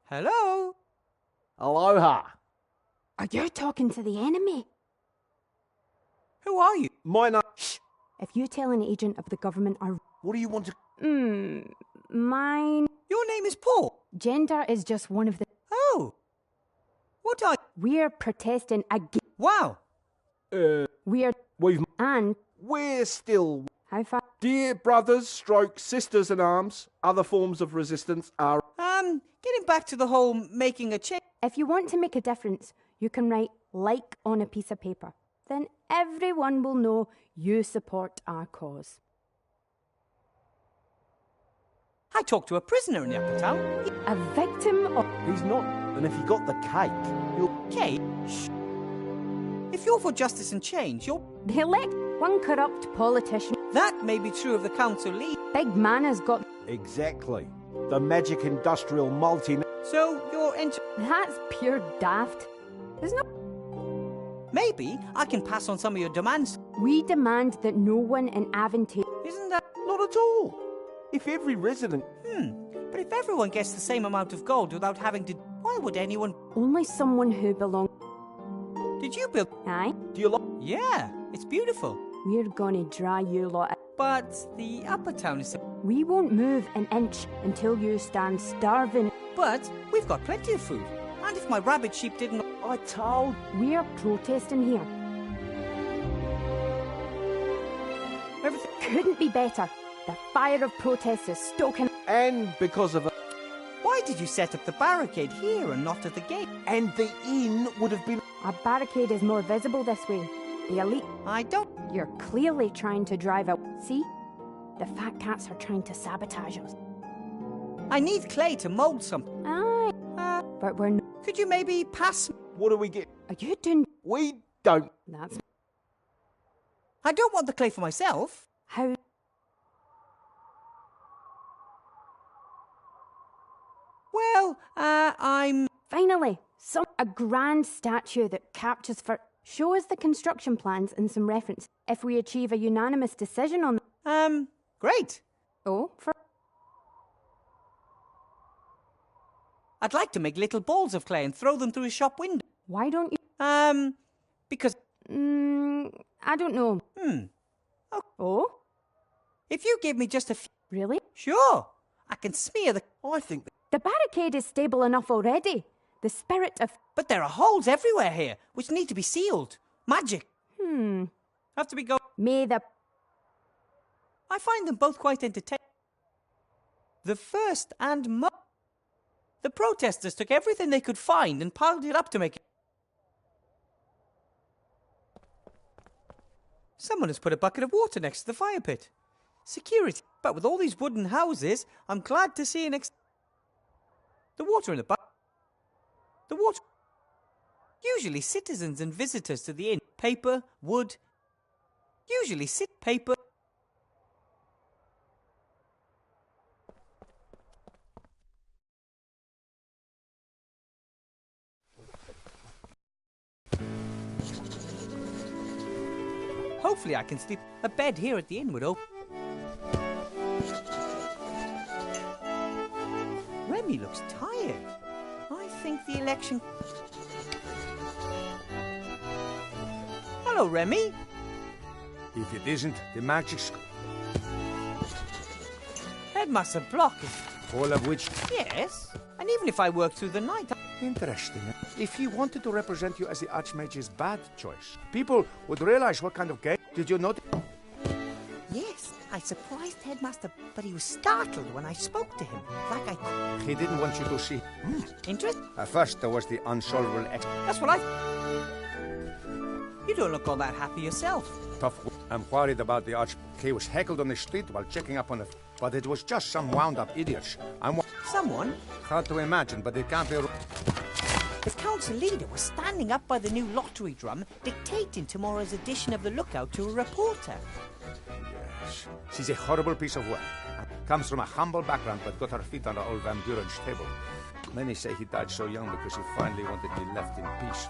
Hello? Aloha. Are you talking to the enemy? Who are you? My name... If you tell an agent of the government our... What do you want to... Mine... Your name is Paul? Gender is just one of the... Oh. What are... We're protesting against... Wow. We're... We've... And... We're still... How far... Dear brothers, stroke, sisters in arms, other forms of resistance are... Getting back to the whole making a change... If you want to make a difference, you can write like on a piece of paper. Then everyone will know you support our cause. I talked to a prisoner in the upper town. A victim of... He's not. And if you got the cake, you'll... Cake? Shh. If you're for justice and change, you're... They elect one corrupt politician. That may be true of the council lead. Big man has got... Exactly. The magic industrial multi... So you're That's pure daft. There's no... Maybe I can pass on some of your demands. We demand that no one in Avontail... Isn't that... Not at all. If every resident... But if everyone gets the same amount of gold without having to... Why would anyone... Only someone who belongs... Did you build... Aye. Do you like... Yeah, it's beautiful. We're gonna dry you lot... But the upper town is... We won't move an inch until you stand starving. But we've got plenty of food. And if my rabbit sheep didn't... I told... We're protesting here. Everything... Couldn't be better. The fire of protest is stoking... And because of... Why did you set up the barricade here and not at the gate? And the inn would have been... A barricade is more visible this way. The elite... I don't... You're clearly trying to drive out... See? The fat cats are trying to sabotage us. I need clay to mould something. Aye. But we're not... Could you maybe pass... What do we get? Are you doing... We don't... That's... I don't want the clay for myself. How... Well, I'm... Finally, a grand statue that captures for... Show us the construction plans and some reference. If we achieve a unanimous decision on... Great. Oh, for... I'd like to make little balls of clay and throw them through a shop window. Why don't you... Because... I don't know. Oh? If you give me just a few... Really? Sure. I can smear the... I think... The barricade is stable enough already. The spirit of... But there are holes everywhere here, which need to be sealed. Magic. Have to be go... May the... I find them both quite entertaining. The first and The protesters took everything they could find and piled it up to make it... Someone has put a bucket of water next to the fire pit. Security. But with all these wooden houses, I'm glad to see the water in the bucket. The water... Usually citizens and visitors to the inn. Paper, wood... Usually paper... Hopefully I can sleep. A bed here at the inn would open. Remy looks tired. I think the election... Hello, Remy. If it isn't, the magic Headmaster Block is... all of which... Yes. And even if I work through the night... Interesting. If he wanted to represent you as the Archmage's bad choice, people would realize what kind of game... Did you notice? Yes, I surprised Headmaster, but he was startled when I spoke to him. Like I... He didn't want you to see... Interest? At first, there was the unsolvable... That's what I... You don't look all that happy yourself. Tough. I'm worried about the Arch... He was heckled on the street while checking up on the... But it was just some wound-up idiots. Someone? Hard to imagine, but it can't be... The council leader was standing up by the new lottery drum, dictating tomorrow's edition of The Lookout to a reporter. Yes. She's a horrible piece of work. Comes from a humble background, but got her feet under old Van Buren's table. Many say he died so young because he finally wanted to be left in peace.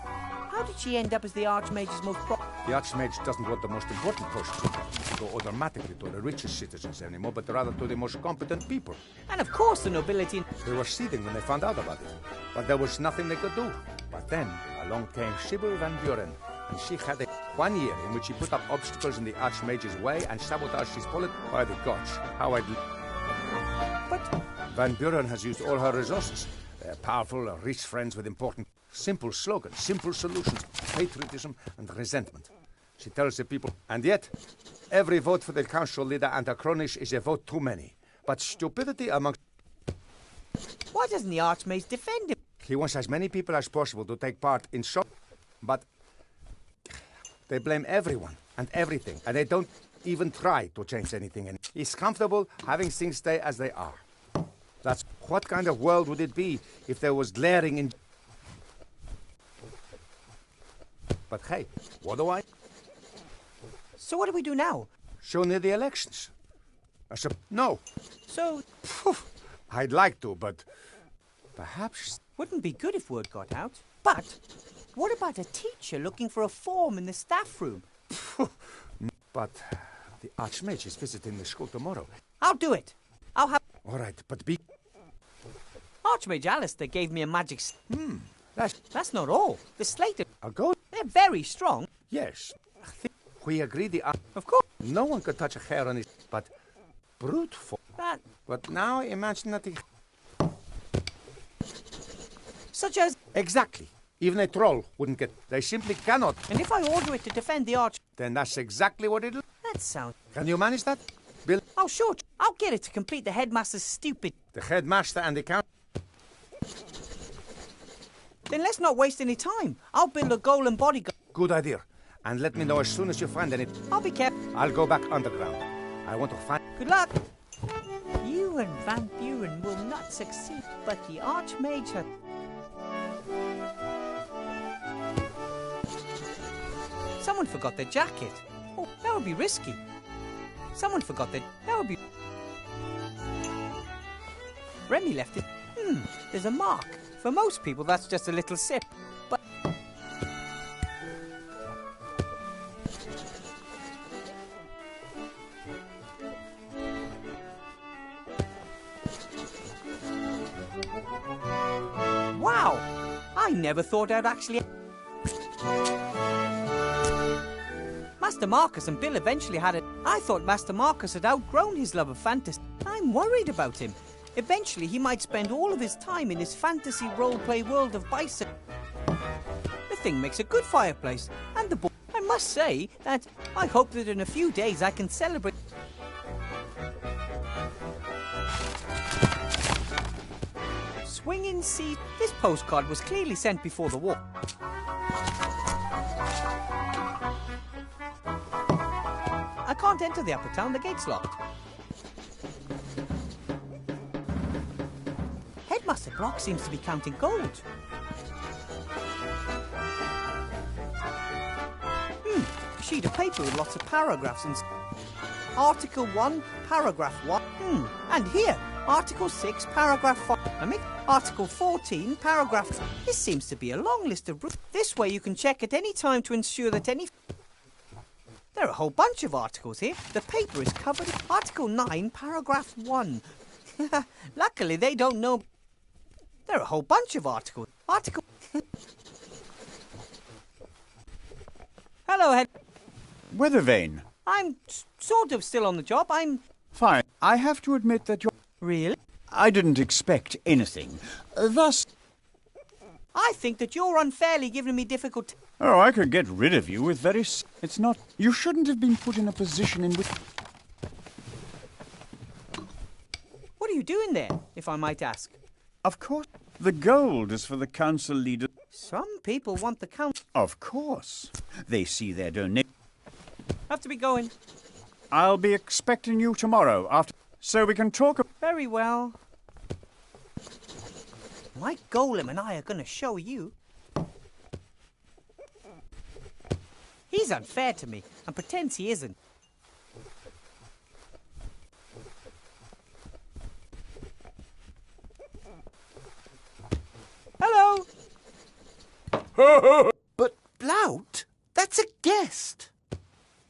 How did she end up as the Archmage's most The Archmage doesn't want the most important posts to go automatically to the richest citizens anymore, but rather to the most competent people. And of course the nobility... They were seething when they found out about it, but there was nothing they could do. But then along came Sybil Van Buren, and she had a... 1 year in which he put up obstacles in the Archmage's way and sabotaged his bullet. By the gods, how I'd... But... Van Buren has used all her resources. They're powerful, rich friends with important... Simple slogans, simple solutions, patriotism and resentment. She tells the people, and yet, every vote for the council leader and a Kronish is a vote too many. But stupidity among... Why doesn't the Archmage defend him? He wants as many people as possible to take part in but they blame everyone and everything, and they don't even try to change anything. And he's comfortable having things stay as they are. That's what kind of world would it be if there was glaring in... But hey, what do I... So what do we do now? So near the elections. No. So... I'd like to, but... Perhaps... Wouldn't be good if word got out. But what about a teacher looking for a form in the staff room? But the Archmage is visiting the school tomorrow. I'll do it. I'll have... All right, but be... Archmage Alistair gave me a magic... That's not all. The Slater... I'll go... They're very strong. Yes. I think we agree the... Of course. No one could touch a hair on his... But... Brute force. That... But now imagine that he... Such as... Exactly. Even a troll wouldn't get... They simply cannot. And if I order it to defend the Arch... Then that's exactly what it'll... That sounds... Can you manage that, Bill? Oh, sure. I'll get it to complete the headmaster's stupid... The headmaster and the count... Then let's not waste any time. I'll build a golem bodyguard. Good idea. And let me know as soon as you find any... I'll be careful. I'll go back underground. I want to find... Good luck. You and Van Buren will not succeed, but the Archmage has... Someone forgot their jacket. Oh, that would be risky. Someone forgot their... That would be... Remy left it. There's a mark. For most people, that's just a little sip. But... Wow! I never thought I'd actually... Master Marcus and Bill eventually had it. I thought Master Marcus had outgrown his love of fantasy. I'm worried about him. Eventually, he might spend all of his time in his fantasy roleplay world of bison. The thing makes a good fireplace, and the book. I must say that I hope that in a few days I can celebrate. Swinging sea. This postcard was clearly sent before the war. I can't enter the upper town, the gate's locked. Headmaster Block seems to be counting gold. A sheet of paper with lots of paragraphs and... Article 1, paragraph 1. And here, Article 6, paragraph 5. Article 14, paragraph... This seems to be a long list of... This way you can check at any time to ensure that any... There are a whole bunch of articles here. The paper is covered. Article 9, paragraph 1. Luckily, they don't know... There are a whole bunch of articles. Article... Hello, Head... Weathervane. I'm sort of still on the job. I'm... Fine. I have to admit that you're... Really? I didn't expect anything. Thus... I think that you're unfairly giving me difficult... Oh, I could get rid of you with very... It's not... You shouldn't have been put in a position in which... What are you doing there, if I might ask? Of course. The gold is for the council leader. Some people want the council... Of course. They see their donation. Have to be going. I'll be expecting you tomorrow after... So we can talk... Very well. My golem and I are going to show you. He's unfair to me and pretends he isn't. Hello. But Blout, that's a guest.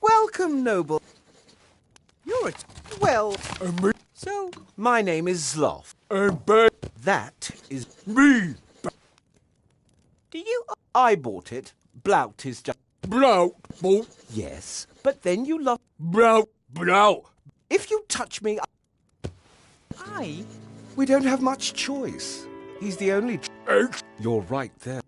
Welcome, noble. You're a... Well, so... My name is Zloth. That is... Do you... I bought it. Blout is just... Blout, bolt. Yes, but then you lost. Blout, blout. If you touch me, Aye. We don't have much choice. He's the only. You're right there.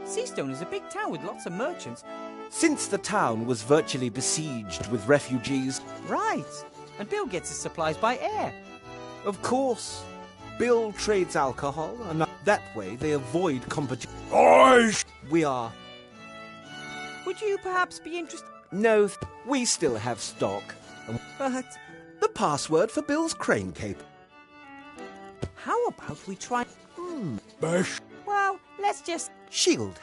Seastone is a big town with lots of merchants. Since the town was virtually besieged with refugees. Right. And Bill gets his supplies by air. Of course. Bill trades alcohol, and that way they avoid competition. We are. Would you perhaps be interested? No, we still have stock. But the password for Bill's crane cape. How about we try... Bash. Well, let's just... Shield.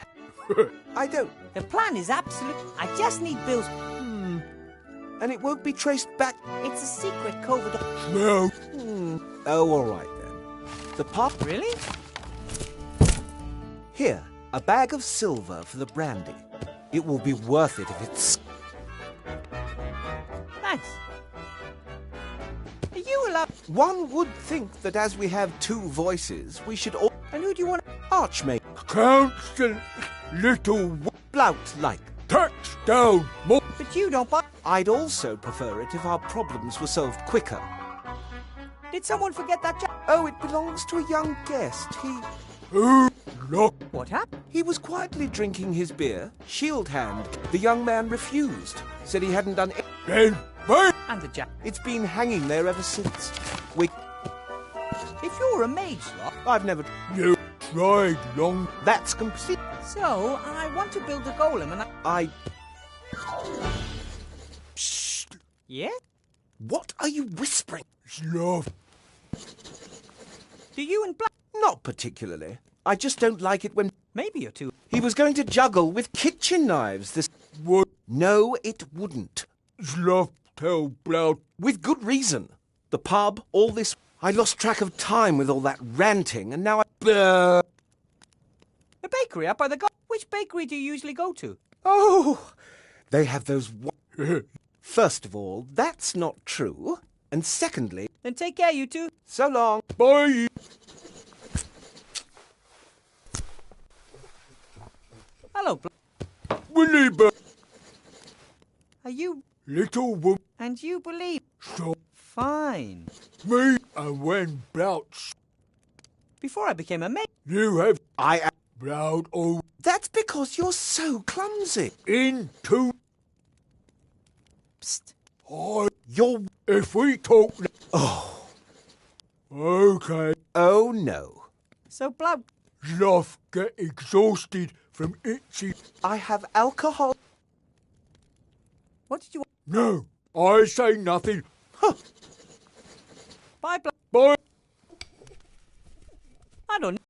I don't... The plan is absolute. I just need Bill's... And it won't be traced back... It's a secret covert... Smell. Oh, all right then. The pop... Really? Here, a bag of silver for the brandy. It will be worth it if it's... Thanks. Are you allowed... One would think that as we have two voices, we should all... And who do you want... Archmate. Constant little... Blout-like. Touchdown. But you don't buy... I'd also prefer it if our problems were solved quicker. Did someone forget that Oh, it belongs to a young guest. He... What happened? He was quietly drinking his beer. Shield hand. The young man refused. Said he hadn't done it. And the jack. It's been hanging there ever since. If you're a mage, lot... I've never... You tried long... That's complete... So, I want to build a golem and I... Psst. Yeah? What are you whispering? Love. Do you and Black... Not particularly. I just don't like it when... Maybe you're too... He was going to juggle with kitchen knives this... What? No, it wouldn't. Love tell Blout. With good reason. The pub, all this... I lost track of time with all that ranting, and now I... The bakery up by the... Which bakery do you usually go to? Oh, they have those... First of all, that's not true. And secondly... Then take care, you two. So long. Bye. Hello, Willie. Are you... Little woman. And you believe... So... Fine. Me and when Blouts... Before I became a mate... You have... I am... Blout. Oh... That's because you're so clumsy. Into... Psst. You're... If we talk... Oh. Okay. Oh, no. So, Blout... Love get exhausted from itchy... I have alcohol... What did you want? No, I say nothing. Huh. Bye, Blout. Bye. I don't know.